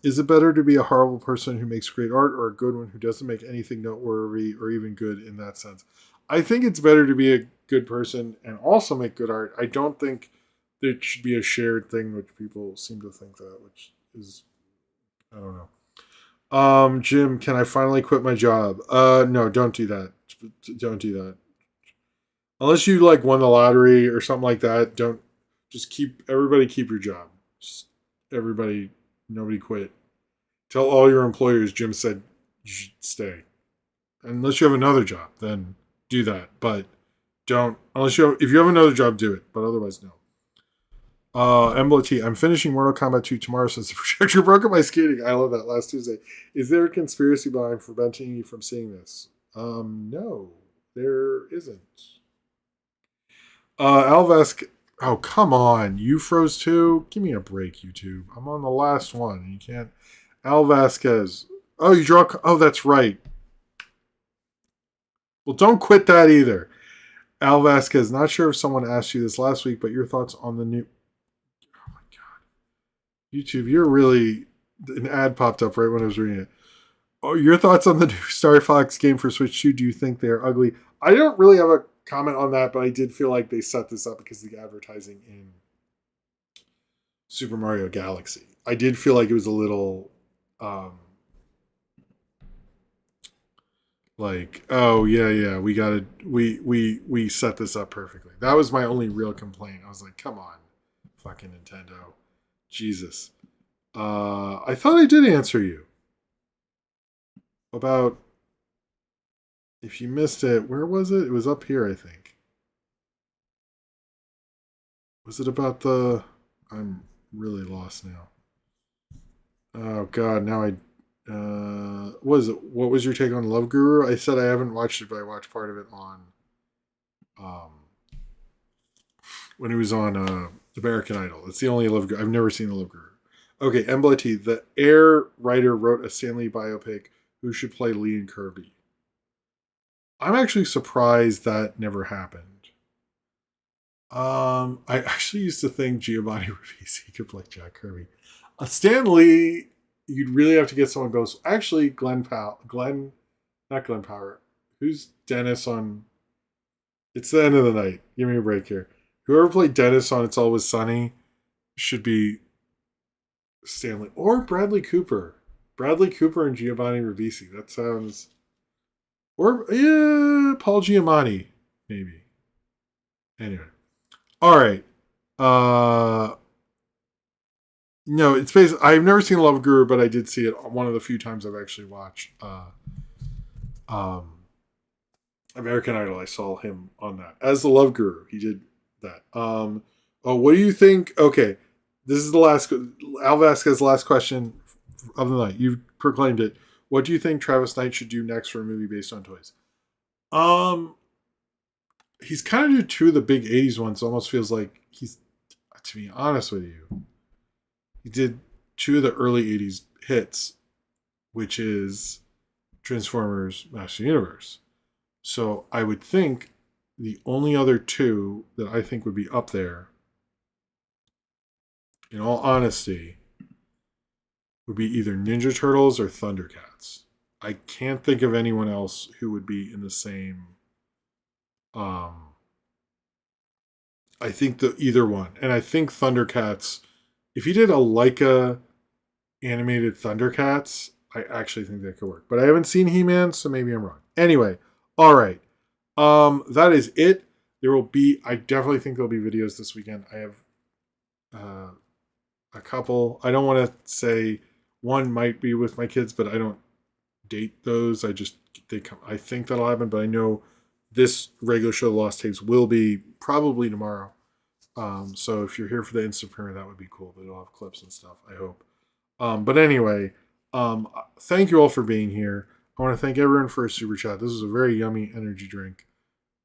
is it better to be a horrible person who makes great art or a good one who doesn't make anything noteworthy or even good in that sense? I think it's better to be a good person and also make good art. I don't think there should be a shared thing, which people seem to think that, which is, I don't know. Jim, can I finally quit my job? No, don't do that. Don't do that. Unless you won the lottery or something like that, don't just keep your job. Just nobody quit. Tell all your employers Jim said you should stay. Unless you have another job, then do that. But don't, if you have another job, do it. But otherwise, no. MLT, I'm finishing Mortal Kombat 2 tomorrow since the projector broke up my skating. I love that, last Tuesday. Is there a conspiracy behind preventing you from seeing this? No, there isn't. Alvesk, oh, come on. You froze too? Give me a break, YouTube. I'm on the last one. You can't. Al Vasquez. Oh, you draw. Oh, that's right. Well, don't quit that either. Al Vasquez, not sure if someone asked you this last week, but your thoughts on the new. Oh my God. YouTube, you're really. An ad popped up right when I was reading it. Oh, your thoughts on the new Star Fox game for Switch 2? Do you think they're ugly? I don't really have a comment on that, but I did feel like they set this up because of the advertising in Super Mario Galaxy. I did feel like it was a little oh yeah, we set this up perfectly. That was my only real complaint. I was like, come on, fucking Nintendo. Jesus. I thought I did answer you about if you missed it. Where was it? It was up here, I think. Was it about the? I'm really lost now. Oh God! Now I. Was it? What was your take on Love Guru? I said I haven't watched it, but I watched part of it on. Um, when he was on American Idol. It's the only Love Guru. I've never seen the Love Guru. Okay, Embla the Air writer wrote a Stanley biopic. Who should play Lee and Kirby? I'm actually surprised that never happened. I actually used to think Giovanni Ribisi could play Jack Kirby. Stan Lee, you'd really have to get someone who goes. Actually, not Glenn Power. Who's Dennis on? It's the end of the night. Give me a break here. Whoever played Dennis on It's Always Sunny should be Stanley or Bradley Cooper. Bradley Cooper and Giovanni Ribisi. That sounds. Or yeah, Paul Giamatti maybe. Anyway. All right. No, it's basically. I've never seen Love Guru, but I did see it one of the few times I've actually watched American Idol. I saw him on that as the Love Guru. He did that. What do you think? Okay, this is the last. Al Vasquez's last question of the night. You've proclaimed it. What do you think Travis Knight should do next for a movie based on toys? He's kind of did two of the big 80s ones. It almost feels like he's, to be honest with you, he did two of the early 80s hits, which is Transformers Master Universe. So I would think the only other two that I think would be up there, in all honesty, would be either Ninja Turtles or Thundercats. I can't think of anyone else who would be in the same. I think either one, and I think Thundercats. If you did a Leica animated Thundercats, I actually think that could work. But I haven't seen He-Man, so maybe I'm wrong. Anyway, all right. That is it. There will be. I definitely think there'll be videos this weekend. I have a couple. I don't want to say one might be with my kids, but I don't date those. They come. I think that'll happen, but I know this regular show, The Lost Tapes, will be probably tomorrow. So if you're here for the instant premiere, that would be cool. They'll have clips and stuff, I hope. But anyway, thank you all for being here. I want to thank everyone for a super chat. This is a very yummy energy drink.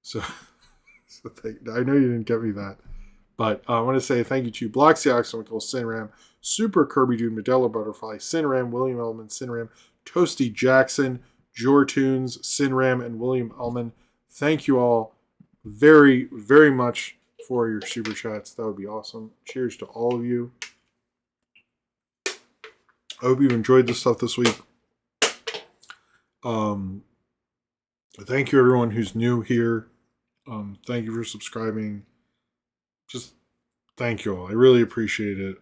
So I know you didn't get me that. But I want to say thank you to Bloxy Oxymical, CineRam, Super Kirby Dude, Medela Butterfly, CineRam, William Ellman, CineRam, Toasty Jackson, Jor Tunes, CineRam, and William Ellman. Thank you all very, very much for your super chats. That would be awesome. Cheers to all of you. I hope you've enjoyed this stuff this week. Thank you everyone who's new here. Thank you for subscribing. Just thank you all. I really appreciate it.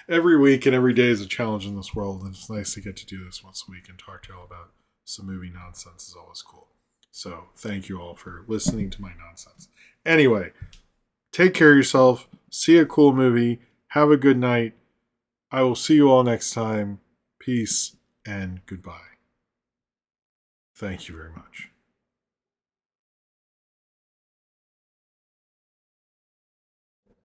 Every week and every day is a challenge in this world, and it's nice to get to do this once a week and talk to y'all about some movie nonsense. Is always cool. So thank you all for listening to my nonsense. Anyway, take care of yourself. See a cool movie. Have a good night. I will see you all next time. Peace and goodbye. Thank you very much.